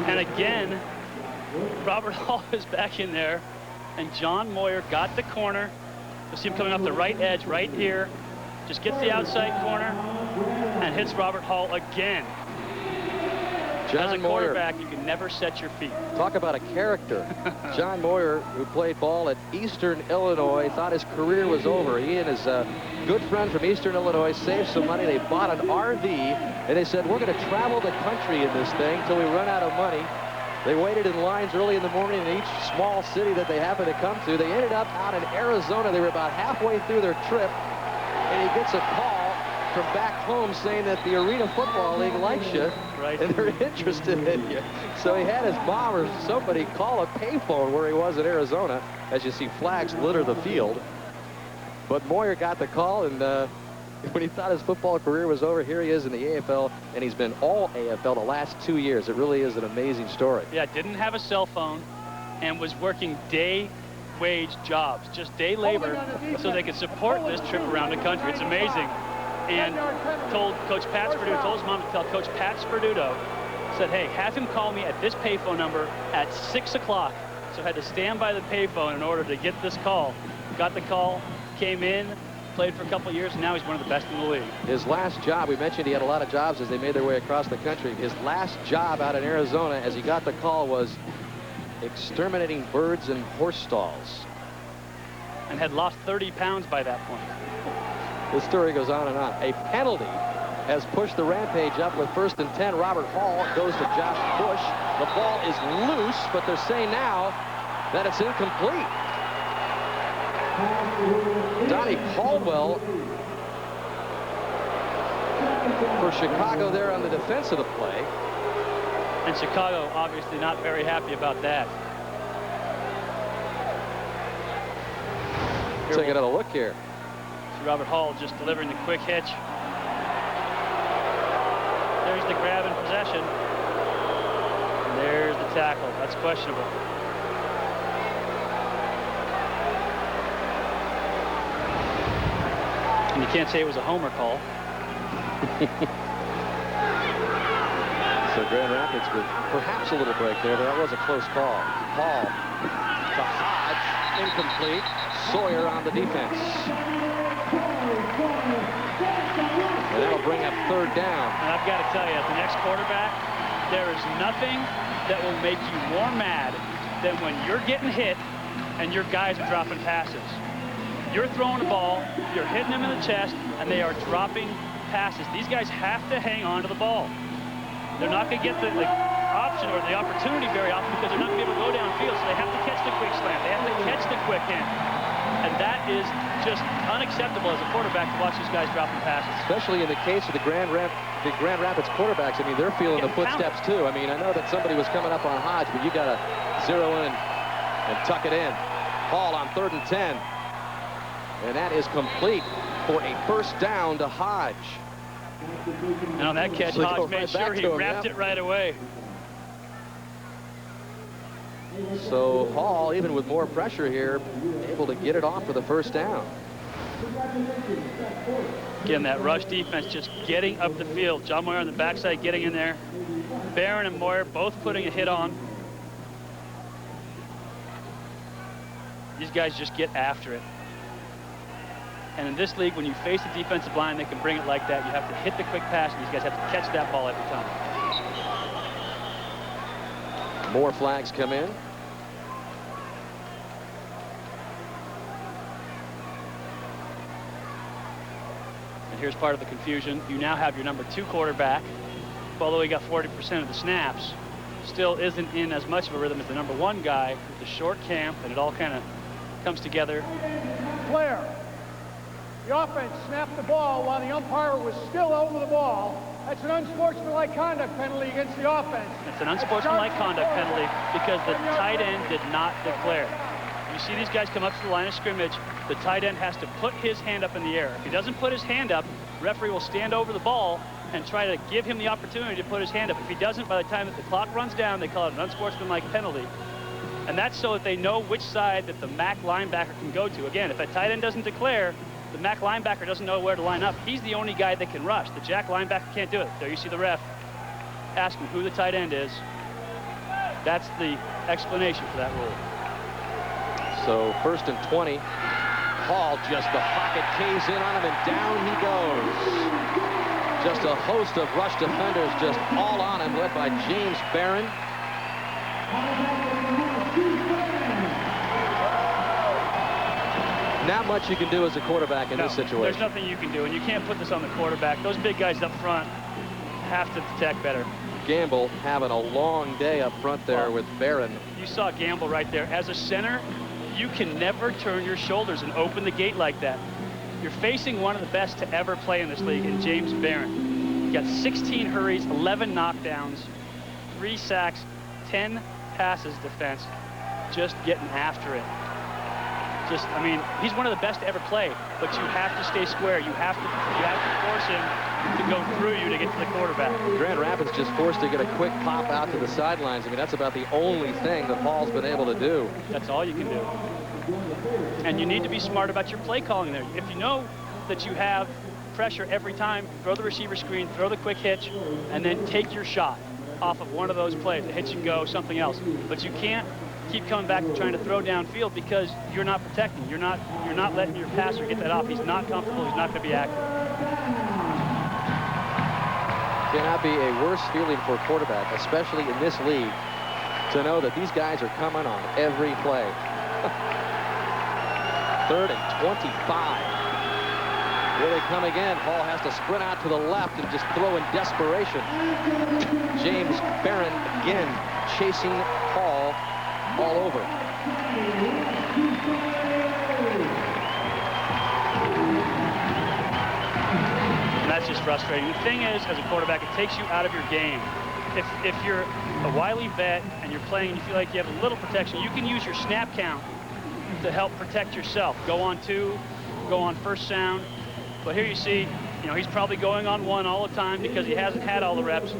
And again, Robert Hall is back in there, and John Moyer got the corner. You'll see him coming off the right edge right here. Just gets the outside corner and hits Robert Hall again. As a quarterback, you can never set your feet. Talk about a character. John Moyer, who played ball at Eastern Illinois, thought his career was over. He and his good friend from Eastern Illinois saved some money. They bought an RV, and they said, we're going to travel the country in this thing until we run out of money. They waited in lines early in the morning in each small city that they happened to come to. They ended up out in Arizona. They were about halfway through their trip, and he gets a call from back home saying that the Arena Football League likes you, right, and they're interested in you. So he had his mom or somebody call a payphone where he was in Arizona, as you see flags litter the field. But Moyer got the call, and when he thought his football career was over, here he is in the AFL, and he's been all AFL the last 2 years. It really is an amazing story. Yeah, didn't have a cell phone and was working day wage jobs, just day labor, so they could support this trip around the country. It's amazing. And told Coach Pat Sperduto, told his mom to tell Coach Pat Sperduto, said, hey, have him call me at this payphone number at 6 o'clock. So I had to stand by the payphone in order to get this call. Got the call, came in, played for a couple of years, and now he's one of the best in the league. His last job, we mentioned he had a lot of jobs as they made their way across the country. His last job out in Arizona, as he got the call, was exterminating birds in horse stalls. And had lost 30 pounds by that point. The story goes on and on. A penalty has pushed the Rampage up with 1st and 10. Robert Hall goes to Josh Bush. The ball is loose, but they're saying now that it's incomplete. Donnie Caldwell for Chicago there on the defense of the play. And Chicago obviously not very happy about that. Take another look here. See Robert Hall just delivering the quick hitch. There's the grab in possession. And there's the tackle. That's questionable. And you can't say it was a homer call. So Grand Rapids with perhaps a little break there, but that was a close call. Hall to Hodge, incomplete. Sawyer on the defense. And that'll bring up 3rd down. And I've got to tell you, as the next quarterback, there is nothing that will make you more mad than when you're getting hit and your guys are dropping passes. You're throwing the ball, you're hitting them in the chest, and they are dropping passes. These guys have to hang on to the ball. They're not going to get the option or the opportunity very often because they're not going to be able to go downfield, so they have to catch the quick slant. They have to catch the quick hit. And that is just unacceptable as a quarterback to watch these guys dropping passes. Especially in the case of the Grand Rapids quarterbacks. I mean, they're feeling the footsteps too. I mean, I know that somebody was coming up on Hodge, but you got to zero in and tuck it in. Hall on 3rd and 10. And that is complete for a 1st down to Hodge. And on that catch, Hodge made sure he wrapped it right away. So Hall, even with more pressure here, able to get it off for the 1st down. Again, that rush defense just getting up the field. John Moyer on the backside getting in there. Barron and Moyer both putting a hit on. These guys just get after it. And in this league, when you face the defensive line, they can bring it like that. You have to hit the quick pass, and these guys have to catch that ball every time. More flags come in. And here's part of the confusion. You now have your number 2 quarterback, who, although he got 40% of the snaps, still isn't in as much of a rhythm as the number 1 guy with the short camp, and it all kind of comes together. Flair. The offense snapped the ball while the umpire was still over the ball. That's an unsportsmanlike conduct penalty against the offense. It's an unsportsmanlike conduct penalty because the tight end did not declare. You see these guys come up to the line of scrimmage, the tight end has to put his hand up in the air. If he doesn't put his hand up, the referee will stand over the ball and try to give him the opportunity to put his hand up. If he doesn't, by the time that the clock runs down, they call it an unsportsmanlike penalty. And that's so that they know which side that the MAC linebacker can go to. Again, if that tight end doesn't declare, the MAC linebacker doesn't know where to line up. He's the only guy that can rush. The Jack linebacker can't do it. There you see the ref asking who the tight end is. That's the explanation for that rule. So 1st and 20. Hall just the pocket caves in on him and down he goes. Just a host of rush defenders just all on him, led by James Barron. Not much you can do as a quarterback in this situation. There's nothing you can do, and you can't put this on the quarterback. Those big guys up front have to protect better. Gamble having a long day up front there with Barron. You saw Gamble right there. As a center, you can never turn your shoulders and open the gate like that. You're facing one of the best to ever play in this league in James Barron. He got 16 hurries, 11 knockdowns, 3 sacks, 10 passes defense, just getting after it. I mean, he's one of the best to ever play, but you have to stay square. You have to force him to go through you to get to the quarterback. Grand Rapids just forced to get a quick pop out to the sidelines. I mean, that's about the only thing that Hall's been able to do. That's all you can do. And you need to be smart about your play calling there. If you know that you have pressure every time, throw the receiver screen, throw the quick hitch, and then take your shot off of one of those plays, a hitch and go, something else. But you can't keep coming back and trying to throw downfield because you're not protecting. You're not letting your passer get that off. He's not comfortable. He's not going to be active. Cannot be a worse feeling for a quarterback, especially in this league, to know that these guys are coming on every play. 3rd and 25. Here they come again. Hall has to sprint out to the left and just throw in desperation. James Barron again chasing Hall all over. And that's just frustrating. The thing is, as a quarterback, it takes you out of your game. If you're a wily vet and you're playing and you feel like you have a little protection, you can use your snap count to help protect yourself. Go on 2, go on first sound. But here you see, he's probably going on 1 all the time because he hasn't had all the reps.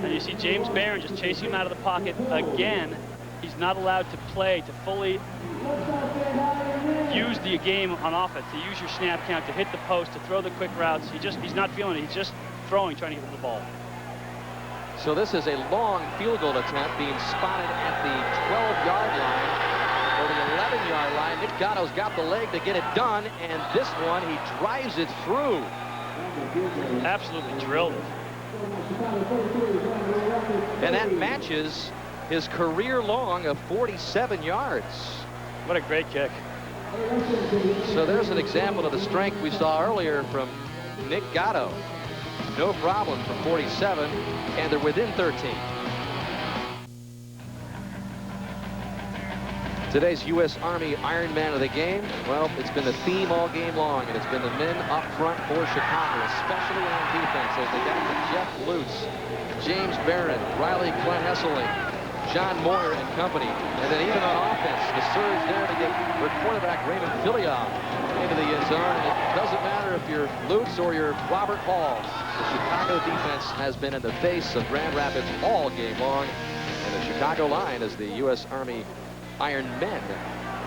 And you see James Barron just chasing him out of the pocket again. He's not allowed to play, to fully use the game on offense, to use your snap count, to hit the post, to throw the quick routes. He's not feeling it. He's just throwing, trying to get the ball. So this is a long field goal attempt being spotted at the 12-yard line or the 11-yard line. Nick Gatto's got the leg to get it done, and this one, he drives it through. Absolutely drilled it. And that matches his career long of 47 yards. What a great kick. So there's an example of the strength we saw earlier from Nick Gatto. No problem from 47, and they're within 13. Today's U.S. Army Iron Man of the game, well, it's been the theme all game long, and it's been the men up front for Chicago, especially on defense, as they got to Jeff Lutz, James Barron, Riley Hesseling, John Moyer and company. And then even on offense, the surge there to get their quarterback Raymond Filioff into the end zone. And it doesn't matter if you're Lutz or you're Robert Hall. The Chicago defense has been in the face of Grand Rapids all game long. And the Chicago line is the U.S. Army Iron Men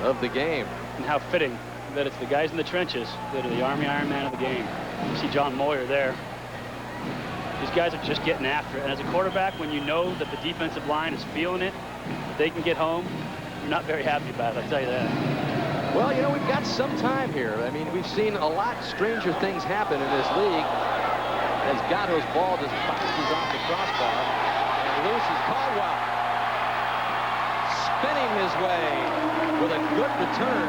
of the game. And how fitting that it's the guys in the trenches that are the Army Iron Man of the game. You see John Moyer there. These guys are just getting after it. And as a quarterback, when you know that the defensive line is feeling it, that they can get home, you're not very happy about it, I'll tell you that. Well, we've got some time here. I mean, we've seen a lot stranger things happen in this league as Gatto's ball just bounces off the crossbar. And Lucy Caldwell spinning his way with a good return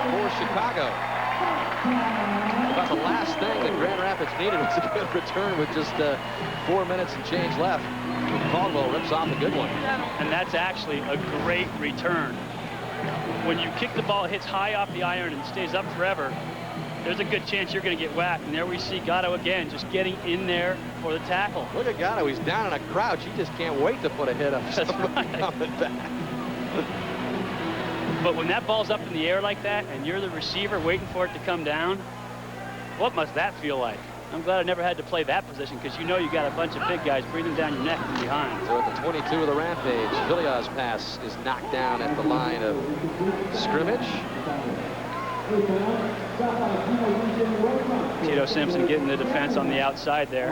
for Chicago. About the last thing that Grand Rapids needed was a good return with just 4 minutes and change left. Caldwell rips off a good one. And that's actually a great return. When you kick the ball, it hits high off the iron and stays up forever, there's a good chance you're going to get whacked. And there we see Gatto again, just getting in there for the tackle. Look at Gatto. He's down in a crouch. He just can't wait to put a hit on somebody coming back. But when that ball's up in the air like that and you're the receiver waiting for it to come down, what must that feel like? I'm glad I never had to play that position because you got a bunch of big guys breathing down your neck from behind. So at the 22 of the Rampage, Villiers' pass is knocked down at the line of scrimmage. Tito Simpson getting the defense on the outside there.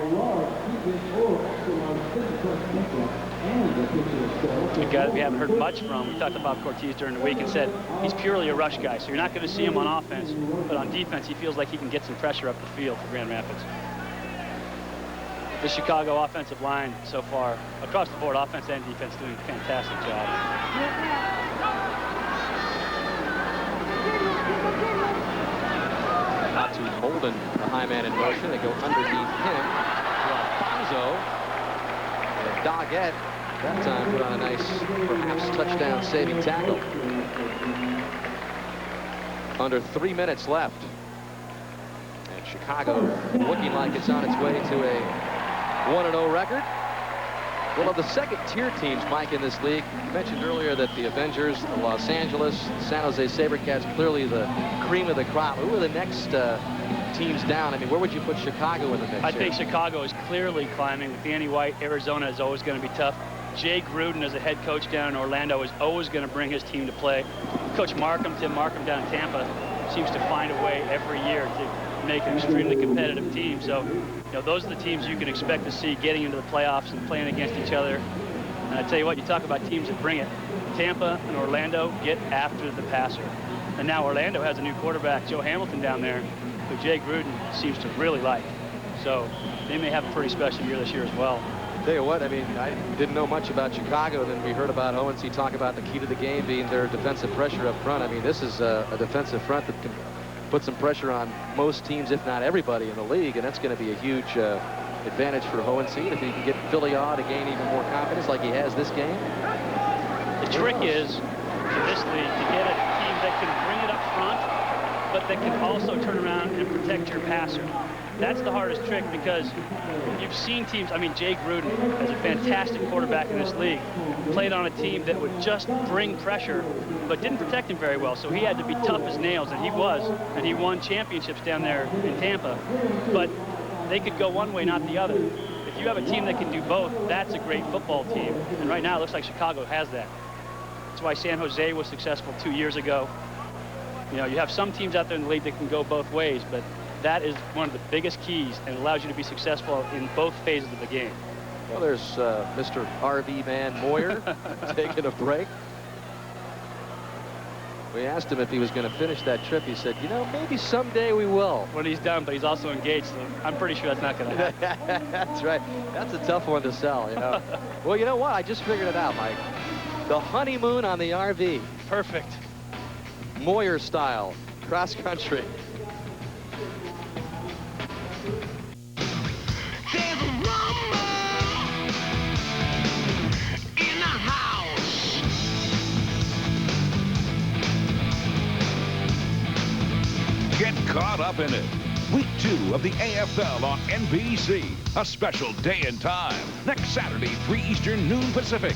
A guy that we haven't heard much from. We talked to Bob Cortez during the week and said he's purely a rush guy, so you're not going to see him on offense, but on defense he feels like he can get some pressure up the field for Grand Rapids. The Chicago offensive line so far, across the board, offense and defense, doing a fantastic job. Out to Molden, the high man in motion. They go underneath him to Alfonso. And Doggett, that time, put on a nice, perhaps touchdown-saving tackle. Under 3 minutes left. And Chicago looking like it's on its way to a 1-0 record. Well, of the second-tier teams, Mike, in this league, you mentioned earlier that the Avengers, the Los Angeles, San Jose SaberCats, clearly the cream of the crop. Who are the next teams down? I mean, where would you put Chicago in the mix? I think Chicago is clearly climbing. With Danny White, Arizona is always going to be tough. Jay Gruden, as a head coach down in Orlando, is always going to bring his team to play. Coach Markham, Tim Markham down in Tampa, seems to find a way every year to make an extremely competitive team. So, those are the teams you can expect to see getting into the playoffs and playing against each other. And I tell you what, you talk about teams that bring it. Tampa and Orlando get after the passer. And now Orlando has a new quarterback, Joe Hamilton, down there, who Jay Gruden seems to really like. So they may have a pretty special year this year as well. Tell you what, I mean, I didn't know much about Chicago. Then we heard about ONC talk about the key to the game being their defensive pressure up front. I mean, this is a defensive front that can put some pressure on most teams, if not everybody in the league, and that's going to be a huge advantage for Hohensee if he can get Philyaw to gain even more confidence like he has this game. The trick is, in this league, to get a team that can bring it up front, but that can also turn around and protect your passer. That's the hardest trick, because you've seen teams, I mean, Jay Gruden, as a fantastic quarterback in this league, played on a team that would just bring pressure, but didn't protect him very well. So he had to be tough as nails, and he was, and he won championships down there in Tampa. But they could go one way, not the other. If you have a team that can do both, that's a great football team. And right now, it looks like Chicago has that. That's why San Jose was successful 2 years ago. You know, you have some teams out there in the league that can go both ways, but that is one of the biggest keys and allows you to be successful in both phases of the game. Well, there's Mr. RV Man Moyer taking a break. We asked him if he was going to finish that trip. He said, you know, maybe someday we will. When he's done, but he's also engaged, so I'm pretty sure that's not going to happen. That's right. That's a tough one to sell, you know. Well, you know what? I just figured it out, Mike. The honeymoon on the RV. Perfect. Moyer style, cross country. Get caught up in it. Week 2 of the AFL on NBC. A special day and time. Next Saturday, 3 Eastern, noon Pacific.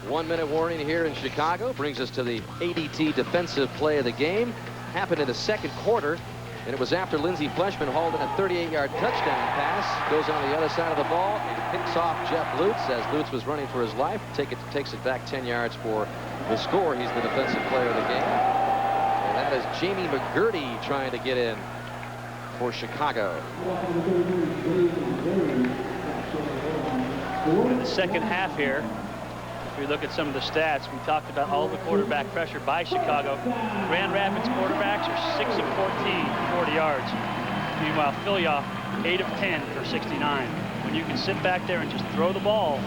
1 minute warning here in Chicago brings us to the ADT defensive play of the game. Happened in the second quarter, and it was after Lindsey Fleshman hauled in a 38-yard touchdown pass. Goes on the other side of the ball and picks off Jeff Lutz as Lutz was running for his life. Takes it back 10 yards for the score. He's the defensive player of the game. And that is Jamie McGurty trying to get in for Chicago. In the second half here, if we look at some of the stats, we talked about all the quarterback pressure by Chicago. Grand Rapids quarterbacks are 6 of 14, 40 yards. Meanwhile, Philyaw, 8 of 10 for 69. When you can sit back there and just throw the ball,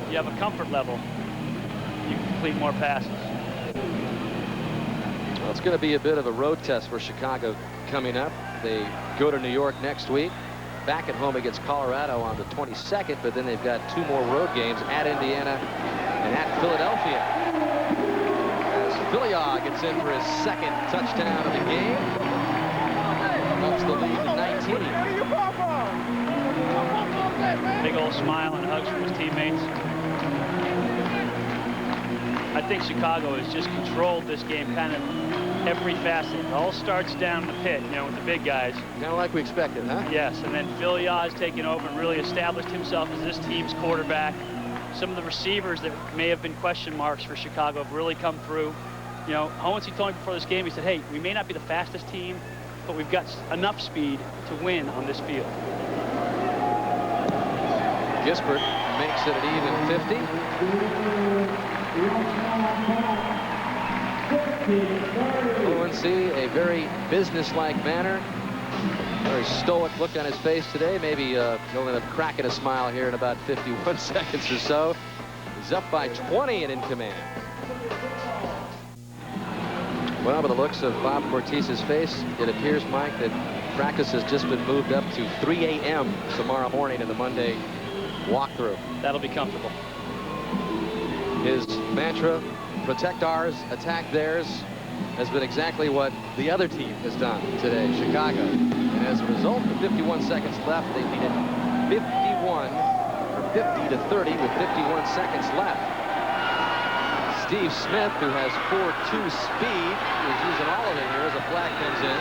you have a comfort level. You can complete more passes. Well, it's going to be a bit of a road test for Chicago coming up. They go to New York next week. Back at home against Colorado on the 22nd, but then they've got 2 more road games at Indiana and at Philadelphia. As Philyaw gets in for his second touchdown of the game. Ups the lead to 19. Big old smile and hugs from his teammates. I think Chicago has just controlled this game kind of every facet. It all starts down the pit, you know, with the big guys. Kind of like we expected, huh? Yes, and then Philyaw has taken over and really established himself as this team's quarterback. Some of the receivers that may have been question marks for Chicago have really come through. You know, Hohensee told me before this game, he said, hey, we may not be the fastest team, but we've got enough speed to win on this field. Gisbert makes it an even 50. Hohensee, a very business-like manner. Very stoic look on his face today. Maybe he'll end up cracking a smile here in about 51 seconds or so. He's up by 20 and in command. Well, by the looks of Bob Cortez's face, it appears, Mike, that practice has just been moved up to 3 a.m. tomorrow morning in the Monday walkthrough. That'll be comfortable. His mantra, protect ours, attack theirs, has been exactly what the other team has done today, Chicago. And as a result, with 51 seconds left, they lead it 50 to 30 with 51 seconds left. Steve Smith, who has 4.2 speed, is using all of it here as a flag comes in.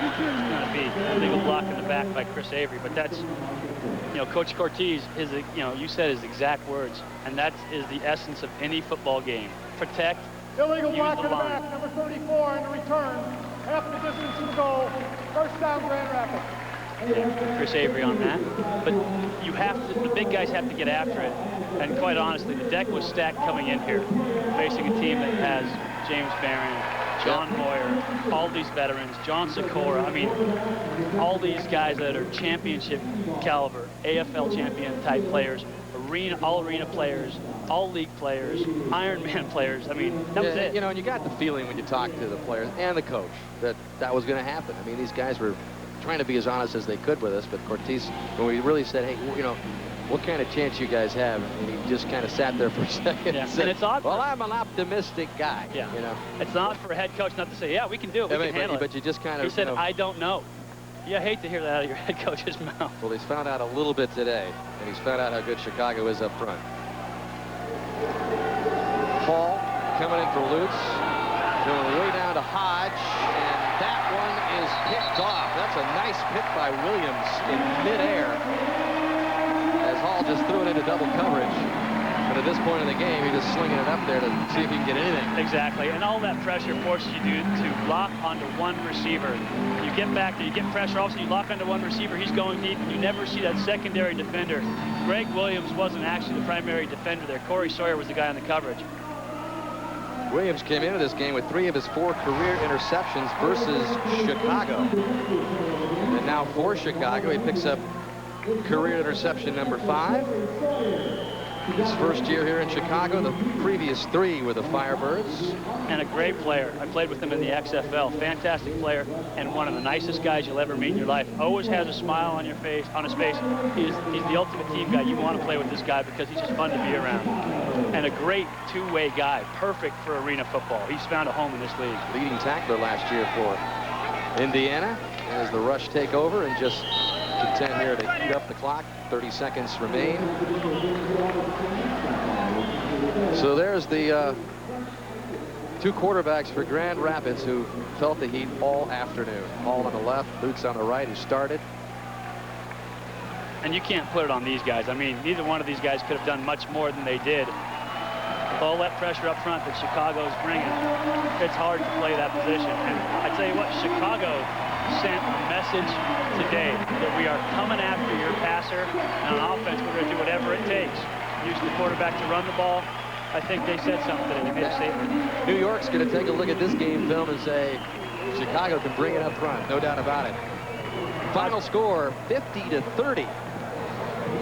It's going to be a legal block in the back by Chris Avery, but that's, you know, Coach Cortez, you know, you said his exact words, and that is the essence of any football game. Protect. Illegal use block the in the line. back, number 34 in the return. Half the distance to the goal. First down, Grand Rapids. Yeah, Chris Avery on that. But you have to, the big guys have to get after it. And quite honestly, the deck was stacked coming in here, facing a team that has James Barron, John Moyer, all these veterans, John Sikora. I mean, all these guys that are championship caliber, AFL champion type players are all arena players, all league players, Ironman players. I mean, that was it. You know, and you got the feeling when you talked to the players and the coach that that was going to happen. I mean, these guys were trying to be as honest as they could with us, but Cortez, when we really said, hey, you know, what kind of chance you guys have? And he just kind of sat there for a second and said, and it's odd. Well, I'm an optimistic guy. Yeah. You know, it's not for a head coach not to say, yeah, we can do it. We can handle it. But you just kind of. He said, you know, I don't know. You hate to hear that out of your head coach's mouth. Well, he's found out a little bit today, and he's found out how good Chicago is up front. Hall coming in for Lutz, going way down to Hodge, and that one is picked off. That's a nice pick by Williams in midair, as Hall just threw it into double coverage. But at this point in the game, he's just slinging it up there to see if he can get anything. Exactly, and all that pressure forces you to lock onto one receiver. You get back there, you get pressure, also you lock onto one receiver, he's going deep, and you never see that secondary defender. Greg Williams wasn't actually the primary defender there. Corey Sawyer was the guy on the coverage. Williams came into this game with 3 of his 4 career interceptions versus Chicago. And now for Chicago, he picks up career interception number 5. His first year here in Chicago, the previous 3 were the Firebirds. And a great player. I played with him in the XFL. Fantastic player and one of the nicest guys you'll ever meet in your life. Always has a smile on his face. He's the ultimate team guy. You want to play with this guy because he's just fun to be around. And a great two-way guy. Perfect for arena football. He's found a home in this league. Leading tackler last year for Indiana. As the rush take over and just to 10 here to heat up the clock. 30 seconds remain. So there's the 2 quarterbacks for Grand Rapids who felt the heat all afternoon. Hall on the left, Lutz on the right, who started. And you can't put it on these guys. I mean, neither one of these guys could have done much more than they did. With all that pressure up front that Chicago's bringing, it's hard to play that position. And I tell you what, Chicago sent a message today that we are coming after your passer, and on offense we're going to do whatever it takes. Use the quarterback to run the ball. I think they said something today. They made a statement. New York's going to take a look at this game film and say Chicago can bring it up front, no doubt about it. Final score 50-30.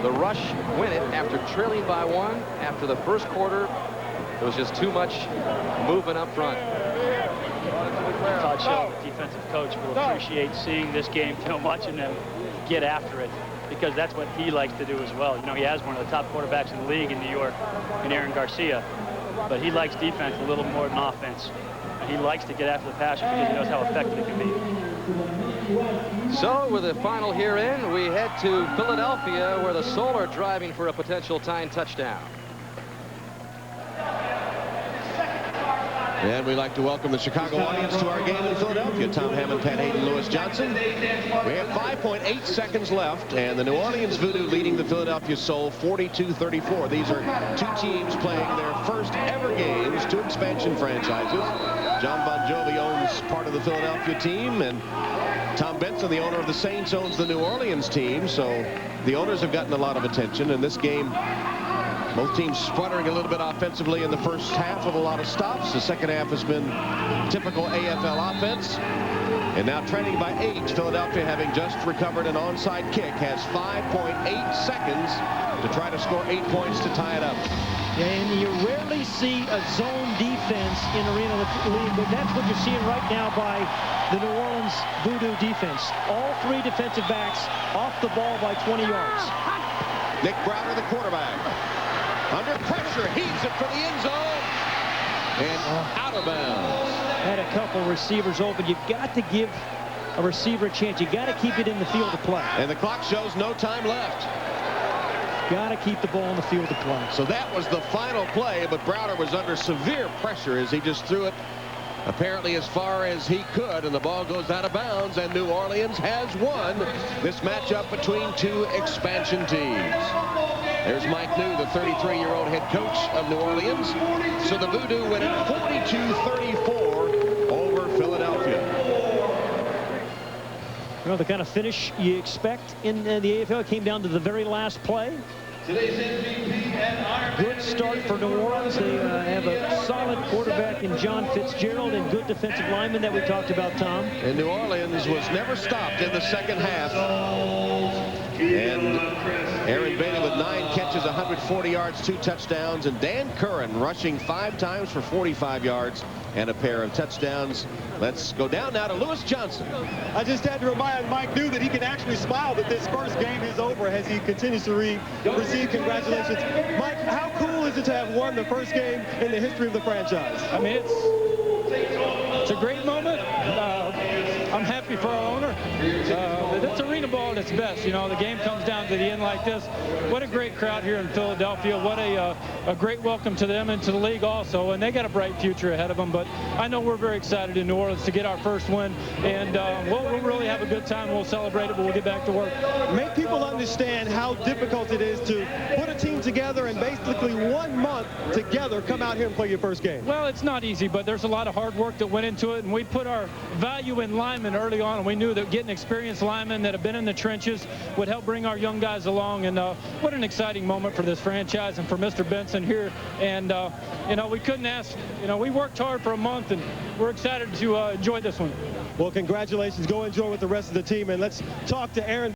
The Rush win it after trailing by 1 after the first quarter. There was just too much movement up front. Todd Shell, the defensive coach, will appreciate seeing this game film, watching them get after it, because that's what he likes to do as well. You know, he has one of the top quarterbacks in the league in New York, in Aaron Garcia, but he likes defense a little more than offense. And he likes to get after the passer because he knows how effective it can be. So with the final here in, we head to Philadelphia, where the Soul are driving for a potential tying touchdown. And we'd like to welcome the Chicago audience to our game in Philadelphia. Tom Hammond, Pat Hayden, Lewis Johnson. We have 5.8 seconds left, and the New Orleans Voodoo leading the Philadelphia Soul 42-34. These are 2 teams playing their first ever games, 2 expansion franchises. John Bon Jovi owns part of the Philadelphia team, and Tom Benson, the owner of the Saints, owns the New Orleans team. So the owners have gotten a lot of attention in this game. Both teams sputtering a little bit offensively in the first half with a lot of stops. The second half has been typical AFL offense. And now trending by 8, Philadelphia, having just recovered an onside kick, has 5.8 seconds to try to score 8 points to tie it up. Yeah, and you rarely see a zone defense in Arena League, but that's what you're seeing right now by the New Orleans Voodoo defense. All 3 defensive backs off the ball by 20 yards. Nick Browder, the quarterback. Under pressure, heaves it for the end zone. And out of bounds. Had a couple receivers open. You've got to give a receiver a chance. You've got to keep it in the field to play. And the clock shows no time left. Got to keep the ball in the field to play. So that was the final play, but Browder was under severe pressure as he just threw it apparently as far as he could, and the ball goes out of bounds, and New Orleans has won this matchup between 2 expansion teams. There's Mike New, the 33-year-old head coach of New Orleans. So the Voodoo win it 42-34 over Philadelphia. Well, the kind of finish you expect in the AFL came down to the very last play. Today's MVP and Ironman. Good start for New Orleans. They have a solid quarterback in John Fitzgerald and good defensive linemen that we talked about, Tom. And New Orleans was never stopped in the second half. And Aaron Bailey with with 9 catches, 140 yards, 2 touchdowns, and Dan Curran rushing 5 times for 45 yards and a pair of touchdowns. Let's go down now to Lewis Johnson. I just had to remind Mike New that he can actually smile that this first game is over as he continues to receive congratulations. Mike, how cool is it to have won the first game in the history of the franchise? I mean, it's a great moment. I'm happy for our owner. It's arena ball at its best. You know, the game comes down to the end like this. What a great crowd here in Philadelphia. What a great welcome to them and to the league also. And they got a bright future ahead of them. But I know we're very excited in New Orleans to get our first win. And we'll really have a good time. We'll celebrate it, but we'll get back to work. Make people understand how difficult it is to put a team together and basically 1 month together come out here and play your first game. Well, it's not easy, but there's a lot of hard work that went into it. And we put our value in linemen early on. And we knew that getting experienced linemen that have been in the trenches would help bring our young guys along. And what an exciting moment for this franchise and for Mr. Benson here. And, you know, we couldn't ask, you know, we worked hard for a month and we're excited to enjoy this one. Well, congratulations. Go enjoy with the rest of the team. And let's talk to Aaron.